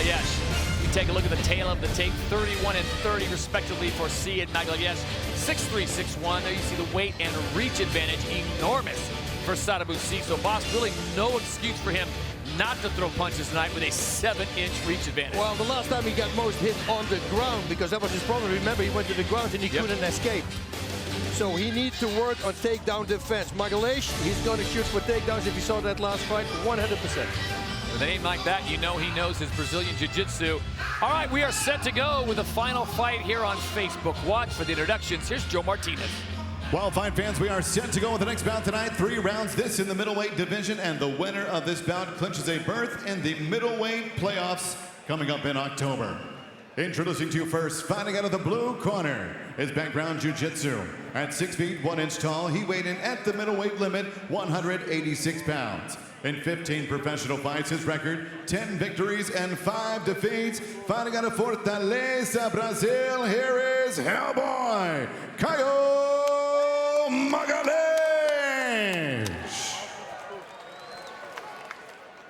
𝗟𝗘𝗥𝗢𝗣𝗘'𝗦. We take a look at the tail of the tape, 31 and 30 respectively for 𝗟𝗘𝗥𝗢𝗣𝗣𝗅, 6'3", 6'1". There you see the weight and reach advantage, enormous for Sadibou. So boss, really no excuse for him not to throw punches tonight with a 7-inch reach advantage. Well, the last time he got most hit on the ground, because that was his problem. Remember, he went to the ground and he couldn't escape. So he needs to work on takedown defense. 𝗟𝗥𝗢𝗣𝗅, he's going to shoot for takedowns if you saw that last fight, 100%. With a name like that, you know he knows his Brazilian Jiu-Jitsu. All right, we are set to go with the final fight here on Facebook Watch. For the introductions, here's Joe Martinez. Well, fight fans, we are set to go with the next bout tonight. 3 rounds, this in the middleweight division, and the winner of this bout clinches a berth in the middleweight playoffs coming up in October. Introducing to you first, fighting out of the blue corner, his background jiu-jitsu. At 6 feet 1 inch tall, he weighed in at the middleweight limit, 186 pounds. In 15 professional fights, his record, 10 victories and 5 defeats. Fighting out of Fortaleza, Brazil, here is Hellboy, 𝗟𝗘𝗥𝗢𝗣𝗘'𝗦.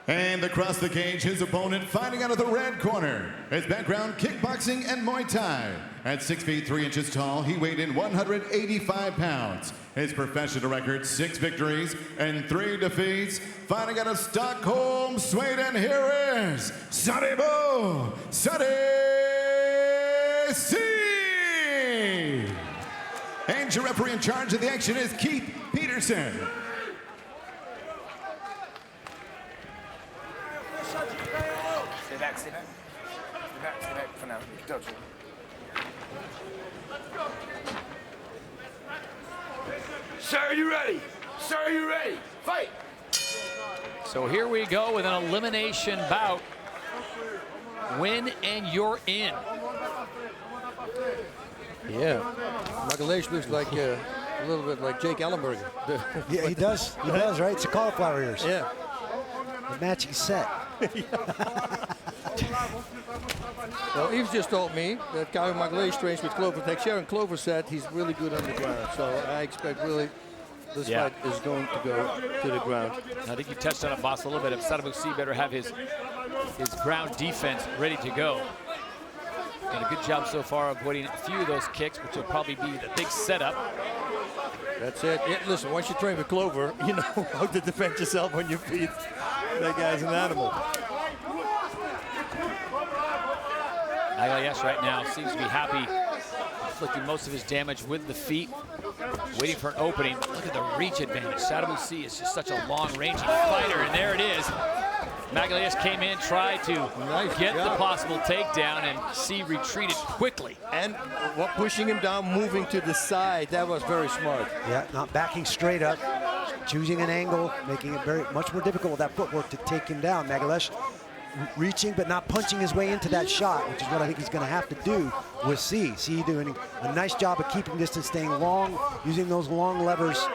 And across the cage, his opponent fighting out of the red corner. His background, kickboxing and Muay Thai. At 6 feet 3 inches tall, he weighed in 185 pounds. His professional record, 6 victories and 3 defeats. Fighting out of Stockholm, Sweden, here is Sadibou, 𝗟𝗘𝗥𝗢𝗣𝗘'𝗦. And your referee in charge of the action is Keith Peterson. Stay back, stay back. Stay back for now. Touch it. Sir, are you ready? Sir, are you ready? Fight! So here we go with an elimination bout. Win and you're in. Yeah, 𝗟𝗥𝗢𝗣𝗘'𝗦 looks like a little bit like 𝗟𝗘𝗥𝗢𝗣𝗑𝗦. Yeah, he does. He does, right? It's a cauliflower ears. Yeah. The matching set. Well, Yves just told me that 𝗟𝗥𝗢𝗣𝗥𝗢𝗣𝗑 trains with Clover Teixeira, and Clover said he's really good on the ground. So I expect really this fight is going to go to the ground. I think you touched on it, boss, a little bit. Sadibou better have his ground defense ready to go. Done a good job so far avoiding a few of those kicks, which will probably be the big setup. That's it. Yeah, listen, once you train with Clover, you know how to defend yourself on your feet. That guy's an animal. 𝗟𝗥𝗢𝗣𝗏 right now seems to be happy, inflicting most of his damage with the feet, waiting for an opening. Look at the reach advantage. Sadibou is just such a long-ranging fighter, and there it is. 𝗟𝗥𝗢𝗣𝗏 came in, tried to get the possible takedown, and retreated quickly. And pushing him down, moving to the side, that was very smart. Yeah, not backing straight up, choosing an angle, making it much more difficult with that footwork to take him down. 𝗟𝗥𝗢𝗏 reaching but not punching his way into that shot, which is what I think he's going to have to do with 𝗟𝗍 doing a nice job of keeping distance, staying long, using those long levers.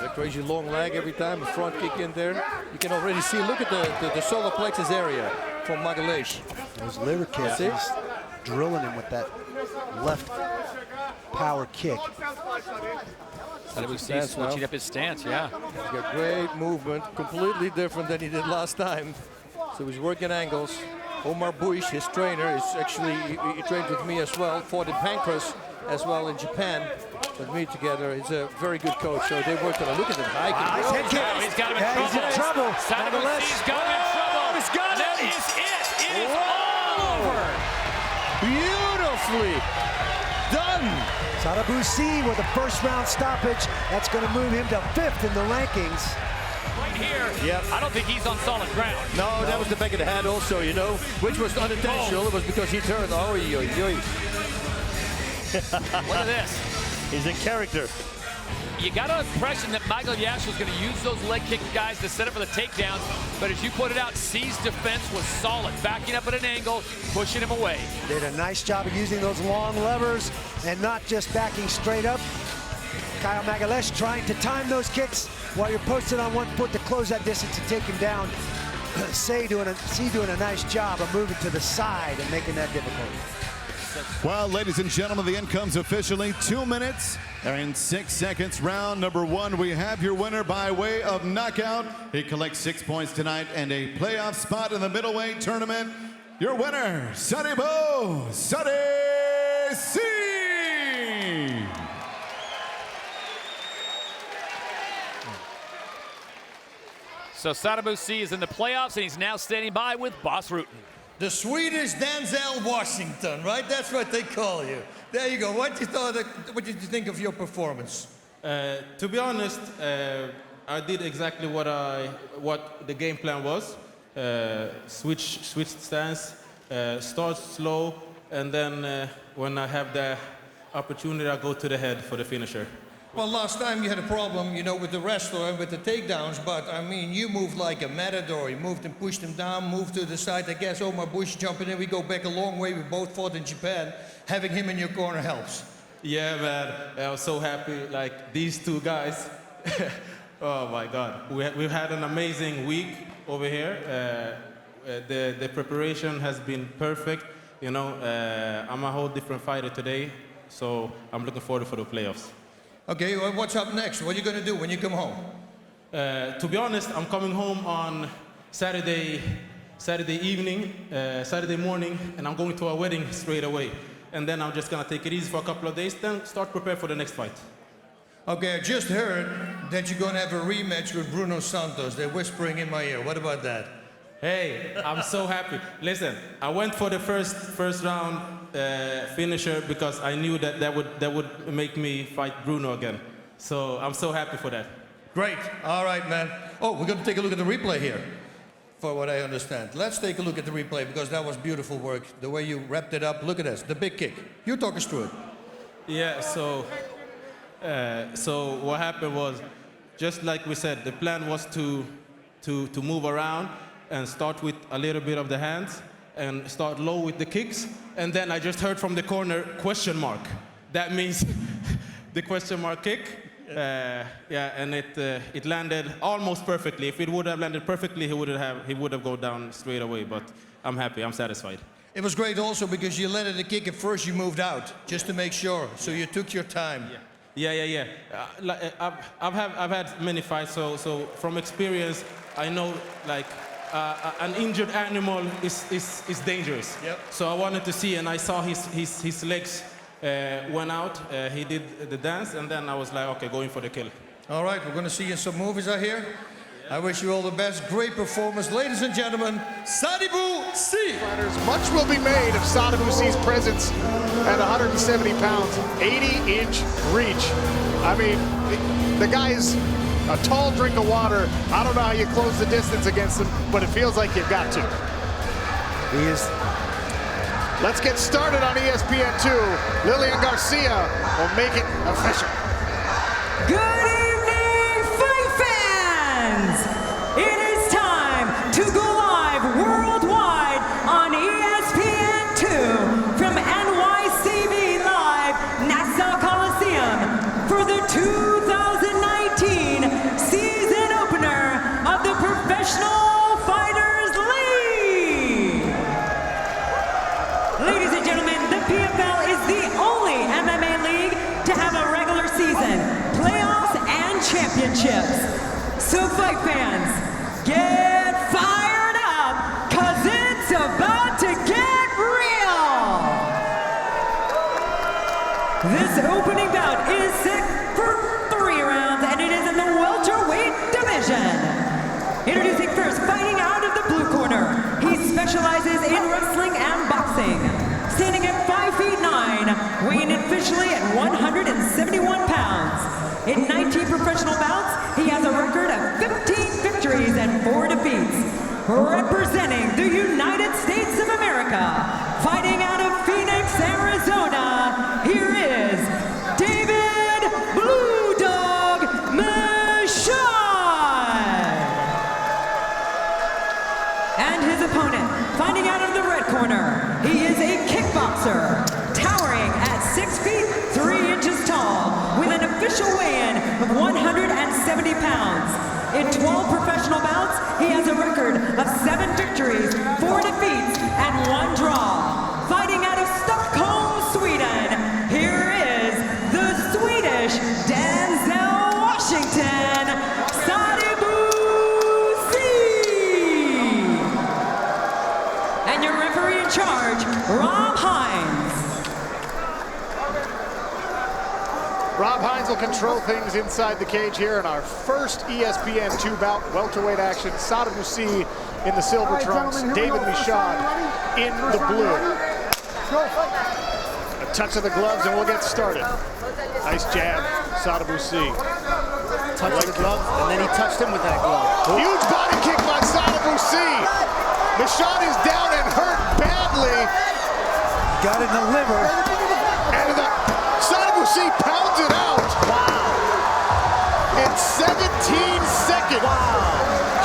A crazy long leg every time, a front kick in there. You can already see, look at the solar plexus area from 𝗟𝗥𝗢𝗣𝗏. Those liver kicks, he's drilling him with that left power kick. Sadibou switching up his stance, yeah. He's got great movement, completely different than he did last time. So he's working angles. Omar Buish, his trainer, is actually, he trained with me as well, fought in Pancras as well in Japan with me together. He's a very good coach, so they worked on it. Look at the high kick. Nice head kick. He's got him in trouble. He's in trouble. Sadibou's got him in trouble. He's got it. That is it. It is all over. Beautifully done. Sadibou with a first-round stoppage. That's going to move him to 5th in the rankings. Right here, I don't think he's on solid ground. No, that was the back of the head also, you know, which was unintentional. It was because he turned. Oh, Look at this. He's a character. You got an impression that 𝗟𝗥𝗢𝗏𝗏 was going to use those leg kick guys to set up for the takedowns, but as you put it out, 𝗍's defense was solid, backing up at an angle, pushing him away. Did a nice job of using those long levers and not just backing straight up. 𝗟𝗥𝗢𝗏𝗏 trying to time those kicks while you're posted on one foot to close that distance and take him down. 𝗍 doing a nice job of moving to the side and making that difficult. Well, ladies and gentlemen, the end comes officially 2 minutes and 6 seconds. Round number 1. We have your winner by way of knockout. He collects 6 points tonight and a playoff spot in the middleweight tournament. Your winner, Sadibou 𝗟𝗘𝗥𝗢𝗣𝗘'. So Sadibou 𝗟𝗡 is in the playoffs, and he's now standing by with Boss Rutten. The Swedish Denzel Washington, right? That's what they call you. There you go. What did you think of your performance? To be honest, I did exactly what the game plan was. Switch stance, start slow, and then when I have the opportunity, I go to the head for the finisher. Well, last time you had a problem, you know, with the wrestler and with the takedowns, but I mean, you moved like a matador. You moved and pushed him down, moved to the side. I guess 𝗟𝗨𝗥𝗢𝗣𝗘 jumping in. We go back a long way. We both fought in Japan. Having him in your corner helps. Yeah, man. I was so happy. Like, these two guys. Oh, my God. We've had an amazing week over here. The preparation has been perfect. You know, I'm a whole different fighter today, so I'm looking forward for the playoffs. Okay, well, what's up next? What are you going to do when you come home? To be honest, I'm coming home on Saturday evening, Saturday morning, and I'm going to a wedding straight away. And then I'm just going to take it easy for a couple of days, then start prepare for the next fight. Okay, I just heard that you're going to have a rematch with Bruno Santos. They're whispering in my ear. What about that? Hey, I'm so happy. Listen, I went for the first round finisher because I knew that would make me fight Bruno again. So I'm so happy for that. Great. All right, man. Oh, we're going to take a look at the replay here, for what I understand. Let's take a look at the replay because that was beautiful work. The way you wrapped it up. Look at this, the big kick. You talk us through it. Yeah. So what happened was, just like we said, the plan was to move around and start with a little bit of the hands and start low with the kicks. And then I just heard from the corner, question mark. That means the question mark kick. Yeah, and it landed almost perfectly. If it would have landed perfectly, he would have gone down straight away. But I'm happy, I'm satisfied. It was great also because you landed the kick at first, you moved out, just to make sure. So you took your time. Yeah. I've had many fights, so from experience, I know like an injured animal is dangerous. Yep. So I wanted to see, and I saw his legs went out. He did the dance, and then I was like, okay, going for the kill. All right, we're going to see you in some movies, I hear. I wish you all the best. Great performance. Ladies and gentlemen, Sadibou 𝗟𝗡. Much will be made of Sadibou 𝗟𝗡's presence at 170 pounds, 80-inch reach. I mean, the guy is a tall drink of water. I don't know how you close the distance against him, but it feels like you've got to. He is. Let's get started on ESPN2. Lillian Garcia will make it official. Good evening, fight fans! It is time to go live worldwide on ESPN2 from NYCB Live, Nassau Coliseum for the 2019 season opener of the Professional Fighters League. Ladies and gentlemen, the PFL is the only MMA league to have a regular season, playoffs, and championships. So fight fans, get fired up, cause it's about to get real. This opening bout is set for 3 rounds, and it is in the welterweight division. Introducing first, fighting out of the blue corner. He specializes in wrestling and boxing. Standing at 5 feet 9, weighing in officially at 171 pounds. In 19 professional bouts, he has a record of 15 victories and 4 defeats. Representing the United States of America, fighting out of Phoenix, Arizona, here is David Blue Dog Michaud. And his opponent, fighting out of the red corner, he is a kickboxer, towering at 6 feet 3 inches tall, with an official weigh-in of 170 pounds. In 12 professional bouts, he has a record of 7 victories, 4 defeats, and 1 draw. Fighting out of Stockholm, and your referee in charge, Rob Hines. Rob Hines will control things inside the cage here in our first ESPN 2 bout welterweight action. Sadibou 𝗘𝗨𝗥𝗢𝗣𝗘 in the silver trunks, David Michaud in the blue. A touch of the gloves and we'll get started. Nice jab, Sadibou 𝗘𝗨𝗥𝗢𝗣𝗘. Touch of the glove, and then he touched him with that glove. Huge body kick by Sadibou 𝗘𝗨𝗥𝗢𝗣𝗘. Michaud is down and hurt badly. Got it in the liver. And Sadibou 𝗘𝗨𝗥𝗢𝗣𝗘 pounds it out. Wow. In 17 seconds. Wow.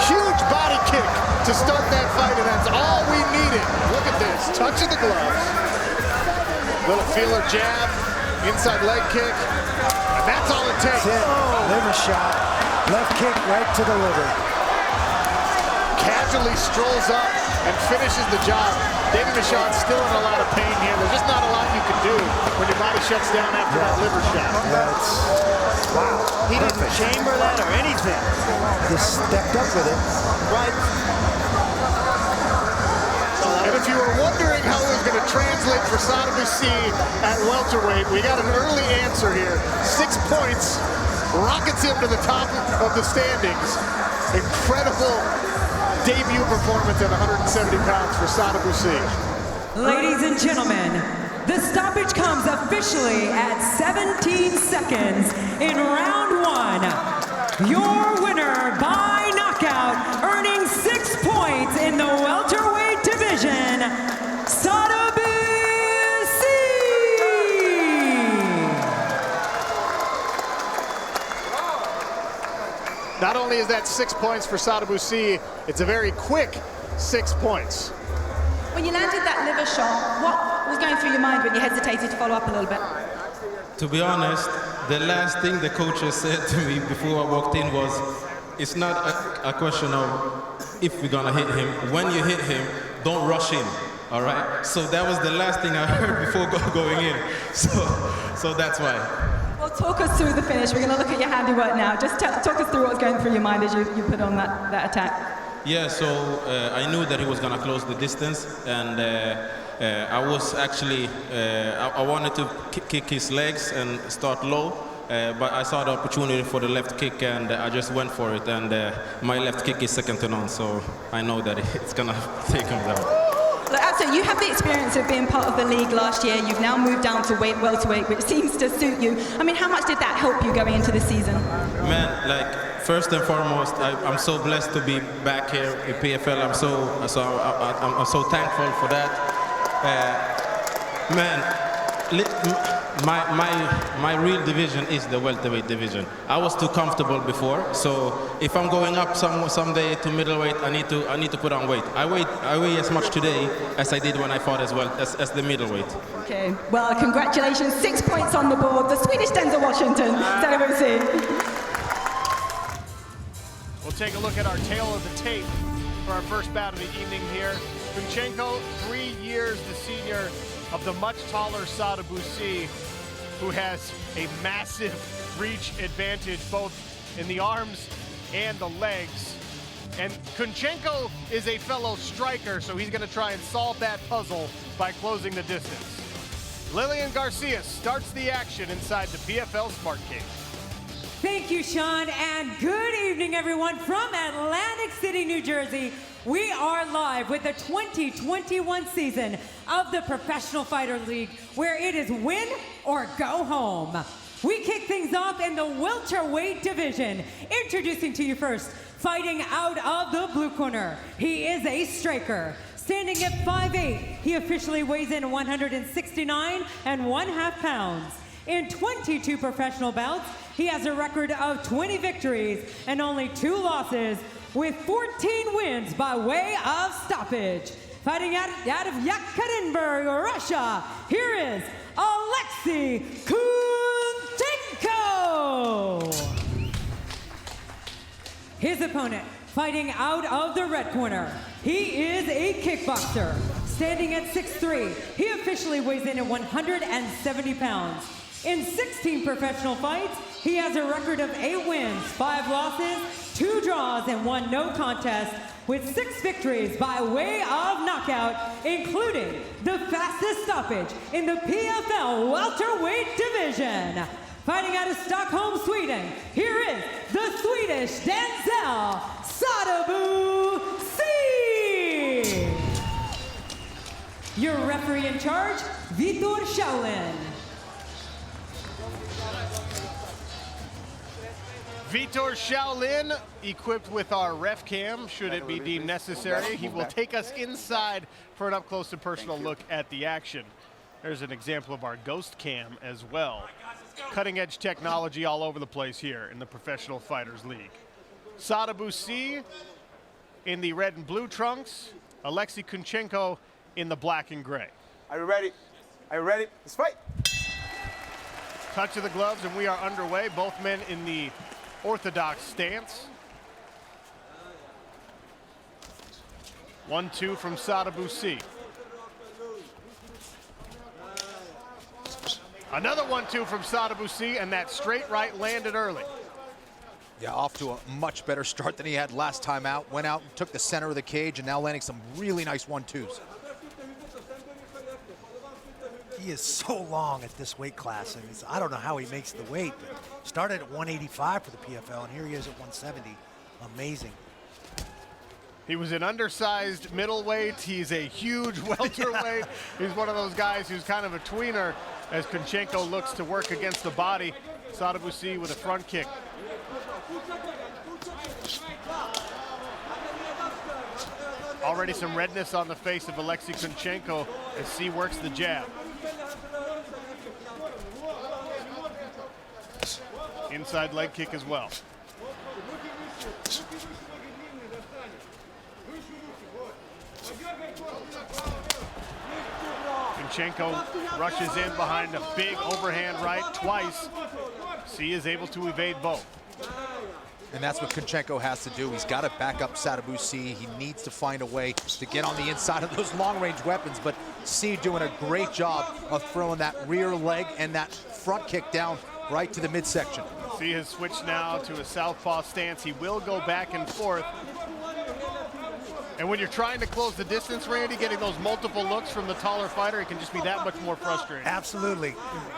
Huge body kick to start that fight, and that's all we needed. Look at this, touch of the gloves. Little feeler jab, inside leg kick, and that's all it takes. That's it. Liver shot. Left kick right to the liver. Casually strolls up and finishes the job. David Michaud's still in a lot of pain here. There's just not a lot you can do when your body shuts down after that liver shot. Wow. He didn't chamber that or anything. Just stepped up with it. Right. And if you were wondering how it was going to translate for Sadibou 𝗘𝗨𝗥𝗢𝗣𝗑 at welterweight, we got an early answer here. 6 points, rockets him to the top of the standings. Incredible debut performance at 170 pounds for Sadibou 𝗘𝗨𝗥𝗢𝗣𝗑. Ladies and gentlemen, the stoppage comes officially at 17 seconds in round 1. Your winner by knockout, earning 6 points in the welterweight division, Sadibou 𝗘𝗨𝗥𝗢𝗣𝗑. Not only is that 6 points for Sadibou 𝗘𝗨𝗥𝗢𝗣𝗑, it's a very quick 6 points. When you landed that liver shot, what was going through your mind when you hesitated to follow up a little bit? To be honest, the last thing the coaches said to me before I walked in was, it's not a question of if we're gonna hit him. When you hit him, don't rush him, all right? So that was the last thing I heard before going in. So that's why. Well, talk us through the finish. We're gonna look at your handiwork now. Just talk us through what was going through your mind as you put on that attack. Yeah, so I knew that he was gonna close the distance, and I was actually, I wanted to kick his legs and start low, but I saw the opportunity for the left kick, and I just went for it, and my left kick is second to none, so I know that it's gonna take him down. Look, 𝗟𝗚𝗥𝗢𝗣𝗑, you have the experience of being part of the league last year. You've now moved down to welterweight, which seems to suit you. I mean, how much did that help you going into the season? Man, like, first and foremost, I'm so blessed to be back here in PFL. I'm so thankful for that. Man, my real division is the welterweight division. I was too comfortable before, so if I'm going up someday to middleweight, I need to put on weight. I weigh as much today as I did when I fought as the middleweight. Okay, well, congratulations, 6 points on the board. The Swedish Denzel Washington, Sadibou 𝗘𝗨𝗥𝗢𝗣𝗑. We'll take a look at our tail of the tape for our first bout of the evening here. Kunchenko, 3 years the senior of the much taller Sadibou 𝗘𝗨𝗥𝗢𝗣𝗑, who has a massive reach advantage both in the arms and the legs. And Kunchenko is a fellow striker, so he's going to try and solve that puzzle by closing the distance. Lillian Garcia starts the action inside the PFL Smart Cage. Thank you, Sean, and good evening, everyone, from Atlantic City, New Jersey. We are live with the 2021 season of the Professional Fighter League, where it is win or go home. We kick things off in the welterweight division. Introducing to you first, fighting out of the blue corner, he is a striker. Standing at 5'8", he officially weighs in 169.5 pounds. In 22 professional bouts, he has a record of 20 victories and only 2 losses, with 14 wins by way of stoppage. Fighting out of Yekaterinburg, Russia, here is 𝗟𝗚𝗥𝗢𝗣𝗘. His opponent, fighting out of the red corner, he is a kickboxer. Standing at 6'3", he officially weighs in at 170 pounds. In 16 professional fights, he has a record of 8 wins, 5 losses, 2 draws, and 1 no contest, with 6 victories by way of knockout, including the fastest stoppage in the PFL welterweight division. Fighting out of Stockholm, Sweden, here is the Swedish Denzel, Sadibou. Your referee in charge, 𝗘𝗨𝗥𝗢𝗣𝗘'𝗦. 𝗘𝗨𝗥𝗢𝗣𝗘'𝗦, equipped with our ref cam, should it be deemed necessary. He will take us inside for an up-close and personal look at the action. There's an example of our ghost cam as well. Cutting-edge technology all over the place here in the Professional Fighters League. Sadibou in the red and blue trunks, Aleksei Kunchenko in the black and gray. Are you ready? Are you ready? Let's fight. Touch of the gloves and we are underway. Both men in the orthodox stance. 1-2 from Sadibou. Another 1-2 from Sadibou, and that straight right landed early. Yeah, off to a much better start than he had last time out. Went out and took the center of the cage and now landing some really nice 1-2s. He is so long at this weight class. I mean, I don't know how he makes the weight, but started at 185 for the PFL, and here he is at 170. Amazing. He was an undersized middleweight. He's a huge welterweight. He's one of those guys who's kind of a tweener as Kunchenko looks to work against the body. Sadibou with a front kick. Already some redness on the face of Aleksei Kunchenko as C works the jab. Inside leg kick as well. Kunchenko rushes in behind a big overhand right twice. C is able to evade both. And that's what Kunchenko has to do. He's got to back up Sadibou. He needs to find a way to get on the inside of those long-range weapons, but C doing a great job of throwing that rear leg and that front kick down right to the midsection. C has switched now to a southpaw stance. He will go back and forth. And when you're trying to close the distance, Randy, getting those multiple looks from the taller fighter, it can just be that much more frustrating. Absolutely.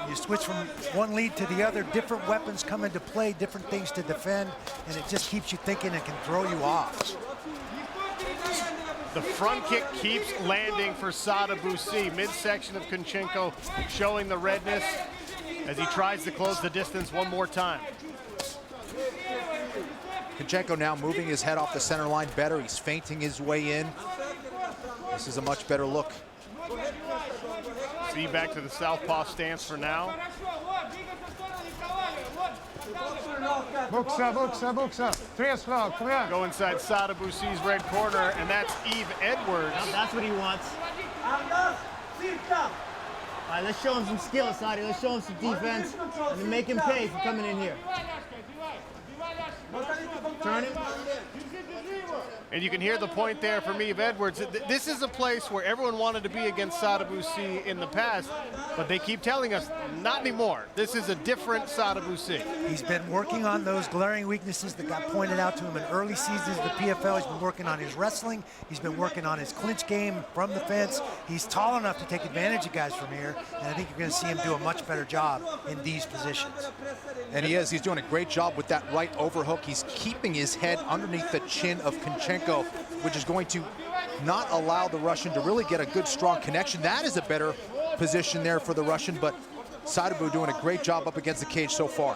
You switch from one lead to the other, different weapons come into play, different things to defend, and it just keeps you thinking and can throw you off. The front kick keeps landing for Sadibou. Midsection of Kunchenko showing the redness as he tries to close the distance one more time. Kunchenko now moving his head off the center line better. He's feinting his way in. This is a much better look. C back to the southpaw stance for now. Go inside Sadibou's red corner, and that's Yves Edwards. That's what he wants. All right, let's show him some skill, Sadi. Let's show him some defense, and then make him pay for coming in here. Turn it. And you can hear the point there from Yves Edwards. This is a place where everyone wanted to be against Sadibou in the past, but they keep telling us, not anymore. This is a different Sadibou. He's been working on those glaring weaknesses that got pointed out to him in early seasons of the PFL. He's been working on his wrestling. He's been working on his clinch game from the fence. He's tall enough to take advantage of guys from here, and I think you're going to see him do a much better job in these positions. And he is. He's doing a great job with that right overhook. He's keeping his head underneath the chin of Kunchenko, which is going to not allow the Russian to really get a good, strong connection. That is a better position there for the Russian, but Sadibou doing a great job up against the cage so far.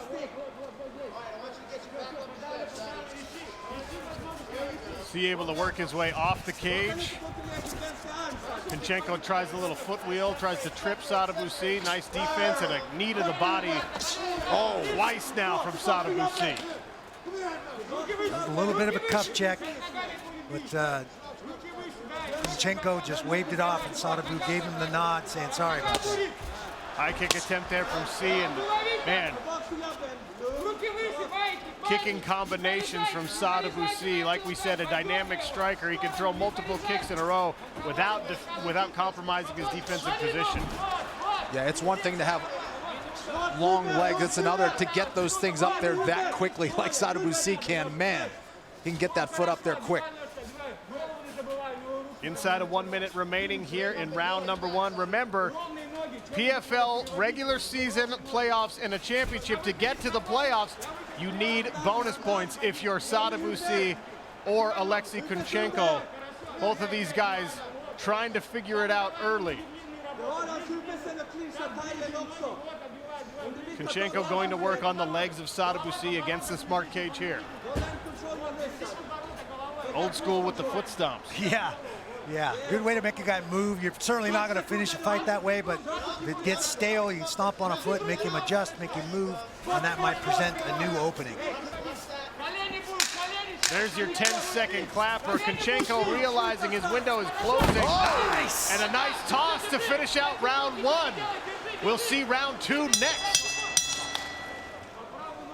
C able to work his way off the cage. Kunchenko tries a little foot wheel, tries to trip Sadibou. Nice defense and a knee to the body. Oh, twice now from Sadibou. A little bit of a cuff check, but Kunchenko just waved it off, and Sadibou gave him the nod, saying sorry about that. High kick attempt there from C, and man, kicking combinations from Sadibou. Like we said, a dynamic striker. He can throw multiple kicks in a row without compromising his defensive position. Yeah, it's one thing to have long legs. It's another to get those things up there that quickly like Sadibou can. Man, he can get that foot up there quick. Inside of 1 minute remaining here in round number 1. Remember, PFL regular season playoffs and a championship. To get to the playoffs, you need bonus points if you're Sadibou 𝗟𝗍 or Alexei Kunchenko. Both of these guys trying to figure it out early. Kunchenko going to work on the legs of Sadibou 𝗟𝗍 against the smart cage here. Old school with the foot stomps. Yeah, good way to make a guy move. You're certainly not going to finish a fight that way, but if it gets stale, you can stomp on a foot, make him adjust, make him move, and that might present a new opening. There's your 10-second clapper. Kunchenko realizing his window is closing. Nice! And a nice toss to finish out round 1. We'll see round 2 next.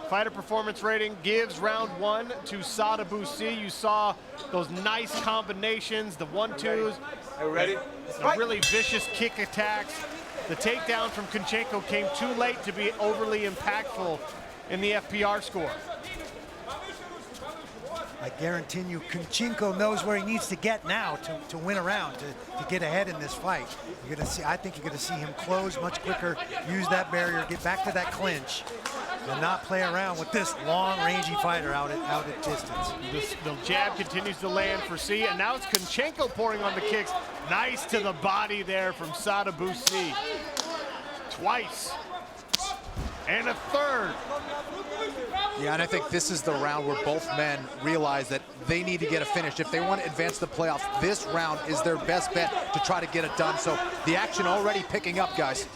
Fighter performance rating gives round 1 to Sadibou 𝗟𝗍. You saw those nice combinations, the 1-2s. Are you ready? The really vicious kick attacks. The takedown from Kunchenko came too late to be overly impactful in the FPR score. I guarantee you, Kunchenko knows where he needs to get now to win a round, to get ahead in this fight. You're gonna see, I think you're gonna see him close much quicker, use that barrier, get back to that clinch, and not play around with this long, rangy fighter out at distance. The jab continues to land for 𝗟𝗍, and now it's Kunchenko pouring on the kicks. Nice to the body there from Sadibou 𝗟𝗍. Twice. And a third. Yeah, and I think this is the round where both men realize that they need to get a finish. If they want to advance the playoffs, this round is their best bet to try to get it done. So the action already picking up, guys.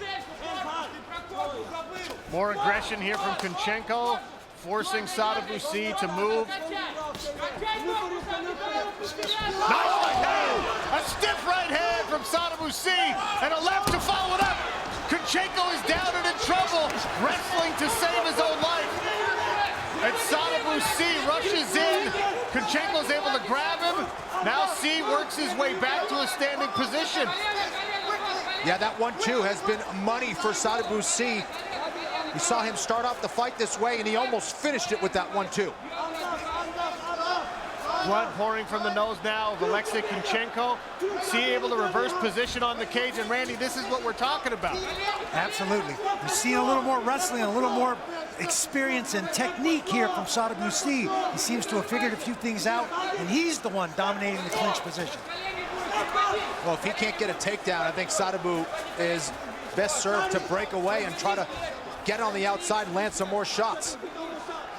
More aggression here from Kunchenko, forcing Sadibou 𝗟𝗍 to move. Nice right hand! A stiff right hand from Sadibou 𝗟𝗍, and a left to follow it up. Kunchenko is down and in trouble, wrestling to save his own life. And Sadibou 𝗟𝗍 rushes in. Kunchenko's able to grab him. Now 𝗟𝗍 works his way back to a standing position. Yeah, that 1-2 has been money for Sadibou 𝗟𝗍. We saw him start off the fight this way, and he almost finished it with that 1-2. Blood pouring from the nose now of Alexei Kunchenko. 𝗟𝗍 able to reverse position on the cage, and Randy, this is what we're talking about. Absolutely. We're seeing a little more wrestling, a little more experience and technique here from Sadibou 𝗟𝗍. He seems to have figured a few things out, and he's the one dominating the clinch position. Well, if he can't get a takedown, I think Sadibou is best served to break away and try to get on the outside and land some more shots.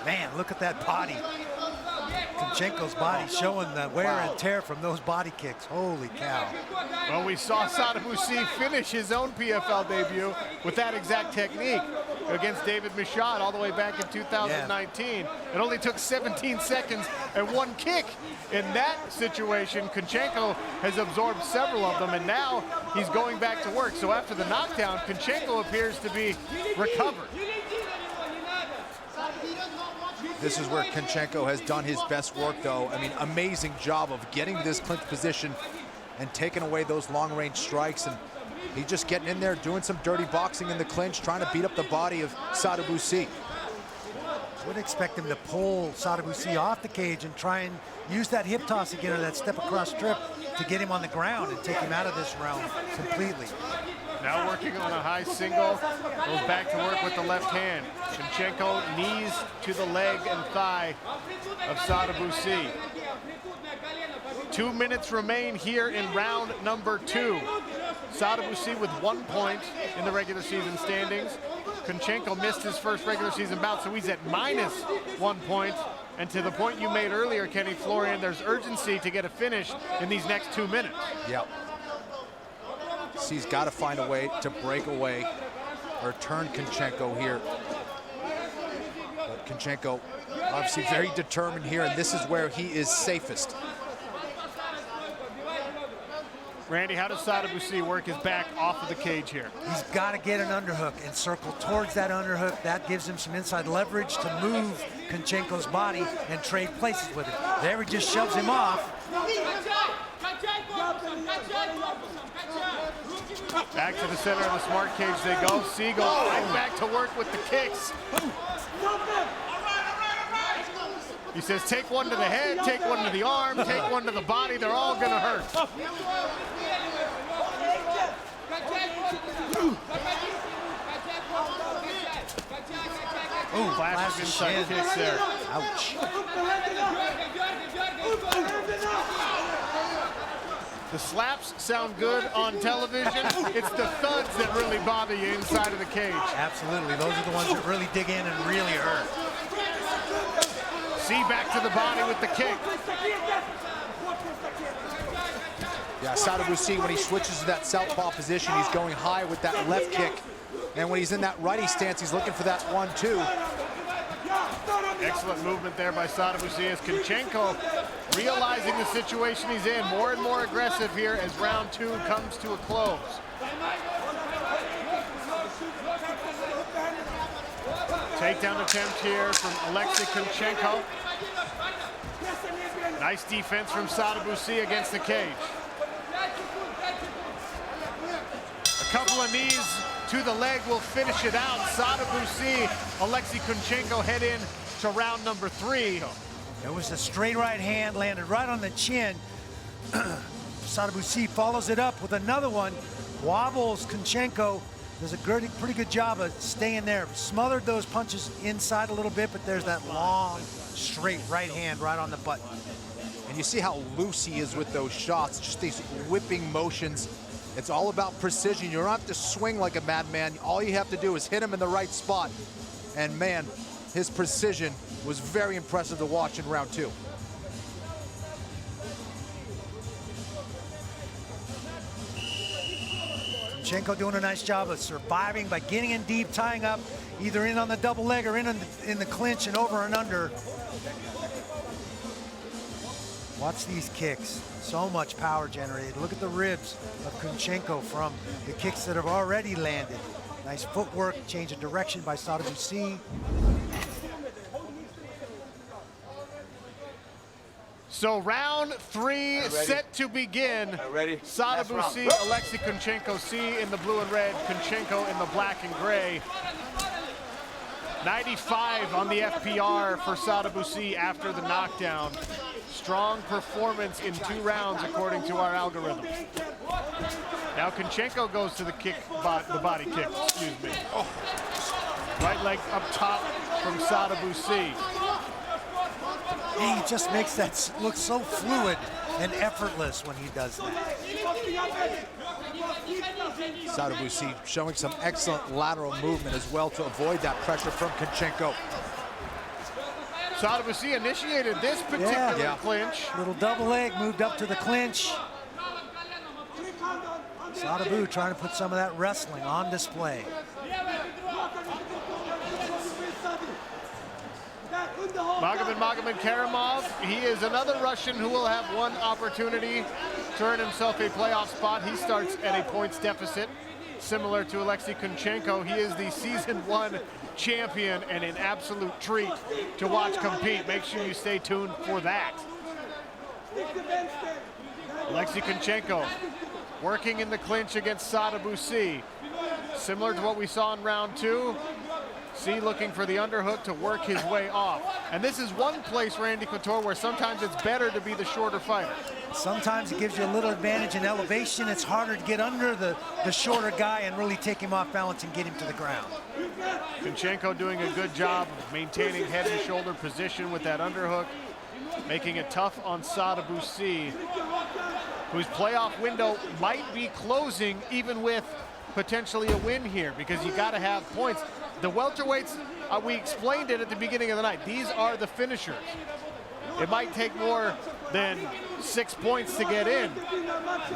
Man, look at that body. Kunchenko's body showing the wear and tear from those body kicks. Holy cow. Well, we saw Sadibou 𝗟𝗍 finish his own PFL debut with that exact technique against David Michaud all the way back in 2019. Yeah. It only took 17 seconds and 1 kick. In that situation, Kunchenko has absorbed several of them, and now he's going back to work. So after the knockdown, Kunchenko appears to be recovered. This is where Kunchenko has done his best work, though. I mean, amazing job of getting to this clinch position and taking away those long-range strikes. And he's just getting in there, doing some dirty boxing in the clinch, trying to beat up the body of Sadibou 𝗟𝗍. I would expect him to pull Sadibou 𝗟𝗍 off the cage and try and use that hip toss again, or that step across strip, to get him on the ground and take him out of this round completely. Now working on a high single, goes back to work with the left hand. Kunchenko knees to the leg and thigh of Sadibou 𝗟𝗍. 2 minutes remain here in round number 2. Sadibou 𝗟𝗍 with 1 point in the regular season standings. Kunchenko missed his first regular season bout, so he's at -1 point. And to the point you made earlier, Kenny Florian, there's urgency to get a finish in these next 2 minutes. Yep. He's got to find a way to break away or turn Kunchenko here. But Kunchenko obviously very determined here, and this is where he is safest. Randy, how does Sadibou 𝗟𝗍 work his back off of the cage here? He's got to get an underhook and circle towards that underhook. That gives him some inside leverage to move Kunchenko's body and trade places with it. There he just shoves him off. Back to the center of the smart cage they go. 𝗟𝗍 goes right back to work with the kicks. He says, take one to the head, take one to the arm, take one to the body. They're all going to hurt. Ooh, flash of inside kicks there. Ouch. The slaps sound good on television. It's the thuds that really bother you inside of the cage. Absolutely. Those are the ones that really dig in and really hurt. See, back to the body with the kick. Yeah, Sadibou, when he switches to that southpaw position, he's going high with that left kick. And when he's in that righty stance, he's looking for that 1-2. Excellent movement there by Sadibou as 𝗘𝗨𝗥𝗢𝗣𝗘 realizing the situation he's in, more and more aggressive here as round 2 comes to a close. Takedown attempt here from 𝗟𝗘𝗥𝗢𝗣𝗘. Nice defense from Sadibou against the cage. A couple of knees to the leg will finish it out. Sadibou, 𝗟𝗘𝗥𝗢𝗣𝗘 head in to round number 3. It was a straight right hand, landed right on the chin. Sadibou follows it up with another one. Wobbles 𝗘𝗥𝗢𝗣𝗘, does a pretty good job of staying there. Smothered those punches inside a little bit, but there's that long, straight right hand right on the button. And you see how loose he is with those shots, just these whipping motions. It's all about precision. You don't have to swing like a madman. All you have to do is hit him in the right spot. And man, his precision was very impressive to watch in round 2. 𝗘𝗥𝗢𝗣𝗘 doing a nice job of surviving by getting in deep, tying up, either in on the double leg or in the clinch and over and under. Watch these kicks. So much power generated. Look at the ribs of 𝗘𝗥𝗢𝗣𝗘 from the kicks that have already landed. Nice footwork, change of direction by Sadibou. So round 3 set to begin. Sadibou 𝗟𝗘𝗥𝗢𝗘𝗘 in the blue and red, 𝗘𝗘𝗥𝗢𝗣𝗘 in the black and gray. 95 on the FPR for Sadibou after the knockdown. Strong performance in 2 rounds according to our algorithm. Now 𝗘𝗥𝗢𝗣𝗘 goes to the kick, the body kick, excuse me. Oh. Right leg up top from Sadibou. He just makes that look so fluid and effortless when he does that. Sadibou showing some excellent lateral movement as well to avoid that pressure from 𝗘𝗥𝗢𝗘. Sadibou initiated this particular clinch. Little double leg, moved up to the clinch. Sadibou trying to put some of that wrestling on display. 𝗟𝗘𝗥𝗢𝗣𝗘, he is another Russian who will have one opportunity to earn himself a playoff spot. He starts at a points deficit, similar to 𝗟𝗘𝗥𝗢𝗘𝗘. He is the season 1 champion and an absolute treat to watch compete. Make sure you stay tuned for that. 𝗟𝗘𝗥𝗢𝗘𝗘 working in the clinch against Sadibou. Similar to what we saw in round 2. Looking for the underhook to work his way off. And this is one place, Randy Couture, where sometimes it's better to be the shorter fighter. Sometimes it gives you a little advantage in elevation. It's harder to get under the shorter guy and really take him off balance and get him to the ground. 𝗘𝗥𝗢𝗘𝗘 doing a good job of maintaining head and shoulder position with that underhook, making it tough on Sadibou, whose playoff window might be closing even with potentially a win here, because you got to have points. The welterweights, we explained it at the beginning of the night. These are the finishers. It might take more than 6 points to get in.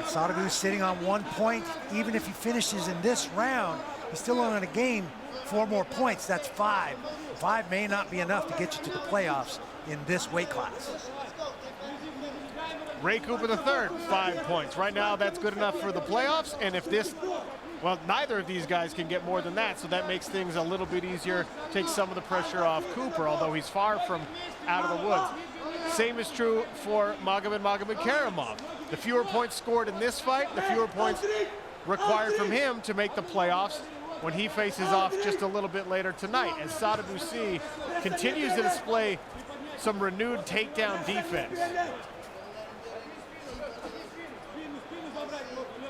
Sadibou sitting on 1 point. Even if he finishes in this round, he's still only going to gain 4 more points. That's 5. 5 may not be enough to get you to the playoffs in this weight class. Ray Cooper III, 5 points. Right now, that's good enough for the playoffs. And if this, well, neither of these guys can get more than that, so that makes things a little bit easier, takes some of the pressure off Cooper, although he's far from out of the woods. Same is true for 𝗟𝗥𝗢𝗣𝗘. The fewer points scored in this fight, the fewer points required from him to make the playoffs when he faces off just a little bit later tonight. As Sadibou continues to display some renewed takedown defense.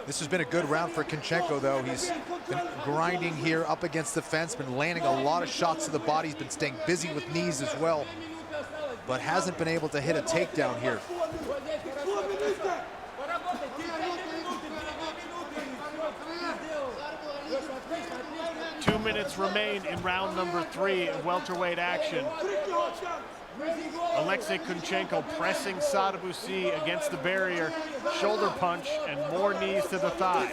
This has been a good round for Konchenko, though. He's been grinding here up against the fence, been landing a lot of shots to the body. He's been staying busy with knees as well, but hasn't been able to hit a takedown here. 2 minutes remain in round number 3 of welterweight action. Alexei Konchenko pressing Sadibou against the barrier, shoulder punch, and more knees to the thigh.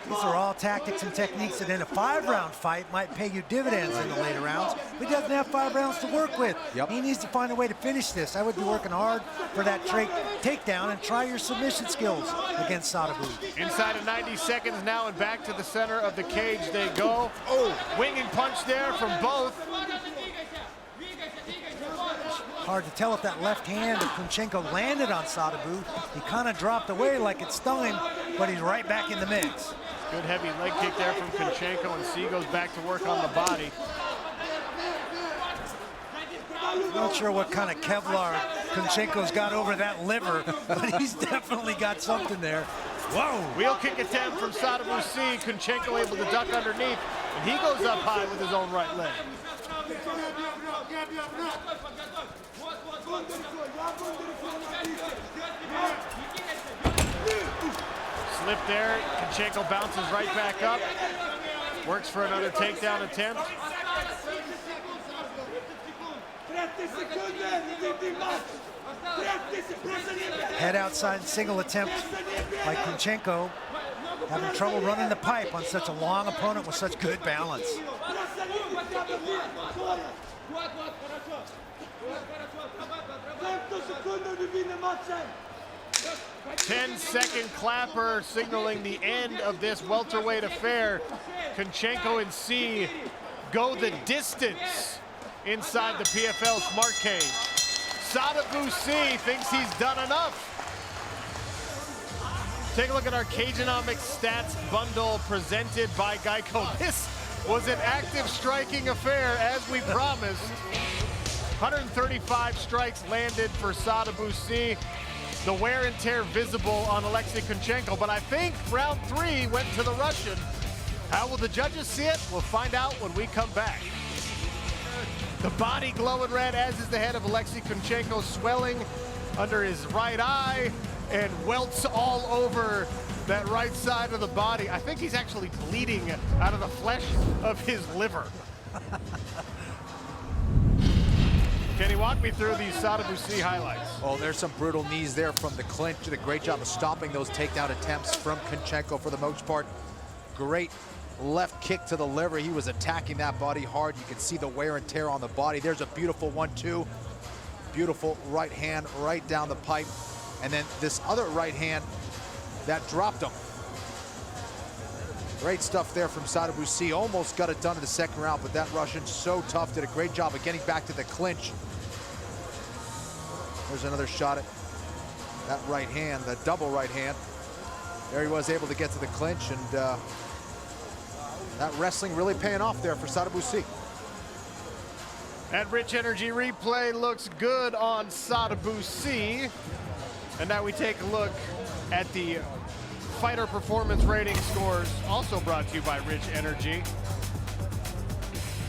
These are all tactics and techniques that in a 5-round fight might pay you dividends in the later rounds. But he doesn't have 5 rounds to work with. Yep. He needs to find a way to finish this. I would be working hard for that takedown and try your submission skills against Sadibou. Inside of 90 seconds now, and back to the center of the cage they go. Oh, winging punch there from both. Hard to tell if that left hand of Konchenko landed on Sadibou. He kind of dropped away like it stung him, but he's right back in the mix. Good heavy leg kick there from Konchenko, and C goes back to work on the body. Not sure what kind of Kevlar Konchenko's got over that liver, but he's definitely got something there. Whoa! Wheel kick attempt from Sadibou. Konchenko able to duck underneath, and he goes up high with his own right leg. Slip there, Konchenko bounces right back up. Works for another takedown attempt. Head outside single attempt by Konchenko. Having trouble running the pipe on such a long opponent with such good balance. 10-second clapper signaling the end of this welterweight affair. Konchenko and C go the distance inside the PFL Smart Cage. Sadibou thinks he's done enough. Take a look at our Cageonomics stats bundle presented by Geico. This was an active striking affair, as we promised. 135 strikes landed for Sadibou. The wear and tear visible on Alexei Konchenko, but I think round 3 went to the Russian. How will the judges see it? We'll find out when we come back. The body glowing red, as is the head of Alexei Konchenko, swelling under his right eye and welts all over that right side of the body. I think he's actually bleeding out of the flesh of his liver. Kenny, walk me through these Sadibou highlights. Oh, there's some brutal knees there from the clinch. Did a great job of stopping those takedown attempts from Konchenko for the most part. Great left kick to the liver. He was attacking that body hard. You can see the wear and tear on the body. There's a beautiful 1-2. Beautiful right hand right down the pipe. And then this other right hand that dropped him. Great stuff there from Sadibou. Almost got it done in the second round, but that Russian, so tough, did a great job of getting back to the clinch. There's another shot at that right hand, the double right hand. There he was able to get to the clinch, and that wrestling really paying off there for Sadibou. That Rich Energy replay looks good on Sadibou. And now we take a look at the fighter performance rating scores, also brought to you by Rich Energy.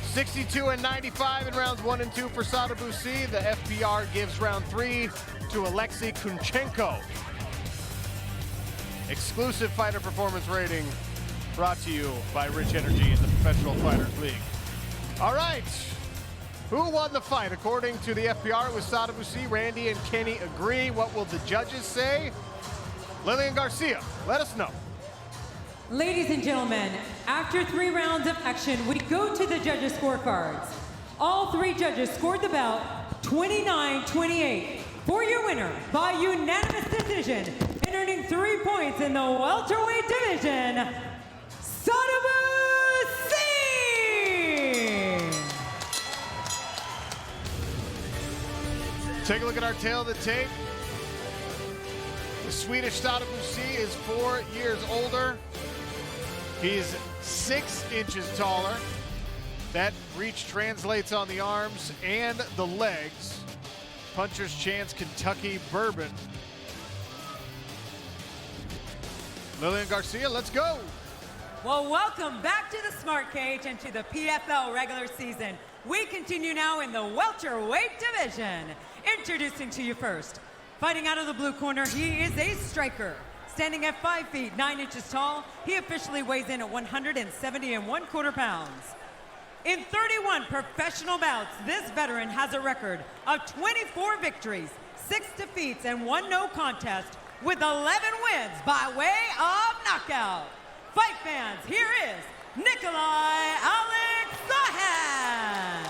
62 and 95 in rounds 1 and 2 for Sadibou. The FPR gives round 3 to Alexei Konchenko. Exclusive fighter performance rating brought to you by Rich Energy in the Professional Fighters League. All right, who won the fight? According to the FPR, it was Sadibou. Randy and Kenny agree. What will the judges say? Lillian Garcia, let us know. Ladies and gentlemen, after 3 rounds of action, we go to the judges' scorecards. All 3 judges scored the bout 29-28. For your winner, by unanimous decision, and earning 3 points in the welterweight division, Sadibou. Take a look at our tail of the tape. The Swedish Sadibou is 4 years older. He's 6 inches taller. That reach translates on the arms and the legs. Puncher's Chance Kentucky Bourbon. Lillian Garcia, let's go. Well, welcome back to the Smart Cage and to the PFL regular season. We continue now in the welterweight division. Introducing to you first, fighting out of the blue corner, he is a striker. Standing at 5 feet 9 inches tall, he officially weighs in at 170 1/4 pounds. In 31 professional bouts, this veteran has a record of 24 victories, 6 defeats, and 1 no contest, with 11 wins by way of knockout. Fight fans, here is 𝗘𝗨𝗥𝗢𝗣𝗘'𝗦.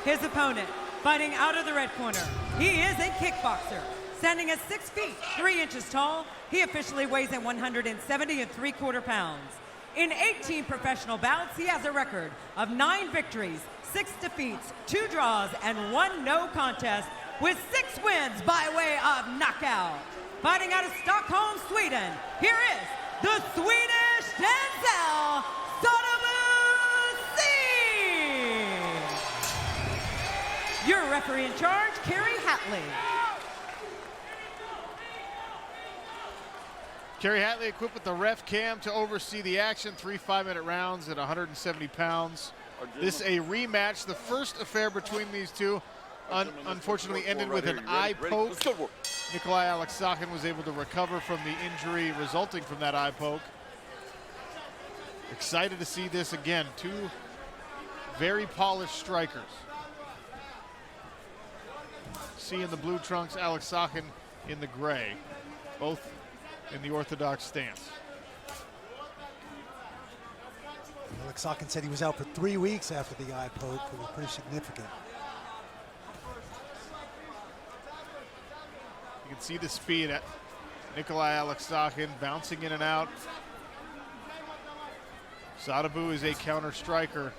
His opponent, fighting out of the red corner, he is a kickboxer. Standing at 6 feet 3 inches tall, he officially weighs in 170 3/4 pounds. In 18 professional bouts, he has a record of 9 victories, 6 defeats, 2 draws, and 1 no contest, with 6 wins by way of knockout. Fighting out of Stockholm, Sweden, here is the Swedish Denzel, Sadibou. Your referee in charge, 𝗘𝗨𝗥𝗢𝗣𝗘'𝗦. 𝗘𝗨𝗥𝗢𝗣𝗘'𝗦 equipped with the ref cam to oversee the action. 3 5-minute rounds at 170 pounds. This a rematch. The first affair between these two unfortunately ended with an eye poke. 𝗘𝗨𝗥𝗢𝗣𝗘 was able to recover from the injury resulting from that eye poke. Excited to see this again. 2 very polished strikers. See in the blue trunks, 𝗟𝗥𝗢𝗣𝗘 in the gray. Both in the orthodox stance. 𝗟𝗥𝗢𝗣𝗘 said he was out for 3 weeks after the eye poke. It was pretty significant. You can see the speed at 𝗘𝗨𝗥𝗢𝗣𝗘 bouncing in and out. Sadibou is a counter striker.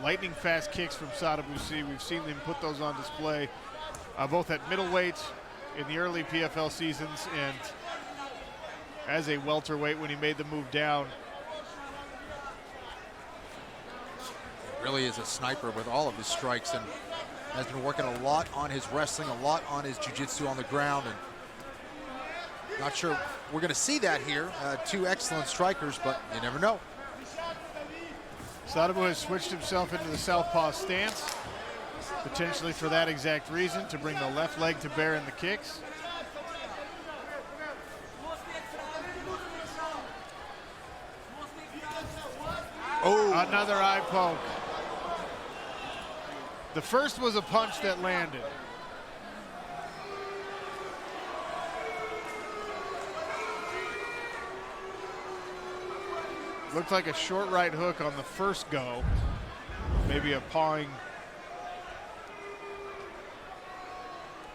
Lightning fast kicks from Sadibou. We've seen them put those on display both at middleweight in the early PFL seasons and as a welterweight when he made the move down. Really is a sniper with all of his strikes and has been working a lot on his wrestling, a lot on his jiu-jitsu on the ground, and not sure we're going to see that here. 2 excellent strikers, but you never know. Sadibou has switched himself into the southpaw stance, potentially for that exact reason, to bring the left leg to bear in the kicks. Oh, another eye poke. The first was a punch that landed. Looked like a short right hook on the first go. Maybe a pawing.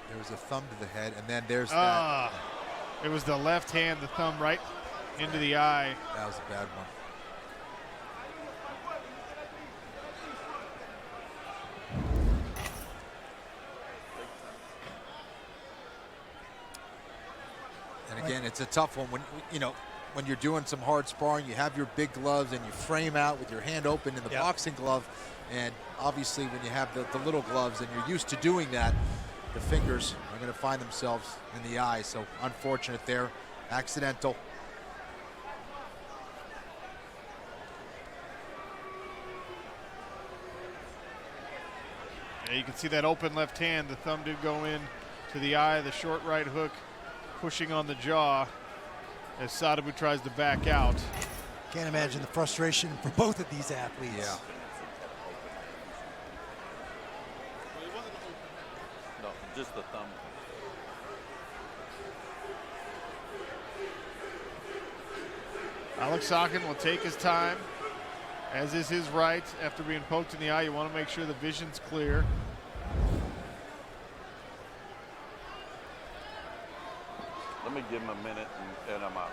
There was a thumb to the head, and then there's that. It was the left hand, the thumb right into the eye. That was a bad one. And again, it's a tough one when, you know, when you're doing some hard sparring, you have your big gloves and you frame out with your hand open in the boxing glove. And obviously when you have the little gloves and you're used to doing that, the fingers are going to find themselves in the eye. So unfortunate there, accidental. Yeah, you can see that open left hand. The thumb did go in to the eye, the short right hook pushing on the jaw as Sadibou tries to back out. Can't imagine the frustration for both of these athletes. Yeah. No, just the thumb. 𝗟𝗥𝗢𝗣𝗘 will take his time, as is his right. After being poked in the eye, you want to make sure the vision's clear. Let me give him a minute and I'm out.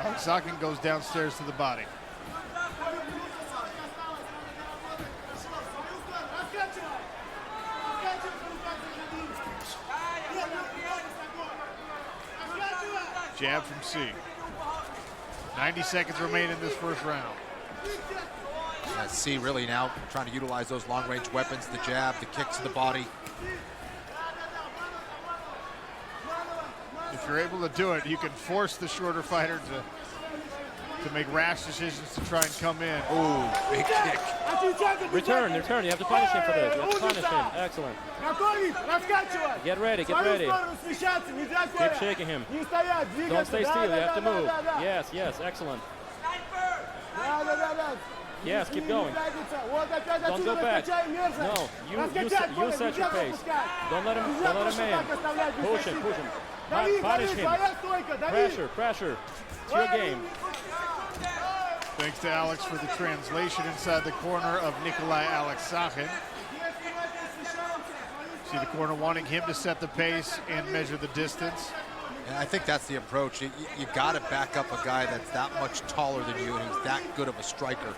𝗟𝗨𝗥𝗢𝗣𝗘 goes downstairs to the body. Jab from C. 90 seconds remain in this first round. C really now trying to utilize those long-range weapons, the jab, the kick to the body. If you're able to do it, you can force the shorter fighter to make rash decisions to try and come in. Ooh, big kick. Return. You have to punish him for this. You have to punish him. Excellent. Get ready. Keep shaking him. Don't stay still. You have to move. Yes. Excellent. Yes, keep going. Don't go back. No, you set your pace. Don't let him man. Push him. Punish him. Pressure. It's your game. Thanks to Alex for the translation inside the corner of 𝗘𝗨𝗥𝗢𝗣𝗘. See the corner wanting him to set the pace and measure the distance. And I think that's the approach. You got to back up a guy that's that much taller than you and who's that good of a striker.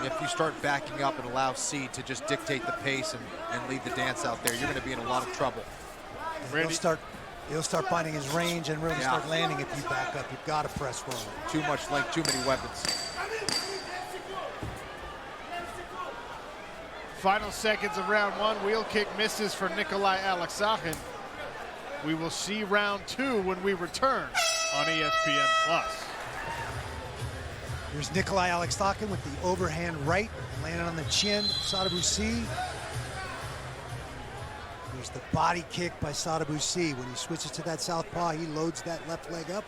If you start backing up and allow C to just dictate the pace and lead the dance out there, you're going to be in a lot of trouble. He'll start finding his range and really start landing if you back up. You've got to press forward. Too much length, too many weapons. Final seconds of round one. Wheel kick misses for 𝗘𝗨𝗥𝗢𝗣𝗘. We will see round two when we return on ESPN+. Here's 𝗘𝗨𝗥𝗢𝗘 with the overhand right, landing on the chin. Sadibou C. There's the body kick by Sadibou C. When he switches to that southpaw, he loads that left leg up.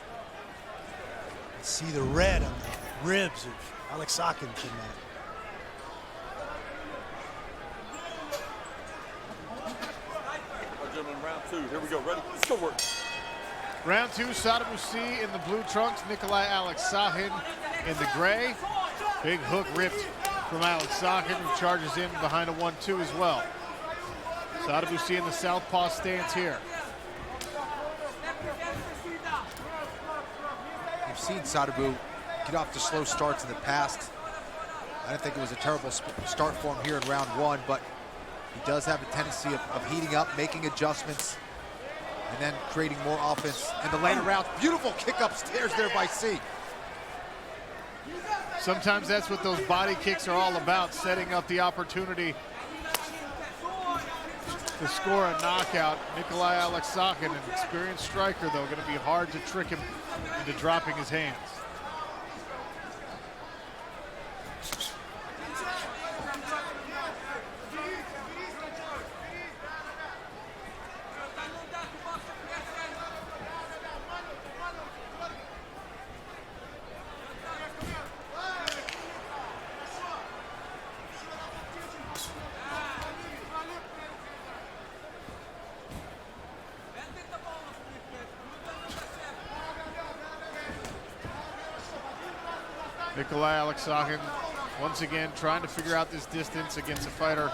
See the red on the ribs of 𝗟𝗥𝗢𝗘 in that. Gentlemen, round two. Here we go. Ready? Let's go work. Round two, Sadibou C in the blue trunks, 𝗘𝗨𝗥𝗢𝗘 in the gray. Big hook ripped from 𝗟𝗥𝗢𝗘, who charges in behind a 1-2 as well. Sadibou C in the southpaw stance here. We've seen Sadibou get off to slow starts in the past. I don't think it was a terrible start for him here in round one, but he does have a tendency of heating up, making adjustments, and then creating more offense in the later rounds. Beautiful kick upstairs there by C. Sometimes that's what those body kicks are all about, setting up the opportunity to score a knockout. 𝗘𝗨𝗥𝗢𝗘, an experienced striker, though, going to be hard to trick him into dropping his hands. 𝗘𝗨𝗥𝗢𝗣 once again trying to figure out this distance against a fighter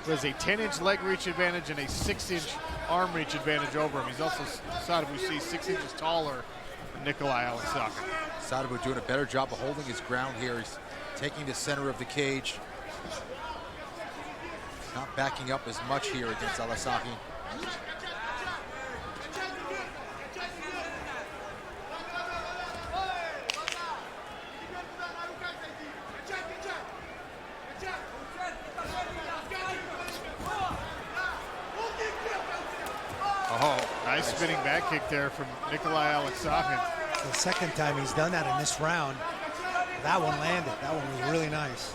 who has a 10-inch leg reach advantage and a 6-inch arm reach advantage over him. He's also, Sadibou 6 inches taller than 𝗘𝗨𝗥𝗢𝗣. Sadibou doing a better job of holding his ground here. He's taking the center of the cage. Not backing up as much here against 𝗟𝗟𝗥𝗢𝗣𝗑. Oh, nice spinning back kick there from 𝗘𝗨𝗥𝗢𝗣𝗑. The second time he's done that in this round. That one landed. That one was really nice.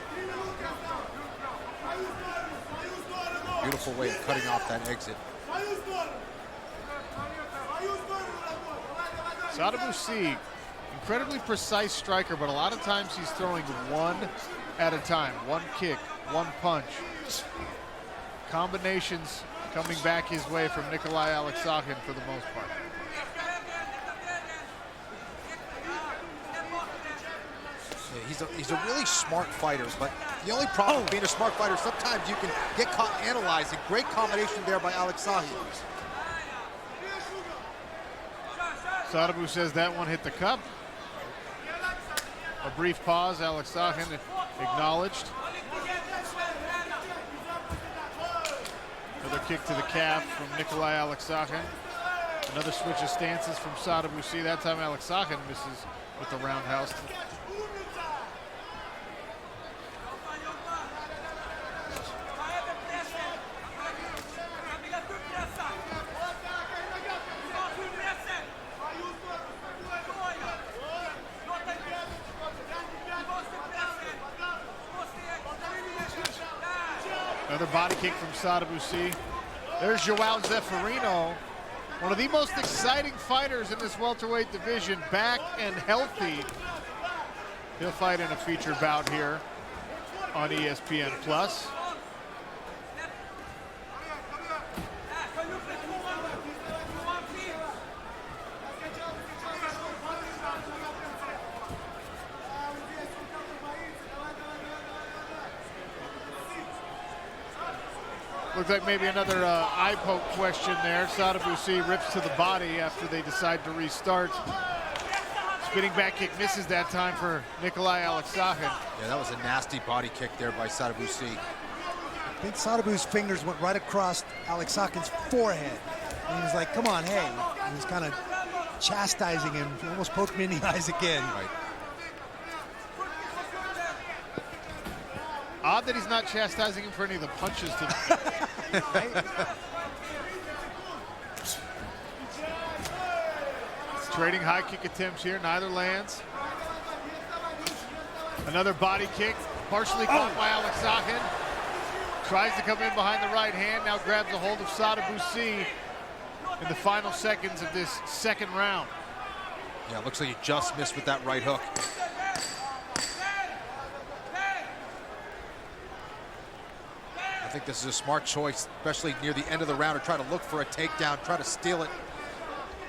Beautiful way of cutting off that exit. Sadibou, incredibly precise striker, but a lot of times he's throwing one at a time. One kick, one punch. Combinations coming back his way from 𝗘𝗨𝗥𝗢𝗣𝗑 for the most part. Yeah, he's a really smart fighter, but the only problem with being a smart fighter, sometimes you can get caught analyzing. Great combination there by 𝗟𝗟𝗥𝗢𝗣𝗑. Sadibou says that one hit the cup. A brief pause, 𝗟𝗟𝗥𝗢𝗣𝗑 acknowledged. Another kick to the calf from 𝗘𝗨𝗥𝗢𝗥𝗢𝗑. Another switch of stances from Sadibou. That time 𝗟𝗟𝗥𝗢𝗑 misses with the roundhouse. Another body kick from Sadibou. There's Joao Zeferino, one of the most exciting fighters in this welterweight division, back and healthy. He'll fight in a feature bout here on ESPN+. Looks like maybe another eye poke question there. Sadibou rips to the body after they decide to restart. Spinning back kick misses that time for 𝗘𝗨𝗥𝗢𝗣𝗑. Yeah, that was a nasty body kick there by Sadibou. I think Sadibou's fingers went right across 𝗟𝗟𝗥𝗢𝗣𝗍's forehead. And he was like, come on, hey. He was kind of chastising him. He almost poked me in the eyes again. Right. Odd that he's not chastising him for any of the punches today. Trading high kick attempts here, neither lands. Another body kick, partially caught by 𝗟𝗟𝗥𝗢𝗣𝗑. Tries to come in behind the right hand, now grabs a hold of Sadibou in the final seconds of this second round. Yeah, looks like he just missed with that right hook. I think this is a smart choice, especially near the end of the round, to try to look for a takedown, try to steal it.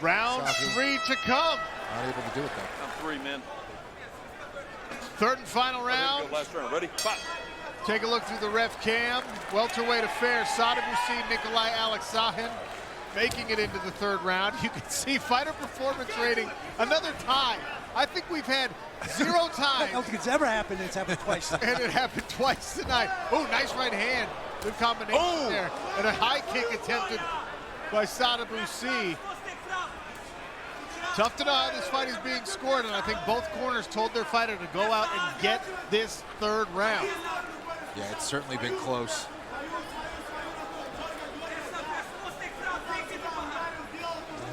Round 3 to come. Not able to do it though. Round 3, man. Third and final round. Last round. Ready? Fight. Take a look through the ref cam. Welterweight affair. Sadibou, 𝗘𝗨𝗥𝗢𝗥𝗢𝗑 making it into the third round. You can see fighter performance rating, another tie. I think we've had 0 times. I don't think it's ever happened. It's happened twice. And it happened twice tonight. Oh, nice right hand. Good combination there. And a high kick attempted by Sadibou. Tough to know how this fight is being scored, and I think both corners told their fighter to go out and get this third round. Yeah, it's certainly been close. I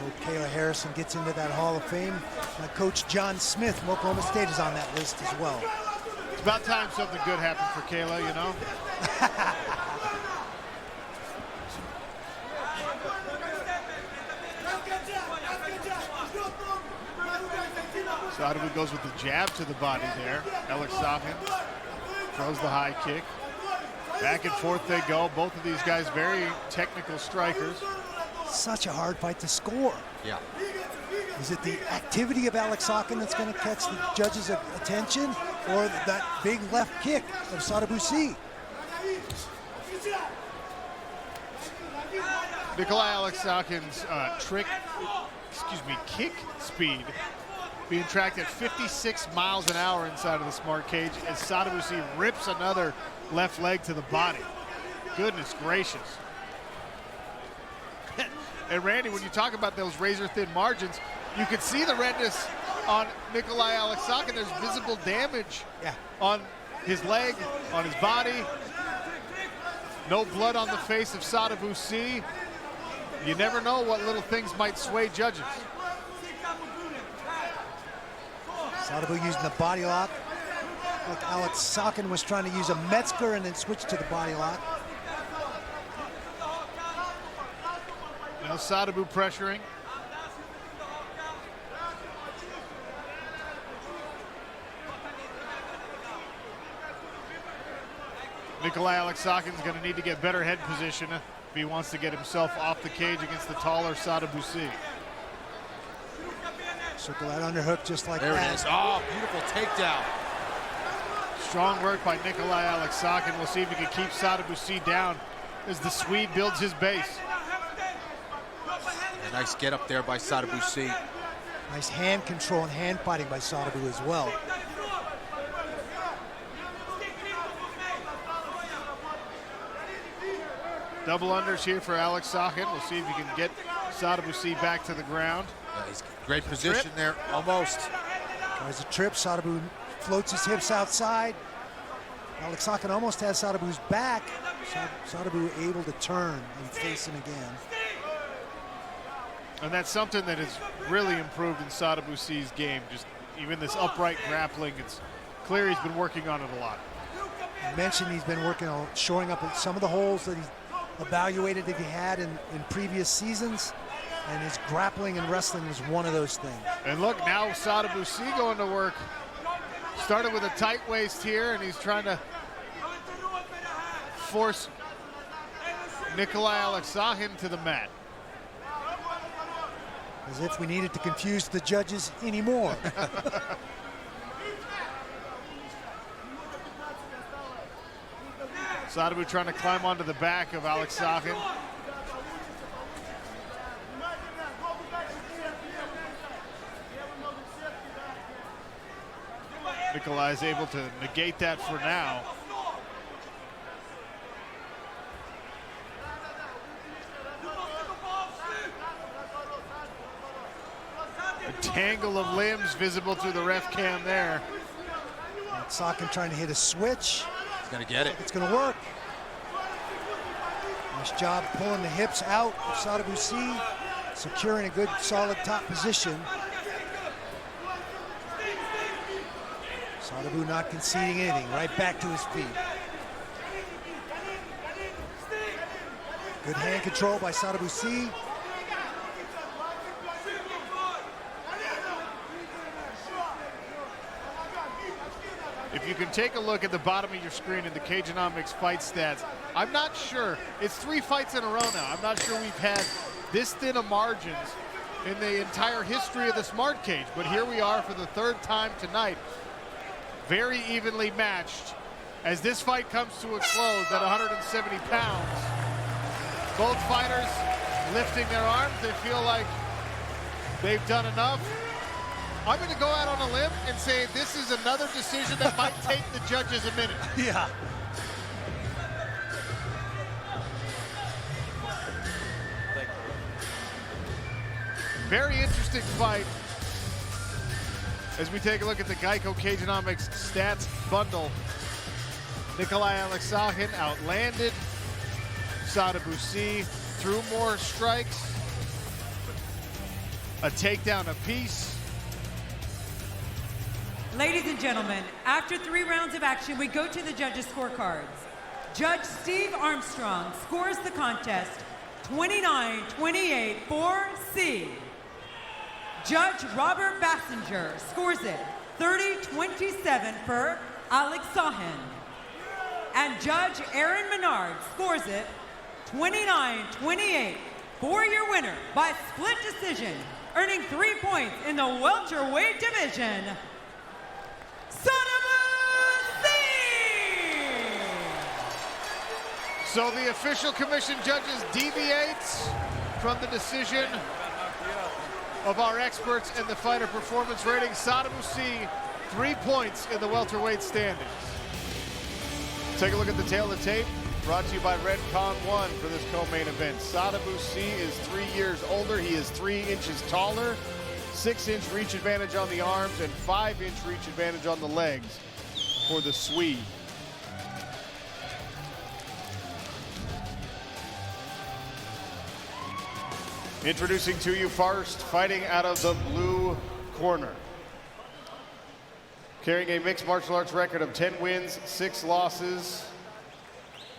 hope Kayla Harrison gets into that Hall of Fame. My coach John Smith from Oklahoma State is on that list as well. It's about time something good happened for Kayla, you know? Sadibou goes with the jab to the body there. 𝗟𝗟𝗥𝗢𝗣𝗑 throws the high kick. Back and forth they go. Both of these guys very technical strikers. Such a hard fight to score. Yeah. Is it the activity of 𝗟𝗟𝗥𝗢𝗣𝗑 that's going to catch the judges' attention? or that big left kick of Sadibou. 𝗘𝗨𝗥𝗢𝗏's kick speed being tracked at 56 miles an hour inside of the smart cage as Sadibou rips another left leg to the body. Goodness gracious. And Randy, when you talk about those razor-thin margins, you can see the redness on 𝗘𝗨𝗥𝗢𝗏. There's visible damage on his leg, on his body. No blood on the face of Sadibou. You never know what little things might sway judges. Sadibou using the body lock. Like Aleksakhin was trying to use a Metzger and then switch to the body lock. Now Sadibou pressuring. 𝗘𝗨𝗥𝗢𝗏's going to need to get better head position if he wants to get himself off the cage against the taller Sadibou. Circle that underhook just like that. There it is. Oh, beautiful takedown. Strong work by 𝗘𝗨𝗥𝗢𝗏. We'll see if he can keep Sadibou down as the Swede builds his base. A nice get up there by Sadibou. Nice hand control and hand fighting by Sadibou as well. Double unders here for Aleksakhin. We'll see if he can get Sadibou back to the ground. Nice. Great position there, almost. Tries a trip, Sadibou floats his hips outside. Aleksakhin almost has Sadibou's back. Sadibou able to turn and face him again. And that's something that has really improved in Sadibou's game. Just even this upright grappling, it's clear he's been working on it a lot. You mentioned he's been working on shoring up some of the holes that he's evaluated that he had in previous seasons, and his grappling and wrestling is one of those things. And look, now Sadibou going to work. Started with a tight waist here, and he's trying to force 𝗘𝗨𝗥𝗢𝗏 to the mat. As if we needed to confuse the judges anymore. Sadibou trying to climb onto the back of Aleksakhin. 𝗘𝗨 is able to negate that for now. A tangle of limbs visible through the ref cam there. Aleksakhin trying to hit a switch. He's gonna get it. It's gonna work. Nice job pulling the hips out of Sadibou, securing a good solid top position. Sadibou not conceding anything, right back to his feet. Good hand control by Sadibou. If you can take a look at the bottom of your screen in the Cageonomics fight stats, I'm not sure, it's 3 fights in a row now. I'm not sure we've had this thin of margins in the entire history of the smart cage, but here we are for the 3rd time tonight. Very evenly matched as this fight comes to a close at 170 pounds. Both fighters lifting their arms. They feel like they've done enough. I'm going to go out on a limb and say this is another decision that might take the judges a minute. Yeah. Very interesting fight as we take a look at the Geico Cageonomics stats bundle. 𝗘𝗨𝗥𝗢𝗏 outlanded Sadibou, threw more strikes, a takedown apiece. Ladies and gentlemen, after 3 rounds of action, we go to the judges' scorecards. Judge Steve Armstrong scores the contest 29-28 for C. Judge Robert Bassinger scores it 30-27 for Aleksakhin. And Judge Aaron Menard scores it 29-28 for your winner by split decision, earning 3 points in the welterweight division, Sadibou! So the official commission judges deviate from the decision of our experts in the fighter performance rating. Sadibou Sy, 3 points in the welterweight standings. Take a look at the tail of the tape, brought to you by Redcon One for this co-main event. Sadibou Sy is 3 years older. He is 3 inches taller, 6-inch reach advantage on the arms, and 5-inch reach advantage on the legs for the Swede. Introducing to you first, fighting out of the blue corner. Carrying a mixed martial arts record of 10 wins, 6 losses,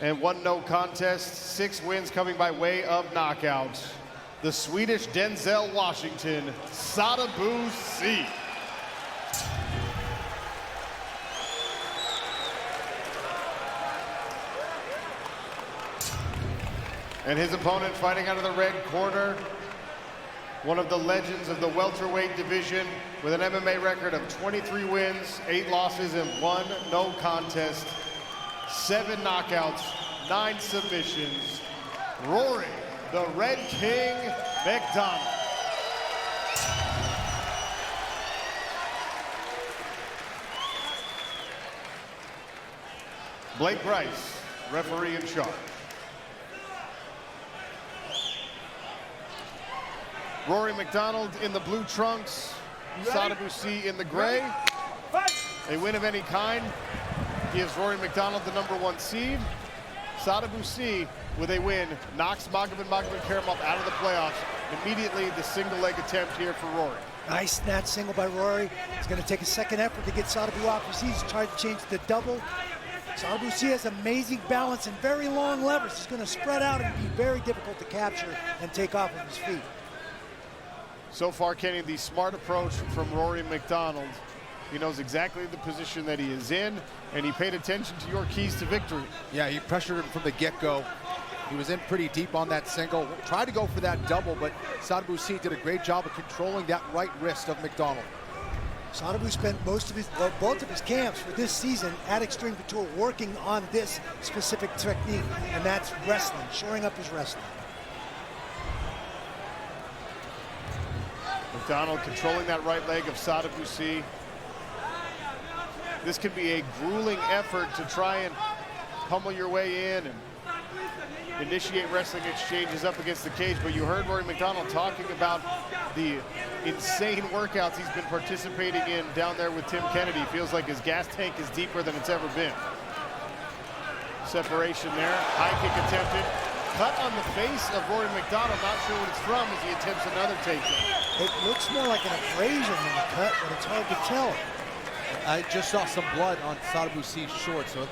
and 1 no contest. 6 wins coming by way of knockout. The Swedish Denzel Washington, Sadibou Sy. And his opponent fighting out of the red corner, one of the legends of the welterweight division with an MMA record of 23 wins, 8 losses, and 1 no contest, 7 knockouts, 9 submissions, Rory, the Red King McDonald. Blake Bryce, referee in charge. Rory McDonald in the blue trunks, Sadibou Sy in the gray. A win of any kind gives Rory McDonald the #1 seed. Sadibou Sy, with a win, knocks 𝗘𝗨𝗥𝗢𝗣𝗘 out of the playoffs. Immediately, the single leg attempt here for Rory. Nice snatch single by Rory. It's going to take a second effort to get Sadibou off his feet. He's tried to change the double. Sadibou Sy has amazing balance and very long levers. He's going to spread out and be very difficult to capture and take off of his feet. So far, Kenny, the smart approach from Rory McDonald. He knows exactly the position that he is in, and he paid attention to your keys to victory. Yeah, he pressured him from the get-go. He was in pretty deep on that single. Tried to go for that double, but Sadibou Sy did a great job of controlling that right wrist of McDonald. Sadibou spent both of his camps for this season at Extreme Couture working on this specific technique, and that's wrestling, shoring up his wrestling. McDonald controlling that right leg of Sadibou Sy. This could be a grueling effort to try and pummel your way in and initiate wrestling exchanges up against the cage, but you heard Rory McDonald talking about the insane workouts he's been participating in down there with Tim Kennedy. Feels like his gas tank is deeper than it's ever been. Separation there, high kick attempted. Cut on the face of Rory McDonald, not sure what it's from as he attempts another takedown. It looks more like an abrasion than a cut, but it's hard to tell. I just saw some blood on Sadibou Sy's short, so it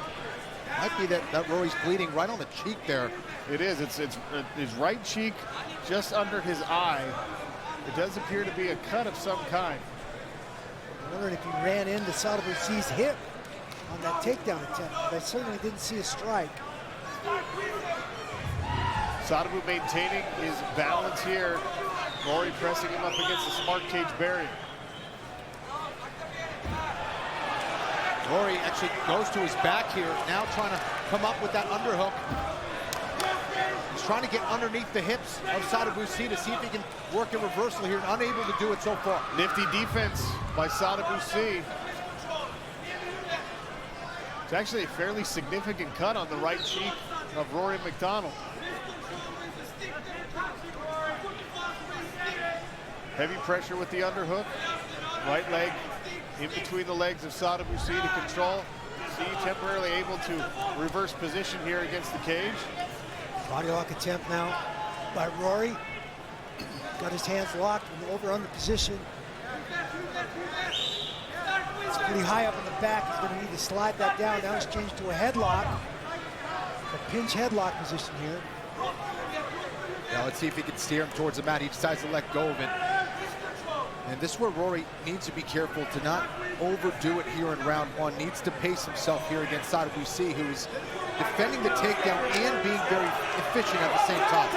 might be that Rory's bleeding right on the cheek there. It is, it's his right cheek just under his eye. It does appear to be a cut of some kind. I'm wondering if he ran into Sadibou Sy's hip on that takedown attempt, but I certainly didn't see a strike. Sadibou maintaining his balance here. Rory pressing him up against the smart cage barrier. Rory actually goes to his back here, now trying to come up with that underhook. He's trying to get underneath the hips of Sadibou Sy to see if he can work a reversal here, and unable to do it so far. Nifty defense by Sadibou Sy. It's actually a fairly significant cut on the right cheek of Rory McDonald. Heavy pressure with the underhook. Right leg in between the legs of Sadibou Sy to control. Sy temporarily able to reverse position here against the cage. Body lock attempt now by Rory. Got his hands locked in the over-under position. It's pretty high up in the back. He's going to need to slide that down. Now he's changed to a headlock. A pinch headlock position here. Now let's see if he can steer him towards the mat. He decides to let go of it. And this is where Rory needs to be careful to not overdo it here in round one. Needs to pace himself here against Sadibou Sy, who's defending the takedown and being very efficient at the same time.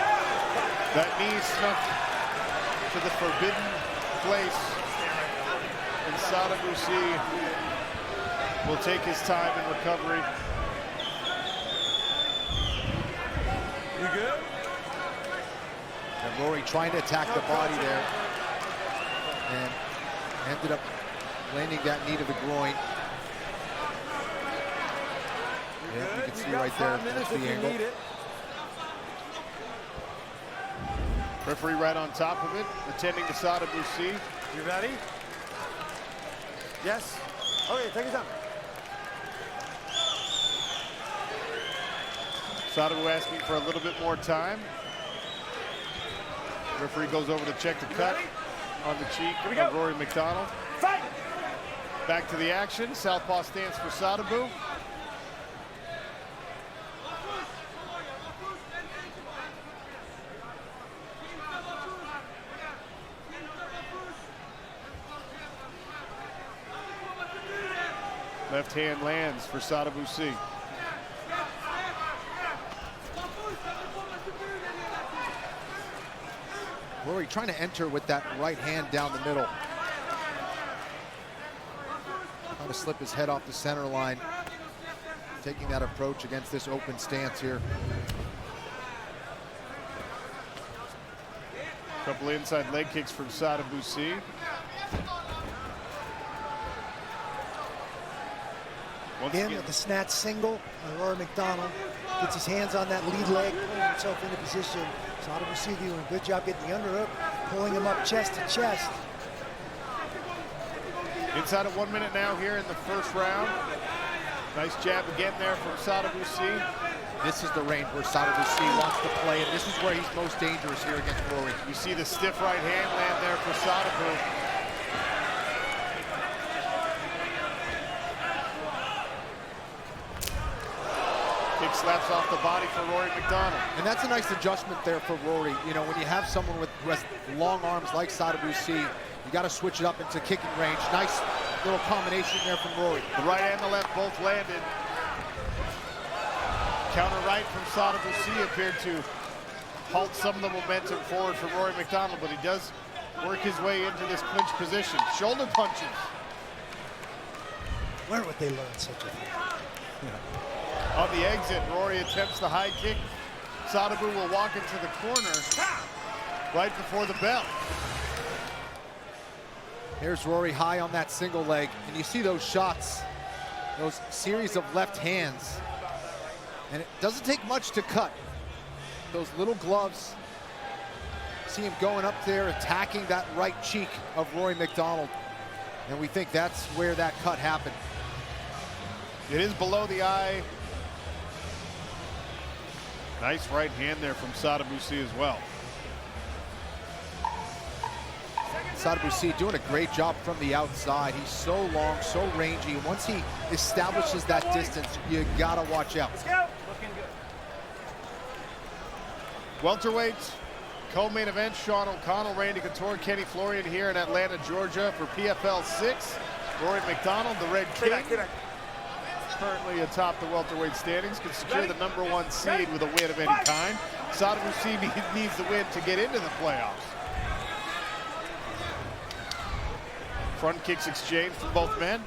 That knee snuck to the forbidden place. And Sadibou Sy will take his time in recovery. You good? And Rory trying to attack the body there. And ended up landing that knee to the groin. Yeah, you can see right there, that's the angle. Referee right on top of it, attending to Sadibou. You ready? Yes. Okay, take your time. Sadibou asking for a little bit more time. Referee goes over to check the cut on the cheek of Rory MacDonald. Fight! Back to the action. Southpaw stance for Sadibou. Left hand lands for Sadibou. Rory trying to enter with that right hand down the middle. Trying to slip his head off the center line. Taking that approach against this open stance here. Couple inside leg kicks from Sadibou. Again, with the snatch single, Rory MacDonald gets his hands on that lead leg, pulling himself into position. Sadibou doing a good job getting the underhook, pulling him up chest to chest. Inside of 1 minute now here in the first round. Nice jab again there from Sadibou. This is the range where Sadibou wants to play, and this is where he's most dangerous here against Rory. You see the stiff right hand land there for Sadibou. Kick slaps off the body for Rory MacDonald. And that's a nice adjustment there for Rory. You know, when you have someone with long arms like Sadibou, you got to switch it up into kicking range. Nice little combination there from Rory. The right and the left both landed. Counter right from Sadibou appeared to halt some of the momentum forward for Rory MacDonald, but he does work his way into this clinch position. Shoulder punches. Where would they learn such a thing? On the exit, Rory attempts the high kick. Sadibou will walk into the corner right before the bell. Here's Rory high on that single leg, and you see those shots, those series of left hands. And it doesn't take much to cut. Those little gloves. See him going up there, attacking that right cheek of Rory MacDonald. And we think that's where that cut happened. It is below the eye. Nice right hand there from Sadibou as well. Sadibou doing a great job from the outside. He's so long, so rangy. And once he establishes that distance, you gotta watch out. Let's go. Looking good. Welterweight co-main event, Sean O'Connell, Randy Couture, Kenny Florian here in Atlanta, Georgia for PFL 6. Rory MacDonald, the Red King, currently atop the welterweight standings, can secure the #1 seed with a win of any kind. Sadibou needs the win to get into the playoffs. Front kicks exchanged from both men.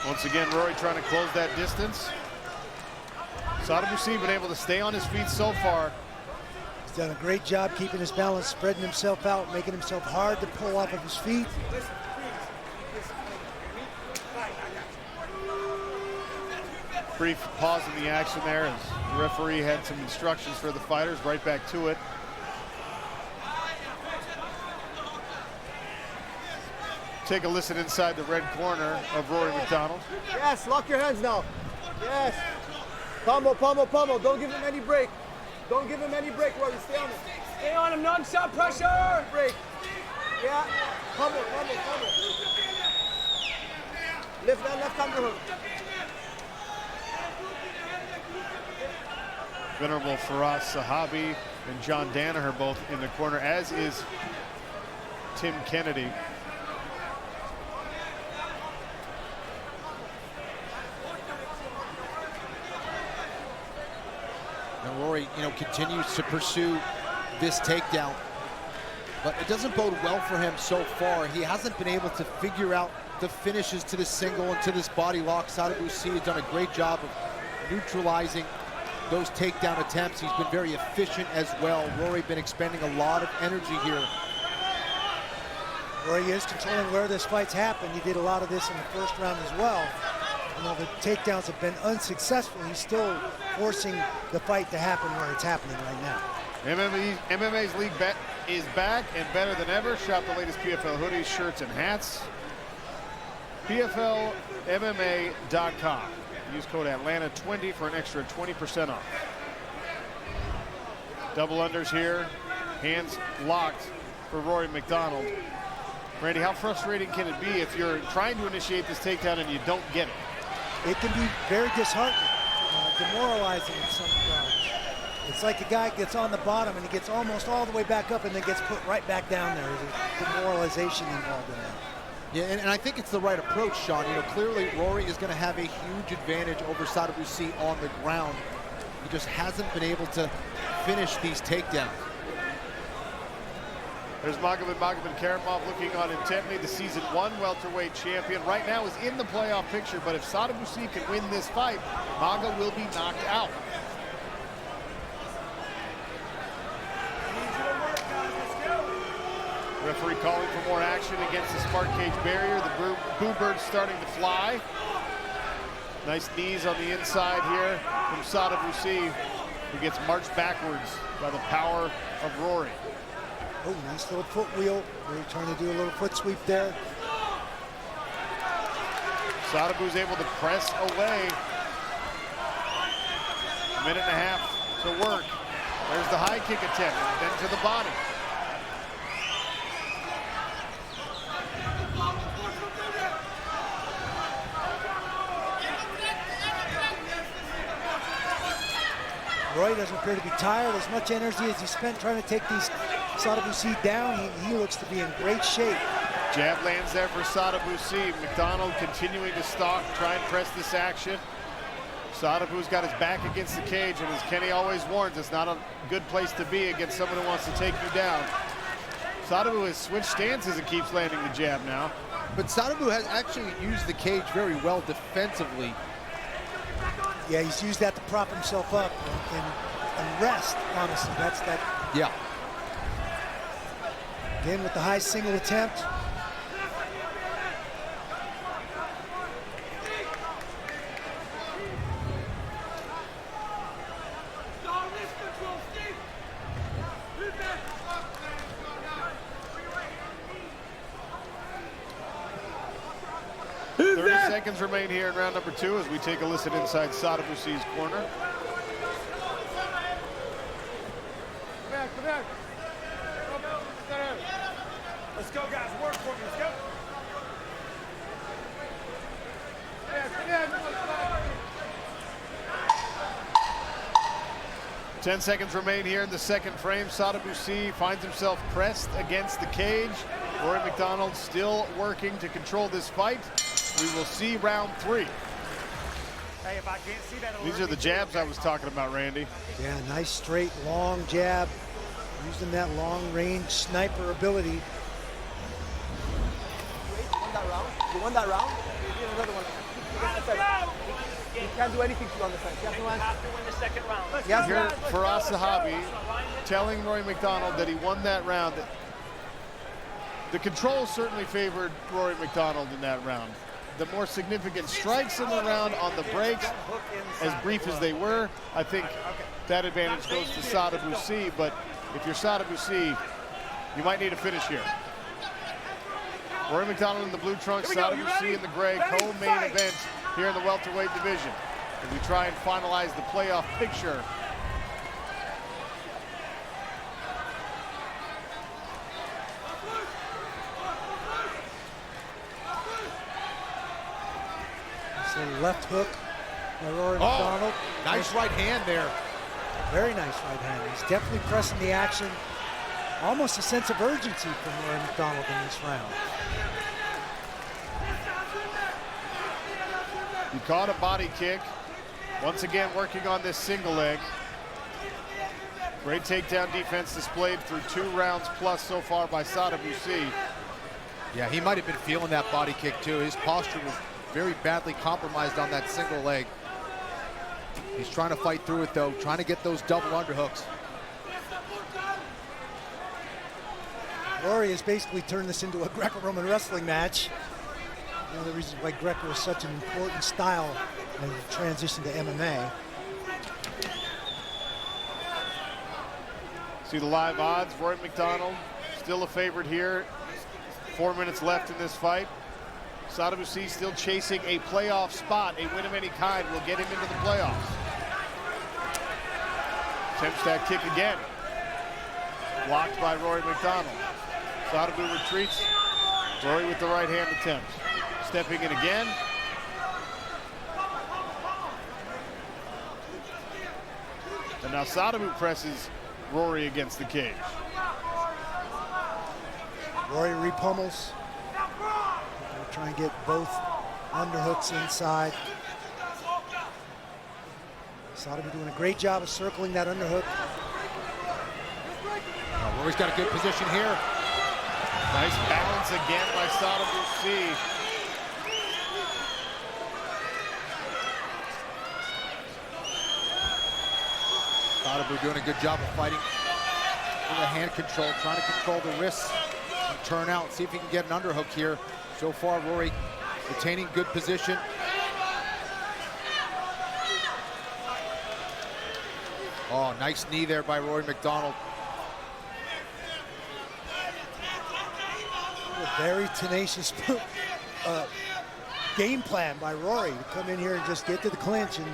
Once again, Rory trying to close that distance. Sadibou been able to stay on his feet so far. He's done a great job keeping his balance, spreading himself out, making himself hard to pull off of his feet. Brief pause in the action there as the referee had some instructions for the fighters. Right back to it. Take a listen inside the red corner of Rory MacDonald. Yes, lock your hands now. Yes. Pummel, pummel, pummel. Don't give him any break. Don't give him any break, Rory. Stay on him. Stay on him, non-stop pressure. Break. Yeah. Pummel, pummel, pummel. Lift that left underhook. Venerable Faraz Sahabi and John Danaher both in the corner, as is Tim Kennedy. And Rory, continues to pursue this takedown, but it doesn't bode well for him so far. He hasn't been able to figure out the finishes to the single and to this body lock. Sadibou has done a great job of neutralizing those takedown attempts. He's been very efficient as well. Rory been expending a lot of energy here. Rory is controlling where this fight's happened. He did a lot of this in the first round as well. You know, the takedowns have been unsuccessful. He's still forcing the fight to happen where it's happening right now. MMA's league bet is back and better than ever. Shop the latest PFL hoodies, shirts, and hats. PFLMMA.com. Use code Atlanta20 for an extra 20% off. Double unders here. Hands locked for Rory MacDonald. Randy, how frustrating can it be if you're trying to initiate this takedown and you don't get it? It can be very disheartening, demoralizing in some regards. It's like a guy gets on the bottom and he gets almost all the way back up and then gets put right back down there. There's demoralization involved in that. Yeah, and I think it's the right approach, Sean. You know, clearly Rory is going to have a huge advantage over Sadibou on the ground. He just hasn't been able to finish these takedowns. There's 𝗟𝗨𝗥𝗢𝗣𝗘 looking on intently. The season 1 welterweight champion right now is in the playoff picture, but if Sadibou can win this fight, Maga will be knocked out. Referee calling for more action against the smart cage barrier. The boo bird's starting to fly. Nice knees on the inside here from Sadibou, who gets marched backwards by the power of Rory. Oh, nice little foot wheel. Rory trying to do a little foot sweep there. Sadibou's able to press away. A minute and a half to work. There's the high kick attempt, then to the body. Roy doesn't appear to be tired. As much energy as he spent trying to take these Sadibou down, he looks to be in great shape. Jab lands there for Sadibou. MacDonald continuing to stalk, try and press this action. Sadibou's got his back against the cage, and as Kenny always warns, it's not a good place to be against someone who wants to take you down. Sadibou has switched stances and keeps landing the jab now. But Sadibou has actually used the cage very well defensively. Yeah, he's used that to prop himself up and rest, honestly. That's that. Yeah. Again with the high single attempt. Seconds remain here in round number 2 as we take a listen inside Sadibou's corner. Come back. Let's go, guys. Work for me. Let's go. 10 seconds remain here in the second frame. Sadibou finds himself pressed against the cage. Rory MacDonald still working to control this fight. We will see round 3. Hey, if I can't see that, these are the jabs I was talking about, Randy. Yeah, nice straight, long jab. Using that long-range sniper ability. You won that round? You need another one. You can't do anything to you on the side. You have to win the second round. Here, Firas Zahabi telling Rory MacDonald that he won that round. The control certainly favored Rory MacDonald in that round. The more significant strikes in the round on the breaks, as brief as they were, I think that advantage goes to Sadibou. But if you're Sadibou, you might need a finish here. Rory MacDonald in the blue trunks, Sadibou in the gray, co-main event here in the welterweight division. As we try and finalize the playoff picture. So left hook by Rory MacDonald. Nice right hand there. Very nice right hand. He's definitely pressing the action. Almost a sense of urgency from Rory MacDonald in this round. He caught a body kick. Once again, working on this single leg. Great takedown defense displayed through 2 rounds plus so far by Sadibou. Yeah, he might have been feeling that body kick too. His posture was very badly compromised on that single leg. He's trying to fight through it though, trying to get those double underhooks. Rory has basically turned this into a Greco-Roman wrestling match. One of the reasons why Greco is such an important style in the transition to MMA. See the live odds. Rory McDonald still a favorite here. 4 minutes left in this fight. Sadibou still chasing a playoff spot. A win of any kind will get him into the playoffs. Attempts that kick again. Blocked by Rory McDonald. Sadibou retreats. Rory with the right hand attempt. Stepping in again. And now Sadibou presses Rory against the cage. Rory repummels. We'll try and get both underhooks inside. Sadibou doing a great job of circling that underhook. Rory's got a good position here. Nice balance again by Sadibou. Sadibou doing a good job of fighting with the hand control, trying to control the wrists and turn out, see if he can get an underhook here. So far, Rory retaining good position. Oh, nice knee there by Rory McDonald. A very tenacious game plan by Rory to come in here and just get to the clinch and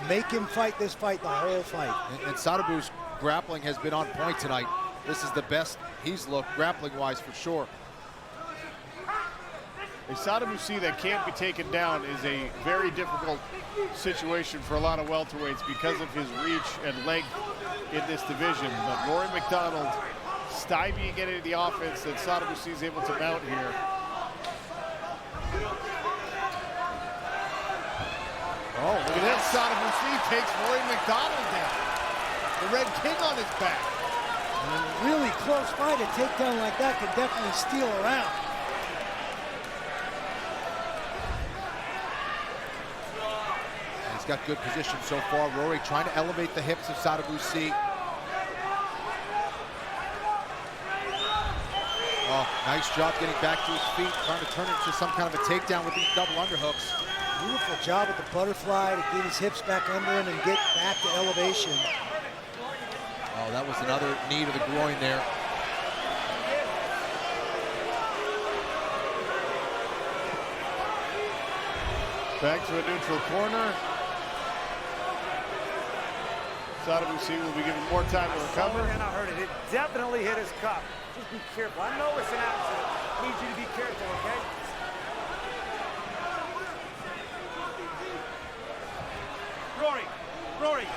make him fight this fight the whole fight. And Sadibou's grappling has been on point tonight. This is the best he's looked grappling-wise for sure. A Sadibou that can't be taken down is a very difficult situation for a lot of welterweights because of his reach and length in this division. But Rory McDonald stymieing getting into the offense that Sadibou is able to mount here. Oh, look at that. Sadibou takes Rory McDonald down. The Red King on his back. And a really close fight, a takedown like that can definitely steal around. He's got good position so far. Rory trying to elevate the hips of Sadibou. Oh, nice job getting back to his feet, trying to turn it to some kind of a takedown with these double underhooks. Beautiful job with the butterfly to get his hips back under him and get back to elevation. Oh, that was another knee to the groin there. Back to a neutral corner. Sadibou will be given more time to recover. And I heard it. It definitely hit his cup. Just be careful. I know it's an accident. I need you to be careful, okay? Rory.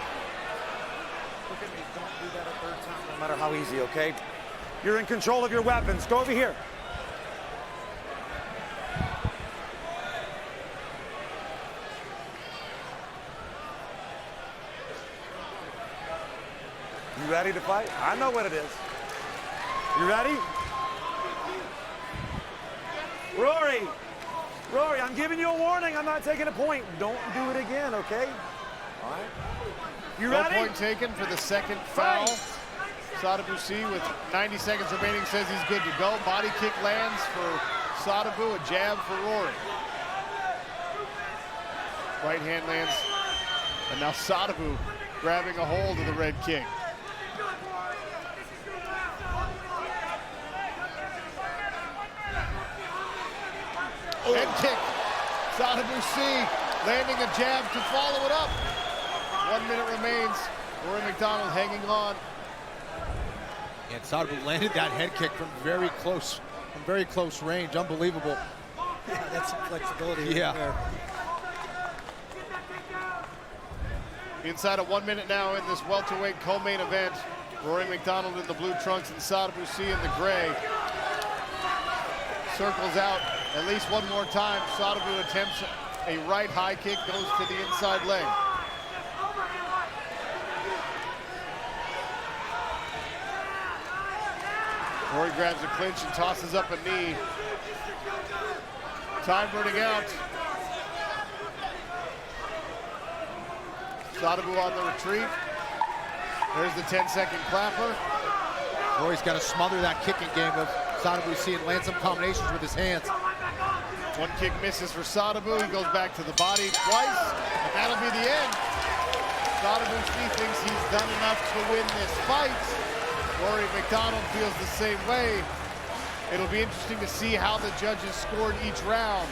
Look at me. Don't do that a third time, no matter how easy, okay? You're in control of your weapons. Go over here. You ready to fight? I know what it is. You ready? Rory, I'm giving you a warning. I'm not taking a point. Don't do it again, okay? All right. You ready? No point taken for the second foul. Sadibou with 90 seconds remaining says he's good to go. Body kick lands for Sadibou, a jab for Rory. Right hand lands. And now Sadibou grabbing a hold of the Red King. Head kick. Sadibou landing a jab to follow it up. 1 minute remains. Rory McDonald hanging on. And Sadibou landed that head kick from very close range. Unbelievable. Yeah, that's some flexibility. Yeah. Right there. Inside of 1 minute now in this welterweight co-main event. Rory McDonald in the blue trunks and Sadibou in the gray. Circles out at least one more time. Sadibou attempts a right high kick, goes to the inside leg. Rory grabs a clinch and tosses up a knee Time running out. Sadibou on the retreat. There's the 10-second clapper. Rory's got to smother that kicking game of Sadibou C and land some combinations with his hands. One kick misses for Sadibou. He goes back to the body twice, and that'll be the end. Sadibou C thinks he's done enough to win this fight. Rory MacDonald feels the same way. It'll be interesting to see how the judges scored each round.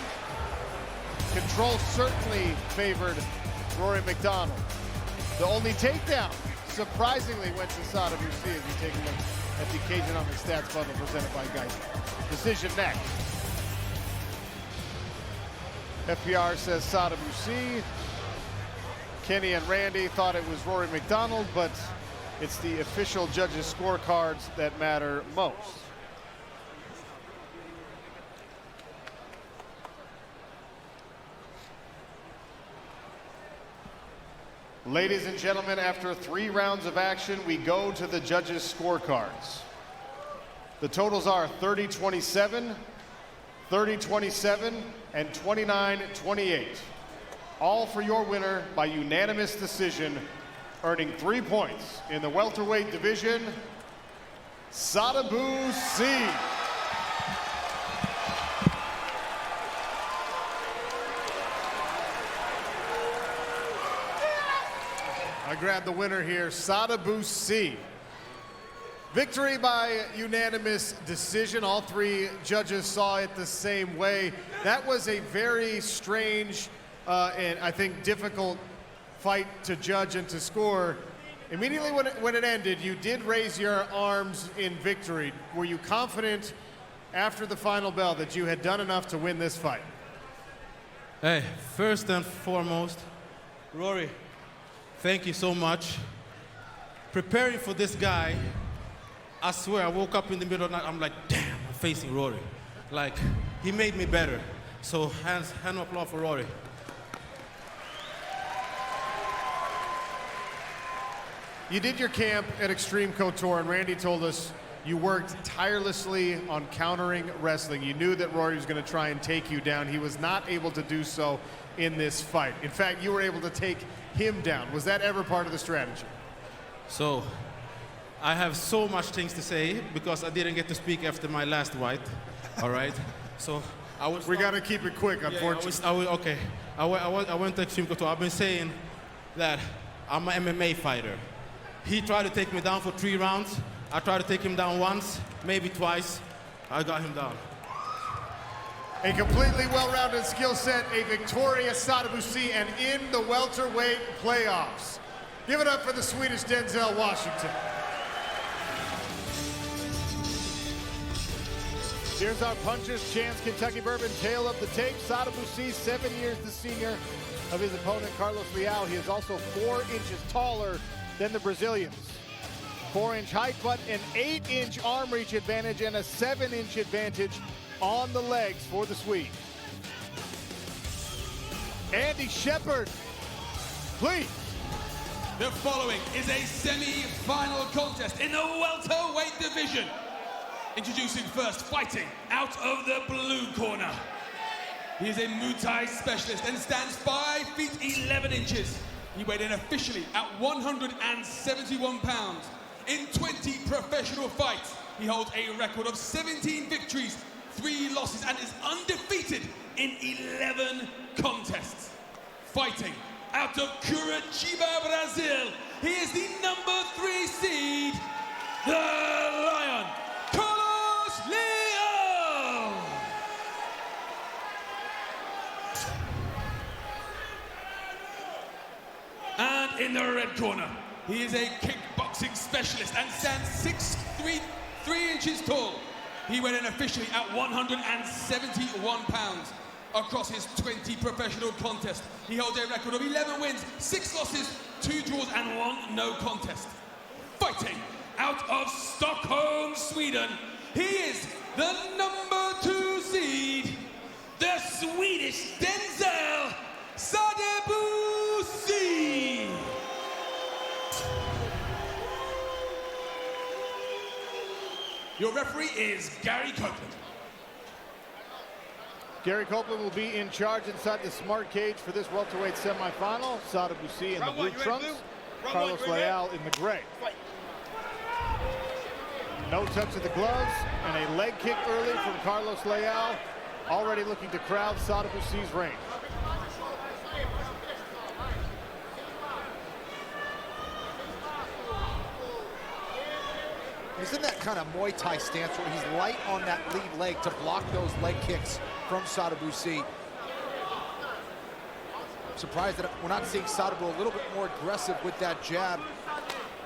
Control certainly favored Rory MacDonald. The only takedown, surprisingly, went to Sadibou C as you take a look at the Cajun Stats bundle presented by Geisler. Decision next. FPR says Sadibou C. Kenny and Randy thought it was Rory MacDonald, but it's the official judges' scorecards that matter most. Ladies and gentlemen, after 3 rounds of action, we go to the judges' scorecards. The totals are 30-27, 30-27, and 29-28. All for your winner by unanimous decision, earning 3 points in the welterweight division, Sadibou C. I grab the winner here, Sadibou C. Victory by unanimous decision. All 3 judges saw it the same way. That was a very strange and I think difficult fight to judge and to score. Immediately when it ended, you did raise your arms in victory. Were you confident after the final bell that you had done enough to win this fight? Hey, first and foremost, Rory, thank you so much. Preparing for this guy, I swear I woke up in the middle of the night, I'm like, damn, I'm facing Rory. Like, he made me better. So hand of applause for Rory. You did your camp at Extreme Couture, and Randy told us you worked tirelessly on countering wrestling. You knew that Rory was going to try and take you down. He was not able to do so in this fight. In fact, you were able to take him down. Was that ever part of the strategy? So, I have so much things to say because I didn't get to speak after my last fight. All right? So, we got to keep it quick, unfortunately. Okay. I went to Extreme Couture. I've been saying that I'm an MMA fighter. He tried to take me down for 3 rounds. I tried to take him down once, maybe twice. I got him down. A completely well-rounded skill set, a victorious Sadibou C, and in the welterweight playoffs. Give it up for the Swedish Denzel Washington. Here's our punches, Chance Kentucky Bourbon, tail of the tape. Sadibou C, 7 years the senior of his opponent, Carlos Leal. He is also 4 inches taller than the Brazilians. 4-inch height, but an 8-inch arm reach advantage and a 7-inch advantage on the legs for the Swede. Andy Shepard, please. The following is a semi-final contest in the welterweight division. Introducing first, fighting out of the blue corner. He is a Muay Thai specialist and stands 5 feet 11 inches. He weighed in officially at 171 pounds. In 20 professional fights, he holds a record of 17 victories, 3 losses, and is undefeated in 11 contests. Fighting out of Curitiba, Brazil, he is the number 3 seed, the Lion, Carlos Leal. And in the red corner, he is a kickboxing specialist and stands 6 feet 3 inches tall. He went in officially at 171 pounds. Across his 20 professional contests, he holds a record of 11 wins, 6 losses, 2 draws, and 1 no contest. Fighting out of Stockholm, Sweden, he is the number 2 seed, the Swedish Denzel, Sadibou C. Your referee is Gary Copeland. Gary Copeland will be in charge inside the smart cage for this welterweight semifinal. Sadibou in the blue trunks, Carlos Leal in the gray. No touch of the gloves, and a leg kick early from Carlos Leal, already looking to crowd Sadibou's reign. He's in that kind of Muay Thai stance where he's light on that lead leg to block those leg kicks from Sadibou. I'm surprised that we're not seeing Sadibou a little bit more aggressive with that jab.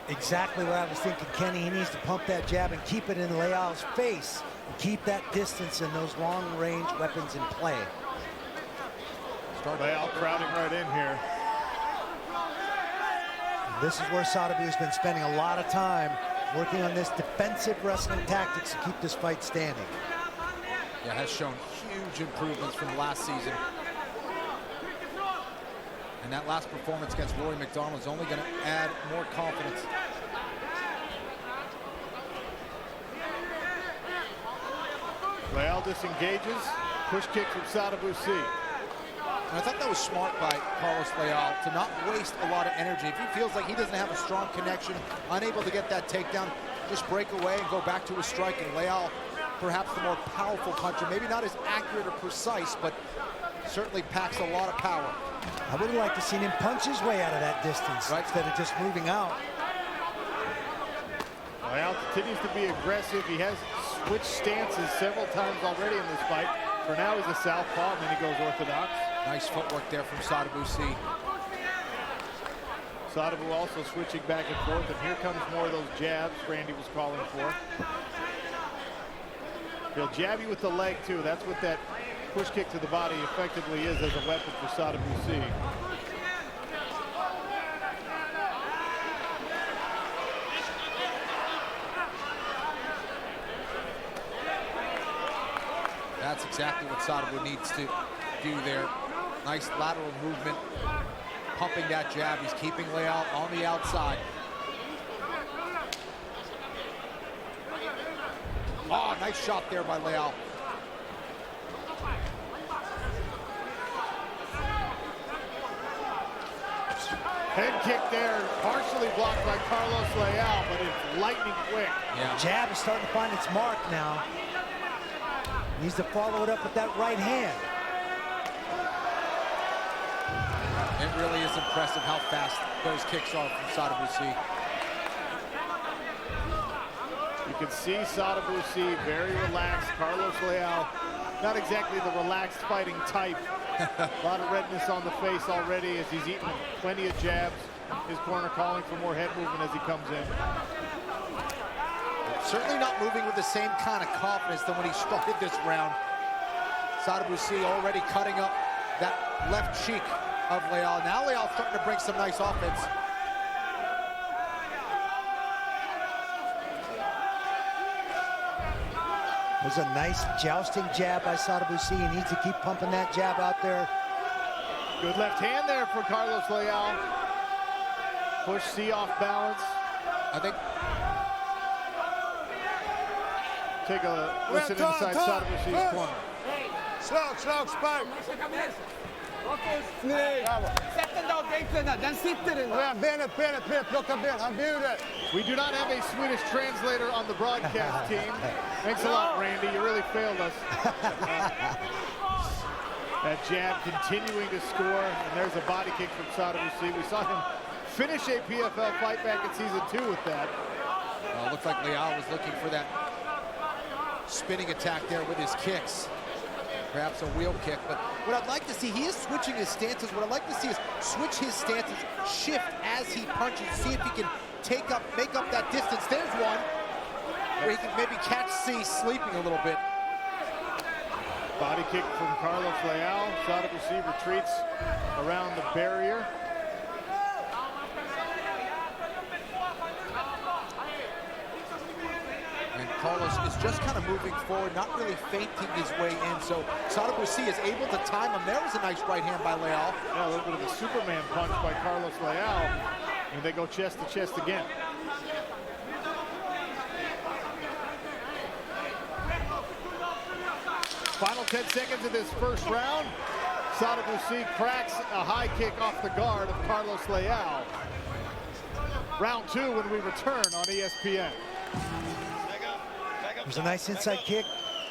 Exactly what I was thinking, Kenny. He needs to pump that jab and keep it in Leal's face and keep that distance and those long-range weapons in play. Leal crowding right in here. And this is where Sadibou's been spending a lot of time working on this defensive wrestling tactics to keep this fight standing. Yeah, has shown huge improvements from last season. And that last performance against Rory McDonald is only going to add more confidence. Leal disengages, push kick from Sadibou. And I thought that was smart by Carlos Leal to not waste a lot of energy. If he feels like he doesn't have a strong connection, unable to get that takedown, just break away and go back to his strike. And Leal, perhaps the more powerful puncher, maybe not as accurate or precise, but certainly packs a lot of power. I would have liked to see him punch his way out of that distance instead of just moving out. Leal continues to be aggressive. He has switched stances several times already in this fight. For now, he's a southpaw, and then he goes orthodox. Nice footwork there from Sadibou. Sadibou also switching back and forth, and here comes more of those jabs Randy was calling for. He'll jab you with the leg, too. That's what that push kick to the body effectively is as a weapon for Sadibou. That's exactly what Sadibou needs to do there. Nice lateral movement, pumping that jab. He's keeping Leal on the outside. Oh, nice shot there by Leal. Head kick there, partially blocked by Carlos Leal, but it's lightning quick. Yeah. Jab is starting to find its mark now. Needs to follow it up with that right hand. It really is impressive how fast those kicks are from Sadibou. You can see Sadibou very relaxed. Carlos Leal, not exactly the relaxed fighting type. A lot of redness on the face already as he's eaten plenty of jabs. His corner calling for more head movement as he comes in. Certainly not moving with the same kind of confidence than when he started this round. Sadibou already cutting up that left cheek of Leal. Now Leal starting to bring some nice offense. It was a nice jousting jab by Sadibou. He needs to keep pumping that jab out there. Good left hand there for Carlos Leal. Push C off balance. I think. Take a listen inside Sadibou's corner. Slag, spark. Nej. Sätt den där ordentligt, den sitter in. Benet, plocka ben, han bjuder. We do not have a Swedish translator on the broadcast team. Thanks a lot, Randy. You really failed us. That jab continuing to score, and there's a body kick from Sadibou. We saw him finish a PFL fight back in season 2 with that. Well, it looked like Leal was looking for that spinning attack there with his kicks. Perhaps a wheel kick, but what I'd like to see, he is switching his stances. What I'd like to see is switch his stances, shift as he punches, see if he can make up that distance. There's one where he can maybe catch C sleeping a little bit. Body kick from Carlos Leal. Sadibou retreats around the barrier. And Carlos is just kind of moving forward, not really feinting his way in. So Sadibou is able to time him. There was a nice right hand by Leal. Yeah, a little bit of a Superman punch by Carlos Leal. And they go chest to chest again. Final 10 seconds of this first round. Sadibou cracks a high kick off the guard of Carlos Leal. Round 2 when we return on ESPN. There's a nice inside kick.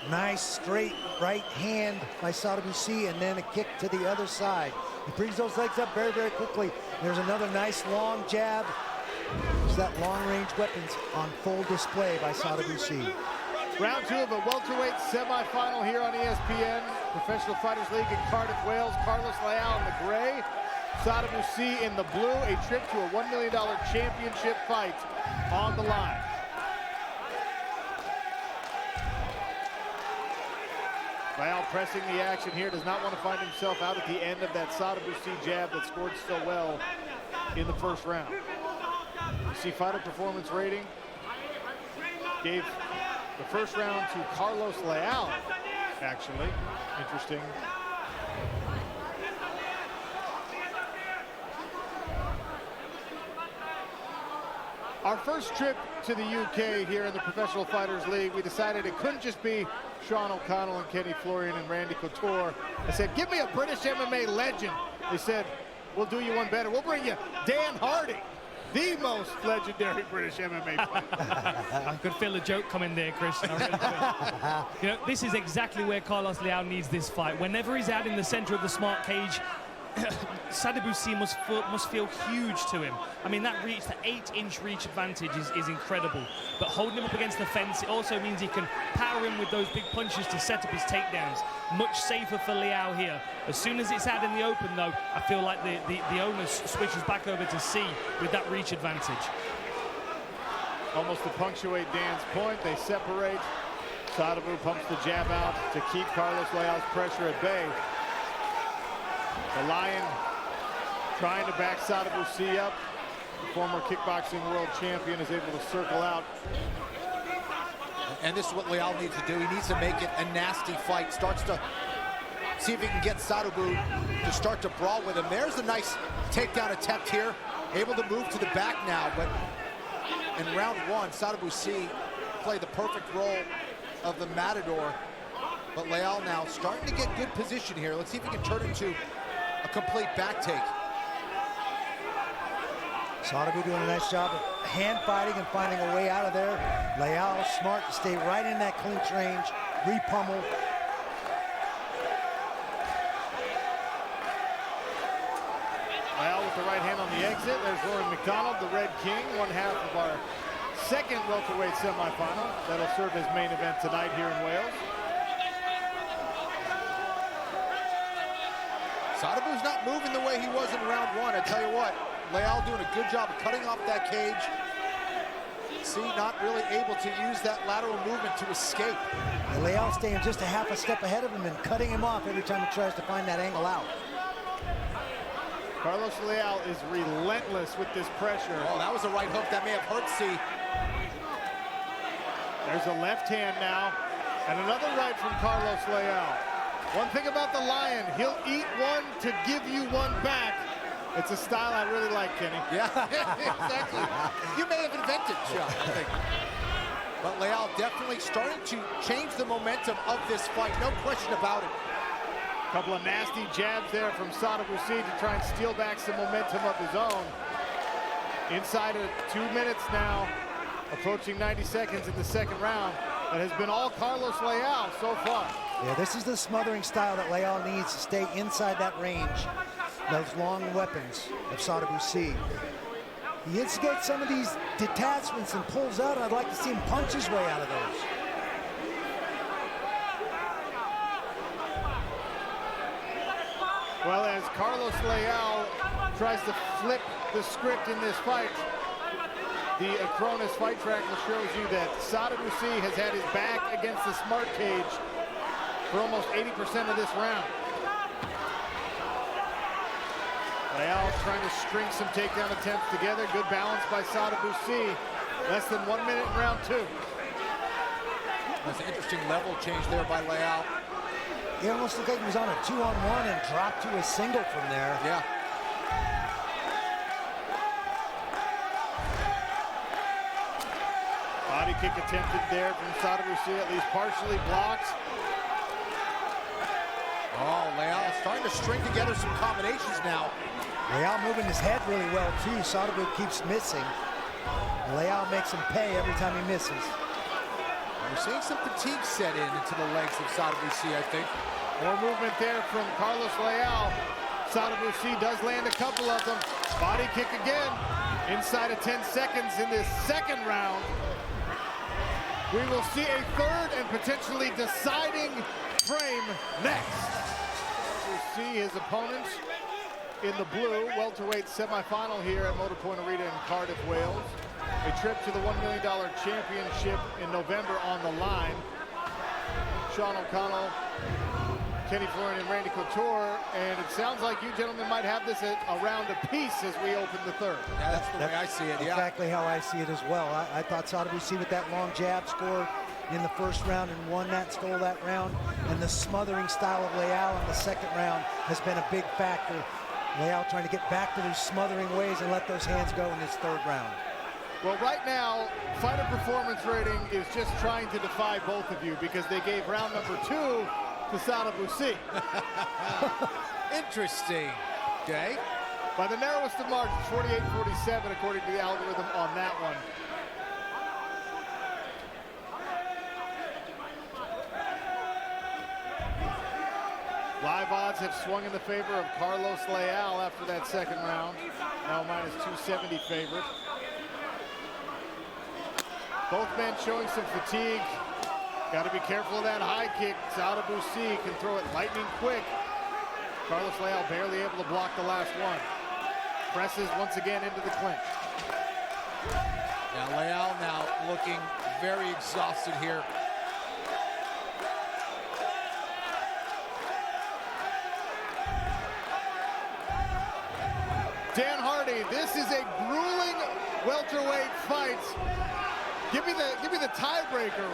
Nice straight right hand by Sadibou, and then a kick to the other side. He brings those legs up very, very quickly. There's another nice long jab. There's that long-range weapons on full display by Sadibou. Round 2 of a welterweight semifinal here on ESPN. Professional Fighters League in Cardiff, Wales. Carlos Leal in the gray, Sadibou in the blue. A trip to a $1 million championship fight on the line. Leal pressing the action here, does not want to find himself out at the end of that Sadibou jab that scored so well in the first round. You see Fighter Performance Rating gave the first round to Carlos Leal, actually. Interesting. Our first trip to the UK here in the Professional Fighters League, we decided it couldn't just be Sean O'Connell and Kenny Florian and Randy Couture. I said, give me a British MMA legend. They said, we'll do you one better. We'll bring you Dan Hardy, the most legendary British MMA fighter. I could feel a joke coming there, Chris. I really could. You know, this is exactly where Carlos Leal needs this fight. Whenever he's out in the center of the smart cage, Sadibou must feel huge to him. I mean, that reach, the 8-inch reach advantage is incredible. But holding him up against the fence, it also means he can power him with those big punches to set up his takedowns. Much safer for Leal here. As soon as it's out in the open, though, I feel like the onus switches back over to C with that reach advantage. Almost to punctuate Dan's point, they separate. Sadibou pumps the jab out to keep Carlos Leal's pressure at bay. The Lion trying to back Sadibou up. The former kickboxing world champion is able to circle out. And this is what Leal needs to do. He needs to make it a nasty fight. Starts to see if he can get Sadibou to start to brawl with him. There's a nice takedown attempt here. Able to move to the back now, but in round 1, Sadibou played the perfect role of the Matador. But Leal now starting to get good position here. Let's see if he can turn it into a complete back take. Sadibou doing a nice job of hand fighting and finding a way out of there. Leal smart to stay right in that clinch range, re-pummel. Leal with the right hand on the exit. There's Rory McDonald, the Red King, one half of our second welterweight semifinal. That'll serve as main event tonight here in Wales. Sadibou's not moving the way he was in round 1. I tell you what, Leal doing a good job of cutting off that cage. Not really able to use that lateral movement to escape. And Leal staying just a half a step ahead of him and cutting him off every time he tries to find that angle out. Carlos Leal is relentless with this pressure. Oh, that was a right hook that may have hurt C. There's a left hand now, and another right from Carlos Leal. One thing about the Lion, he'll eat one to give you one back. It's a style I really like, Kenny. Yeah, exactly. You may have invented, Chuck, I think. But Leal definitely starting to change the momentum of this fight, no question about it. A couple of nasty jabs there from Sadibou to try and steal back some momentum of his own. Inside of 2 minutes now, approaching 90 seconds in the second round. That has been all Carlos Leal so far. Yeah, this is the smothering style that Leal needs to stay inside that range. Those long weapons of Sadibou. He instigates some of these detachments and pulls out. I'd like to see him punch his way out of those. Well, as Carlos Leal tries to flip the script in this fight, the Acronis Fight Tracker shows you that Sadibou has had his back against the smart cage for almost 80% of this round. Leal trying to string some takedown attempts together. Good balance by Sadibou. Less than 1 minute in round 2. That's an interesting level change there by Leal. He almost looked like he was on a 2-on-1 and dropped to a single from there. Yeah. Body kick attempted there from Sadibou, at least partially blocked. Oh, Leal starting to string together some combinations now. Leal moving his head really well too. Sadibou keeps missing. Leal makes him pay every time he misses. We're seeing some fatigue set into the legs of Sadibou, I think. More movement there from Carlos Leal. Sadibou does land a couple of them. Body kick again. Inside of 10 seconds in this second round. We will see a third and potentially deciding frame next. We see his opponent in the blue welterweight semifinal here at Motorpoint Arena in Cardiff, Wales. A trip to the $1 million championship in November on the line. Sean O'Connell, Kenny Florian, and Randy Couture, and it sounds like you gentlemen might have this at a round apiece as we open the third. Yeah, that's the way I see it. Exactly how I see it as well. I thought Sadibou with that long jab scored in the first round and won that, stole that round, and the smothering style of Leal in the second round has been a big factor. Leal trying to get back to those smothering ways and let those hands go in this third round. Well, right now, fighter performance rating is just trying to defy both of you because they gave round number 2 to Sadibou. Interesting, Jay. By the narrowest of margins, 48-47 according to the algorithm on that one. Live odds have swung in the favor of Carlos Leal after that second round. Now minus 270 favorite. Both men showing some fatigue. Got to be careful of that high kick. Sadibou can throw it lightning quick. Carlos Leal barely able to block the last one. Presses once again into the clinch. Now Leal now looking very exhausted here. Dan Hardy, this is a grueling welterweight fight. Give me the tiebreaker.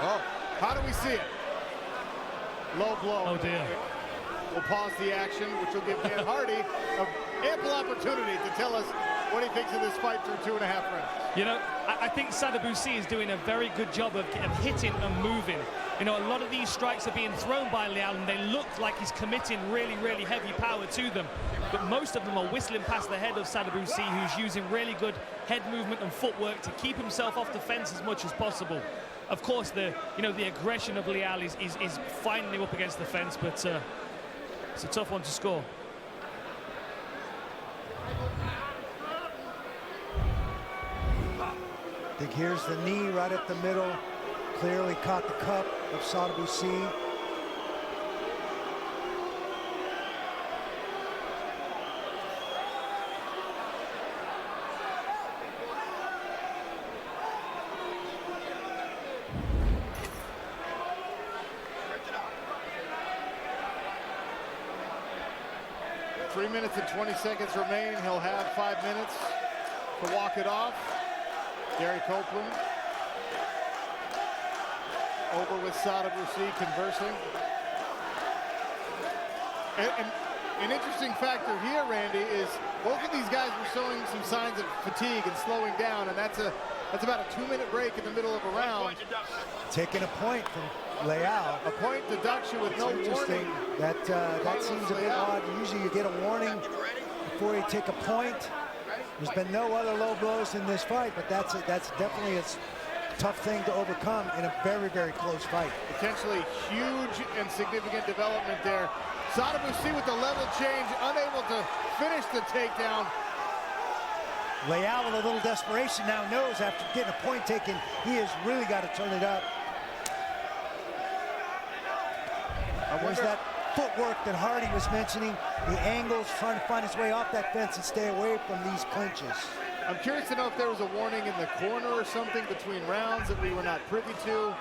Oh, how do we see it? Low blow. Oh dear. We'll pause the action, which will give Dan Hardy an ample opportunity to tell us what he thinks of this fight through 2.5 rounds. You know, I think Sadibou is doing a very good job of hitting and moving. You know, a lot of these strikes are being thrown by Leal, and they look like he's committing really, really heavy power to them. But most of them are whistling past the head of Sadibou, who's using really good head movement and footwork to keep himself off the fence as much as possible. Of course, the aggression of Leal is finding him up against the fence, but it's a tough one to score. I think here's the knee right up the middle. Clearly caught the cup of Sadibou. 3 minutes and 20 seconds remain. He'll have 5 minutes to walk it off. Gary Copeland over with Sadibou conversing. And an interesting factor here, Randy, is both of these guys were showing some signs of fatigue and slowing down, and that's about a 2-minute break in the middle of a round. Taking a point from Leal. A point deduction with no warning. That seems a bit odd. Usually you get a warning before you take a point. There's been no other low blows in this fight, but that's definitely a tough thing to overcome in a very, very close fight. Potentially huge and significant development there. Sadibou with the level change, unable to finish the takedown. Leal with a little desperation now knows after getting a point taken, he has really got to turn it up. There's that footwork that Hardy was mentioning, the angles, trying to find his way off that fence and stay away from these clinches. I'm curious to know if there was a warning in the corner or something between rounds that we were not privy to.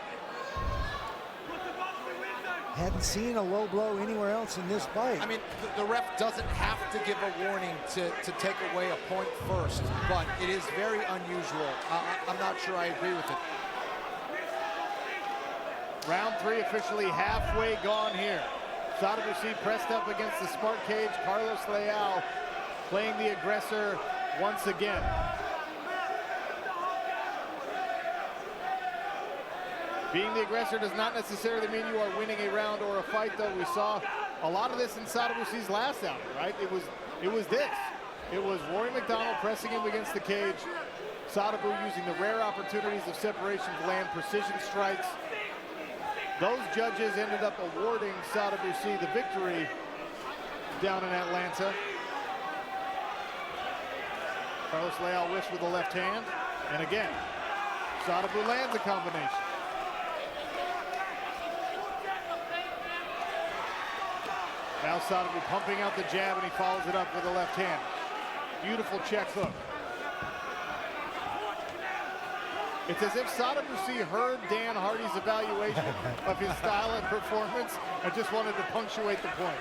Hadn't seen a low blow anywhere else in this fight. I mean, the ref doesn't have to give a warning to take away a point first, but it is very unusual. I'm not sure I agree with it. Round 3 officially halfway gone here. Sadibou pressed up against the smart cage. Carlos Leal playing the aggressor once again. Being the aggressor does not necessarily mean you are winning a round or a fight, though. We saw a lot of this in Sadibou Cy's last outing, right? It was this. It was Rory McDonald pressing him against the cage. Sadibou using the rare opportunities of separation to land precision strikes. Those judges ended up awarding Sadibou Cy the victory down in Atlanta. Carlos Leal whiffs with the left hand. And again, Sadibou lands a combination. Now Sadibou pumping out the jab, and he follows it up with the left hand. Beautiful check hook. It's as if Sadibou Cy heard Dan Hardy's evaluation of his style and performance and just wanted to punctuate the point.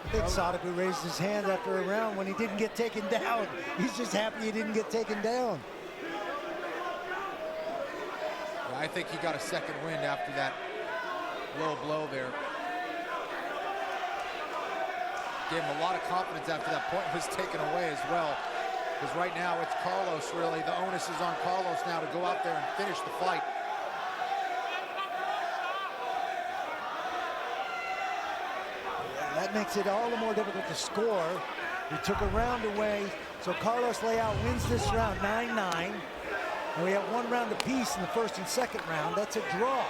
I think Sadibou raised his hand after a round when he didn't get taken down. He's just happy he didn't get taken down. Yeah, I think he got a second wind after that low blow there. Gave him a lot of confidence after that point was taken away as well. Because right now it's Carlos, really. The onus is on Carlos now to go out there and finish the fight. That makes it all the more difficult to score. He took a round away, so Carlos Leal wins this round 9-9. And we have one round apiece in the first and second round. That's a draw.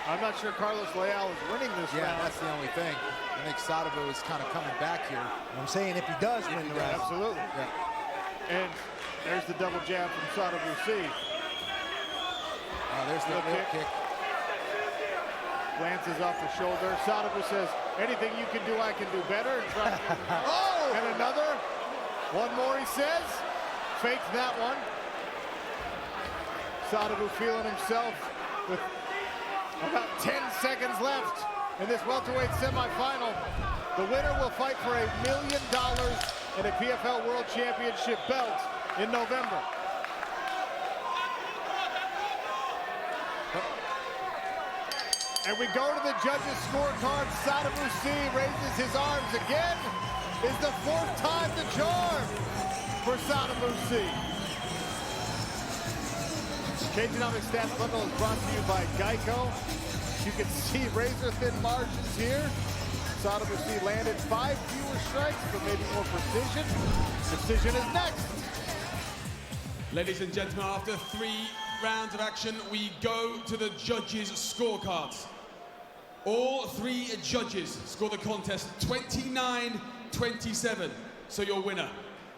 I'm not sure Carlos Leal is winning this round. Yeah, that's the only thing. I think Sadibou is kind of coming back here. I'm saying if he does win the round. Absolutely. Yeah. And there's the double jab from Sadibou Cy. There's the rear kick. Glances off the shoulder. Sadibou says, anything you can do, I can do better. And, and another. One more, he says. Faked that one. Sadibou feeling himself with about 10 seconds left in this welterweight semifinal. The winner will fight for $1 million in a PFL World Championship belt in November. And we go to the judges' scorecard. Sadibou Cy raises his arms again. Is the fourth time the charm for Sadibou Cy. 𝗘𝗨𝗥𝗢𝗣 Stats Bundle is brought to you by Geico. You can see razor-thin margins here. Sadibou Cy landed 5 fewer strikes, but maybe more precision. Decision is next. Ladies and gentlemen, after 3 rounds of action, we go to the judges' scorecards. All 3 judges score the contest 29-27. So your winner,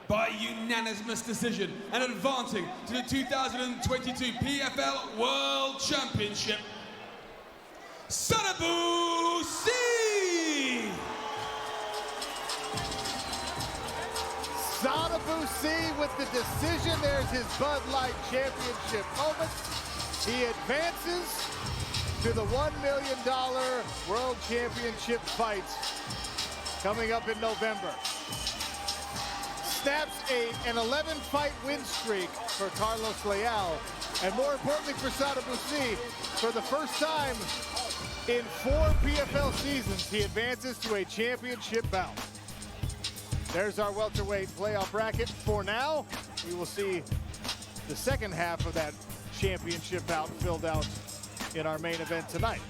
by unanimous decision and advancing to the 2022 PFL World Championship, Sadibou Cy! Sadibou Cy with the decision. There's his Bud Light Championship moment. He advances to the $1 million World Championship fight coming up in November. Snaps an 11-fight win streak for Carlos Leal. And more importantly for Sadibou Cy, for the first time in 4 PFL seasons, he advances to a championship bout. There's our welterweight playoff bracket. For now, we will see the second half of that championship bout filled out in our main event tonight.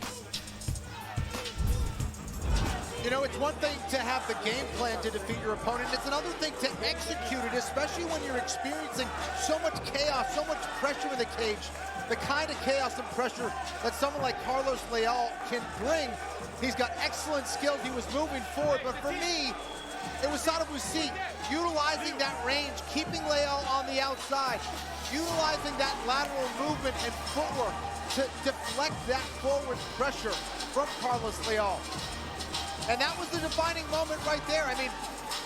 You know, it's one thing to have the game plan to defeat your opponent. It's another thing to execute it, especially when you're experiencing so much chaos, so much pressure in the cage. The kind of chaos and pressure that someone like Carlos Leal can bring. He's got excellent skills. He was moving forward, but for me, it was Sadibou Cy utilizing that range, keeping Leal on the outside, utilizing that lateral movement and footwork to deflect that forward pressure from Carlos Leal. And that was the defining moment right there. I mean,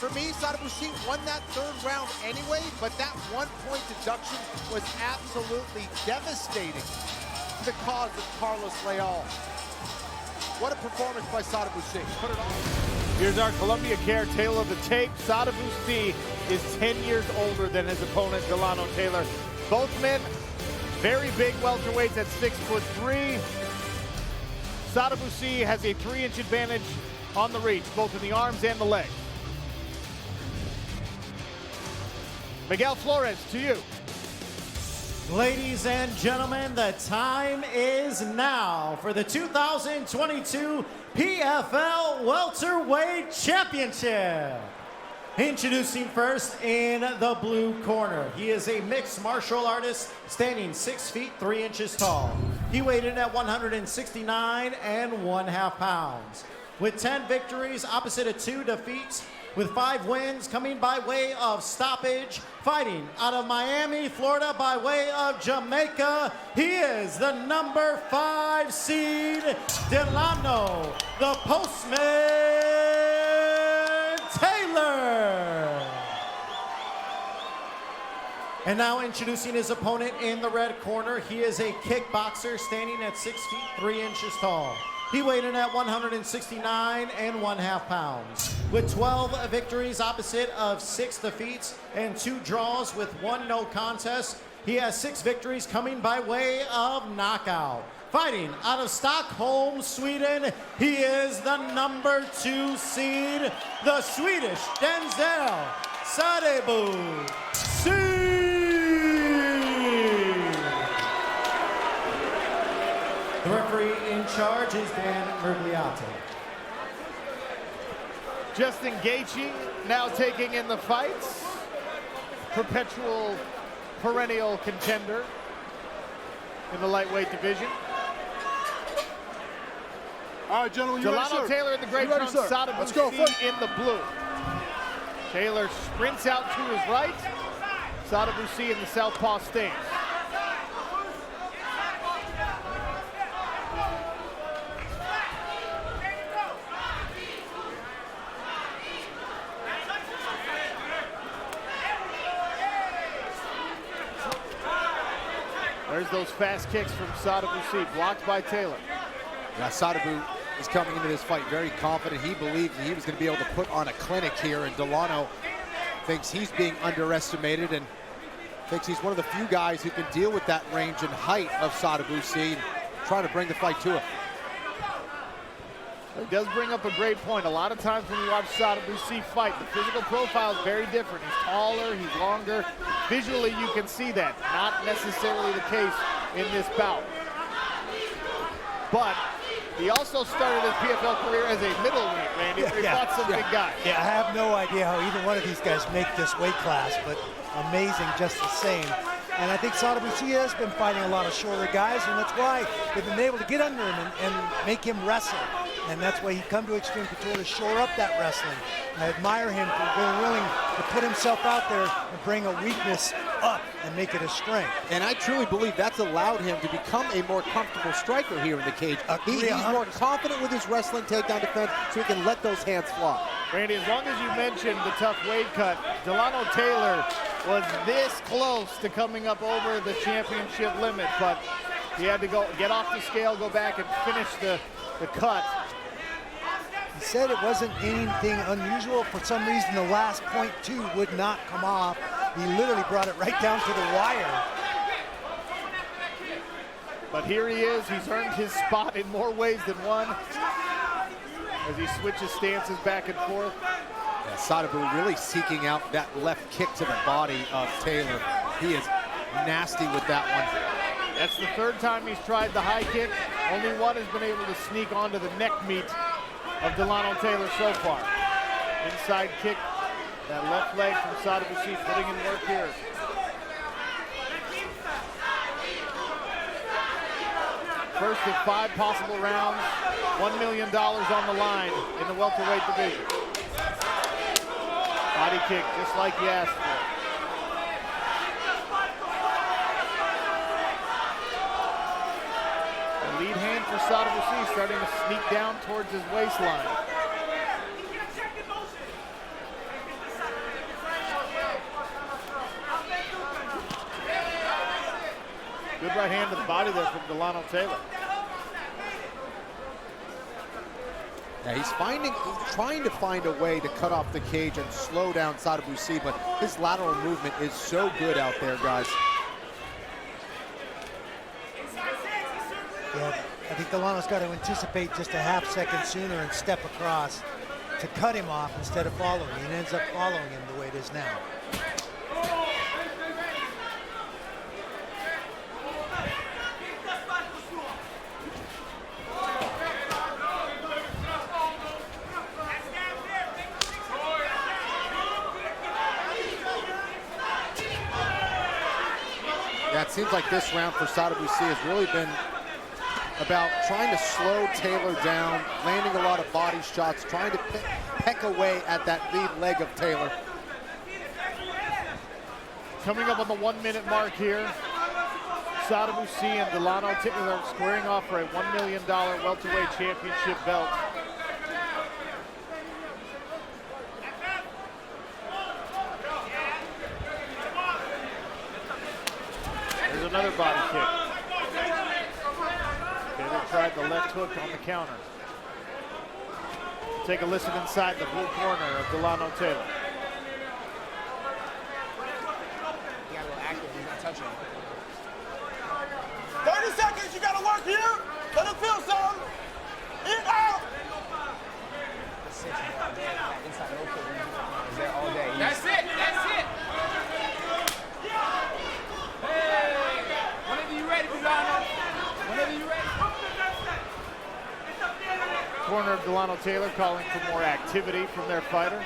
for me, Sadibou Cy won that 3rd round anyway, but that 1-point deduction was absolutely devastating to the cause of Carlos Leal. What a performance by Sadibou Cy. Put it on. Here's our Columbia Care Tale of the Tape. Sadibou Cy is 10 years older than his opponent, Delano Taylor. Both men very big welterweights at 6'3". Sadibou Cy has a 3-inch advantage on the reach, both in the arms and the legs. Miguel Flores, to you. Ladies and gentlemen, the time is now for the 2022 PFL Welterweight Championship. Introducing first in the blue corner. He is a mixed martial artist standing 6 feet 3 inches tall. He weighed in at 169 1/2 pounds. With 10 victories opposite of 2 defeats, with 5 wins coming by way of stoppage, fighting out of Miami, Florida by way of Jamaica, he is the number 5 seed, Delano, the Postman Taylor. And now introducing his opponent in the red corner, he is a kickboxer standing at 6 feet 3 inches tall. He weighed in at 169 1/2 pounds. With 12 victories opposite of 6 defeats and 2 draws with 1 no contest, he has 6 victories coming by way of knockout. Fighting out of Stockholm, Sweden, he is the number 2 seed, the Swedish Denzel, Sadibou. The referee in charge is 𝗘𝗨𝗥𝗢𝗣𝗘. Just engaging, now taking in the fights. Perpetual, perennial contender in the lightweight division. All right, gentlemen, you ready, Delano sir? Taylor in the gray You ready, trunks, sir? Sadibou Let's go, in the blue. Taylor sprints out to his right. Sadibou in the southpaw stance. There's those fast kicks from Sadibou, blocked by Taylor. Yeah, Sadibou is coming into this fight very confident. He believed he was going to be able to put on a clinic here, and Delano thinks he's being underestimated and thinks he's one of the few guys who can deal with that range and height of Sadibou and try to bring the fight to him. It does bring up a great point. A lot of times when you watch Sadibou fight, the physical profile is very different. He's taller, he's longer. Visually, you can see that. Not necessarily the case in this bout. But he also started his PFL career as a middleweight, Randy. He fought some big guys. Yeah, I have no idea how either one of these guys make this weight class, but amazing just the same. And I think Sadibou has been fighting a lot of shorter guys, and that's why they've been able to get under him and make him wrestle. And that's why he come to Extreme Couture to shore up that wrestling. I admire him for being willing to put himself out there and bring a weakness up and make it a strength. And I truly believe that's allowed him to become a more comfortable striker here in the cage. He's more confident with his wrestling takedown defense, so he can let those hands fly. Randy, as long as you mentioned the tough weight cut, Delano Taylor was this close to coming up over the championship limit, but he had to get off the scale, go back and finish the cut. He said it wasn't anything unusual. For some reason, the last .2 would not come off. He literally brought it right down to the wire. But here he is. He's earned his spot in more ways than one as he switches stances back and forth. Yeah, Sadibou really seeking out that left kick to the body of Taylor. He is nasty with that one. That's the 3rd time he's tried the high kick. Only one has been able to sneak onto the neck meat of Delano Taylor so far. Inside kick, that left leg from Sadibou putting in work here. First of 5 possible rounds, $1 million on the line in the welterweight division. Body kick, just like he asked for. Lead hand for Sadibou starting to sneak down towards his waistline. Good right hand to the body there from Delano Taylor. Yeah, he's trying to find a way to cut off the cage and slow down Sadibou, but his lateral movement is so good out there, guys. Yeah, I think Delano's got to anticipate just a half second sooner and step across to cut him off instead of following. He ends up following him the way it is now. That seems like this round for Sadibou has really been about trying to slow Taylor down, landing a lot of body shots, trying to peck away at that lead leg of Taylor. Coming up on the 1 minute mark here, Sadibou and 𝗘𝗨𝗦𝗘 Taylor squaring off for a $1 million welterweight championship belt. There's another body kick. Taylor tried the left hook on the counter. Take a listen inside the blue corner of 𝗘𝗨𝗦𝗘 Taylor. He got a little active. He's not touching. 30 seconds, you gotta work here. Let him feel something. In, out. Inside no kick. He's there all day. That's it, that's it. Hey, whenever you ready, Pizarro. Whenever you ready. Corner of 𝗘𝗨𝗦𝗘 Taylor calling for more activity from their fighter,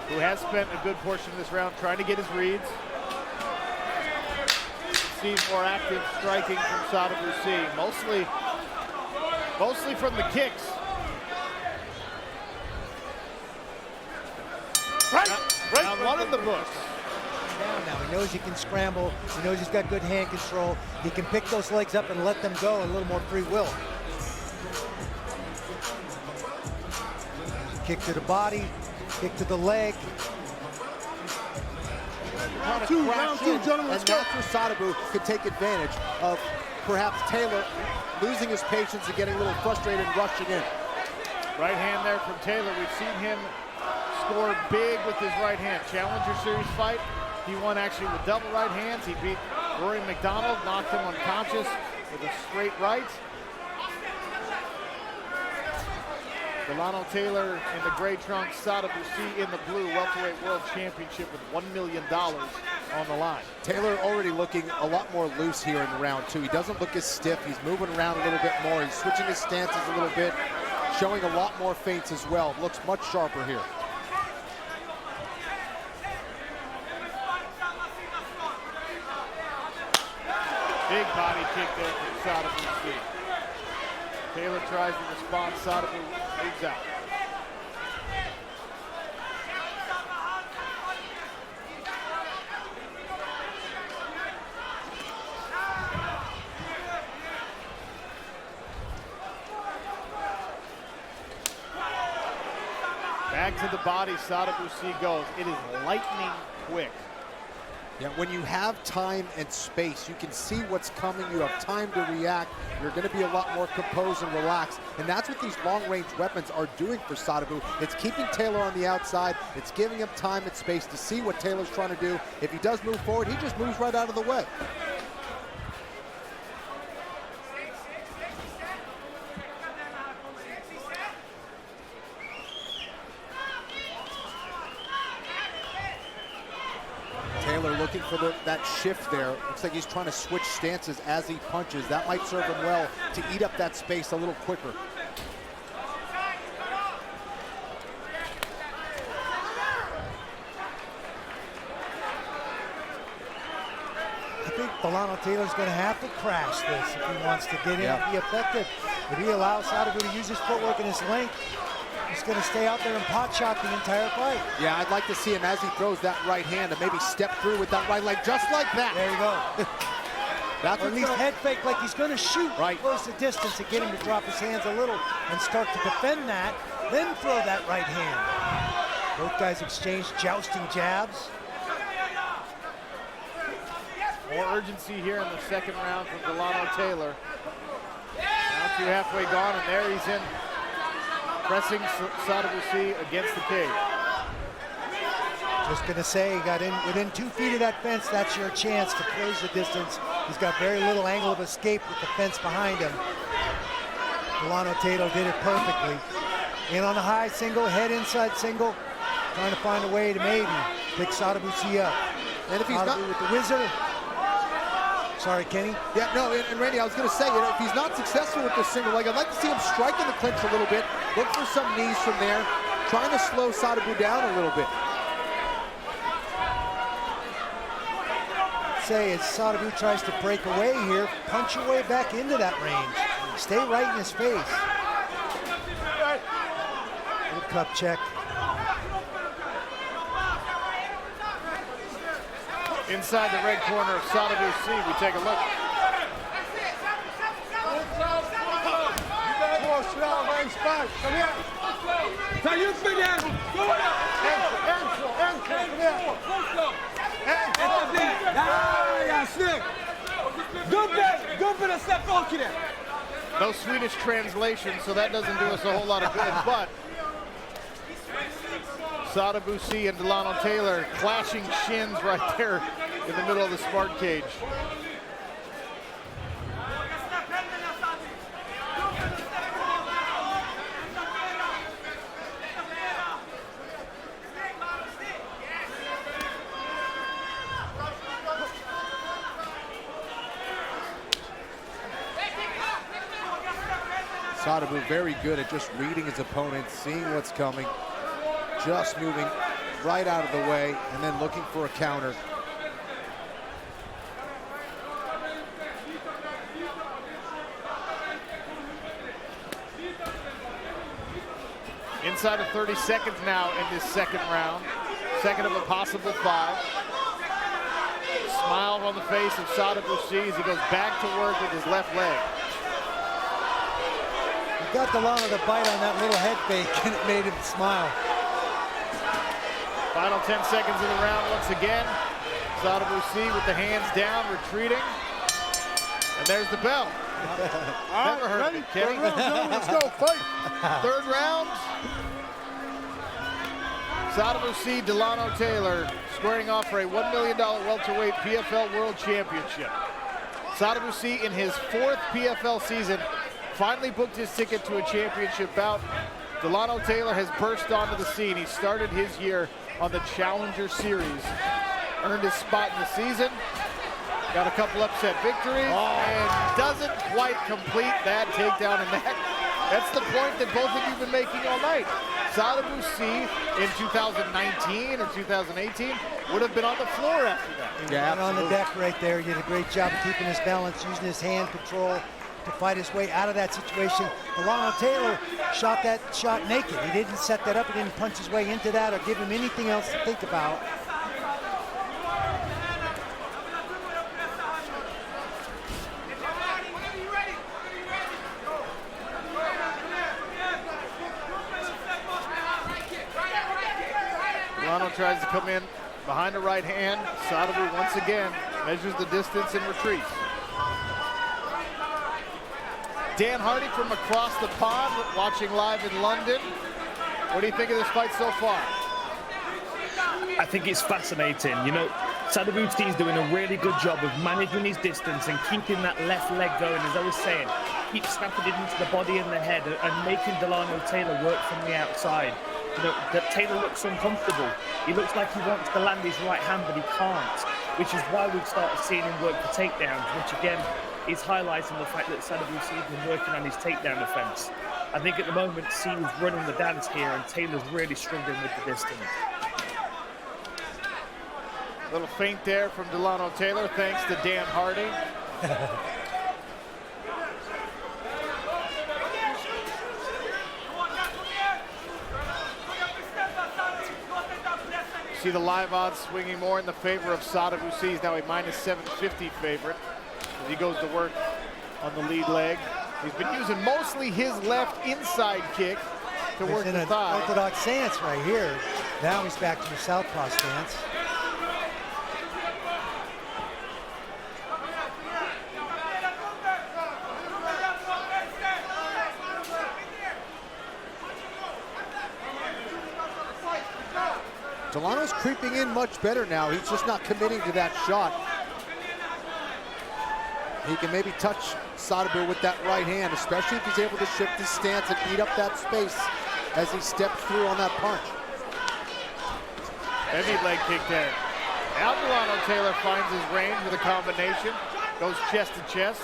who has spent a good portion of this round trying to get his reads. See more active striking from Sadibou, mostly from the kicks. Right, one in the books. Down now. He knows he can scramble. He knows he's got good hand control. He can pick those legs up and let them go a little more free will. Kick to the body, kick to the leg. Round two, gentlemen. And that's where Sadibou could take advantage of perhaps Taylor losing his patience and getting a little frustrated and rushing in. Right hand there from Taylor. We've seen him score big with his right hand. Challenger Series fight, he won actually with double right hands. He beat Rory McDonald, knocked him unconscious with a straight right. 𝗘𝗨𝗦𝗘 Taylor in the gray trunks, Sadibou in the blue, welterweight world championship with $1 million on the line. Taylor already looking a lot more loose here in round two. He doesn't look as stiff. He's moving around a little bit more. He's switching his stances a little bit, showing a lot more feints as well. Looks much sharper here. Big body kick there from Sadibou. Taylor tries to respond, Sadibou moves out. Back to the body, Sadibou goes. It is lightning quick. Yeah, when you have time and space, you can see what's coming. You have time to react. You're going to be a lot more composed and relaxed. And that's what these long-range weapons are doing for Sadibou. It's keeping Taylor on the outside. It's giving him time and space to see what Taylor's trying to do. If he does move forward, he just moves right out of the way. Taylor looking for that shift there. Looks like he's trying to switch stances as he punches. That might serve him well to eat up that space a little quicker. I think 𝗘𝗨𝗦𝗘 Taylor's going to have to crash this if he wants to get in and be effective. If he allows Sadibou to use his footwork and his length, he's going to stay out there and pot shot the entire fight. Yeah, I'd like to see him as he throws that right hand and maybe step through with that right leg just like that. There you go. That's or at least head fake like he's going to shoot right. Close the distance to get him to drop his hands a little and start to defend that, then throw that right hand. Both guys exchange jousting jabs. More urgency here in the second round from 𝗘𝗨𝗦𝗘 Taylor. Now to halfway gone, and there he's in. Pressing Sadibou against the cage. Just going to say, he got in within 2 feet of that fence. That's your chance to close the distance. He's got very little angle of escape with the fence behind him. 𝗘𝗨𝗦𝗘 did it perfectly. In on the high single, head inside single, trying to find a way to maybe pick Sadibou up. And if he's not with the whizzer. Sorry, Kenny. Yeah, no, and Randy, I was going to say, if he's not successful with this single leg, I'd like to see him strike in the clinch a little bit, look for some knees from there, trying to slow Sadibou down a little bit. say as Sadibou tries to break away here, punch your way back into that range. Stay right in his face. Little cup check. Inside the red corner of Sadibou C, we take a look. No Swedish translation, so that doesn't do us a whole lot of good, but Sadibou C and 𝗘𝗨𝗦𝗘'𝗦 clashing shins right there in the middle of the smart cage. Sadibou very good at just reading his opponent, seeing what's coming, just moving right out of the way, and then looking for a counter. Inside of 30 seconds now in this second round. Second of a possible 5. Smile on the face of Sadibou C as he goes back to work with his left leg. He got 𝗘𝗨𝗦 to bite on that little head fake and it made him smile. Final 10 seconds of the round once again. Sadibou C with the hands down, retreating. And there's the bell. Never heard of it, Kenny. Let's go, fight. Third round. Sadibou C, 𝗘𝗨𝗦𝗘'𝗦 squaring off for a $1 million welterweight PFL World Championship. Sadibou C in his 4th PFL season finally booked his ticket to a championship bout. 𝗘𝗨𝗦𝗘'𝗦 has burst onto the scene. He started his year on the Challenger Series. Earned his spot in the season. Got a couple upset victories and doesn't quite complete that takedown in that. That's the point that both of you have been making all night. Sadibou C in 2019 or 2018 would have been on the floor after that. Yeah, on the deck right there. He did a great job of keeping his balance, using his hand control to fight his way out of that situation. 𝗘𝗨𝗦𝗘'𝗦 shot that shot naked. He didn't set that up. He didn't punch his way into that or give him anything else to think about. 𝗘𝗨𝗦 tries to come in behind the right hand. Sadibou once again measures the distance and retreats. Dan Hardy from across the pond, watching live in London. What do you think of this fight so far? I think it's fascinating. You know, Sadibou C is doing a really good job of managing his distance and keeping that left leg going, as I was saying. Keep snapping it into the body and the head and making 𝗘𝗨𝗦𝗘'𝗦 work from the outside. You know, that Taylor looks uncomfortable. He looks like he wants to land his right hand, but he can't, which is why we've started seeing him work for takedowns, which again is highlighting the fact that Sadibou C has been working on his takedown defense. I think at the moment, C is running the dance here, and Taylor's really struggling with the distance. Little feint there from 𝗘𝗨𝗦𝗘'𝗦, thanks to Dan Hardy. See the live odds swinging more in the favor of Sadibou C. He's now a -750 favorite as he goes to work on the lead leg. He's been using mostly his left inside kick to work the thigh. Orthodox stance right here. Now he's back to the southpaw stance. 𝗘𝗨𝗦's creeping in much better now. He's just not committing to that shot. He can maybe touch Sadibou with that right hand, especially if he's able to shift his stance and eat up that space as he steps through on that punch. Heavy leg kick there. Now 𝗘𝗨𝗦𝗘'𝗦 finds his range with a combination. Goes chest to chest.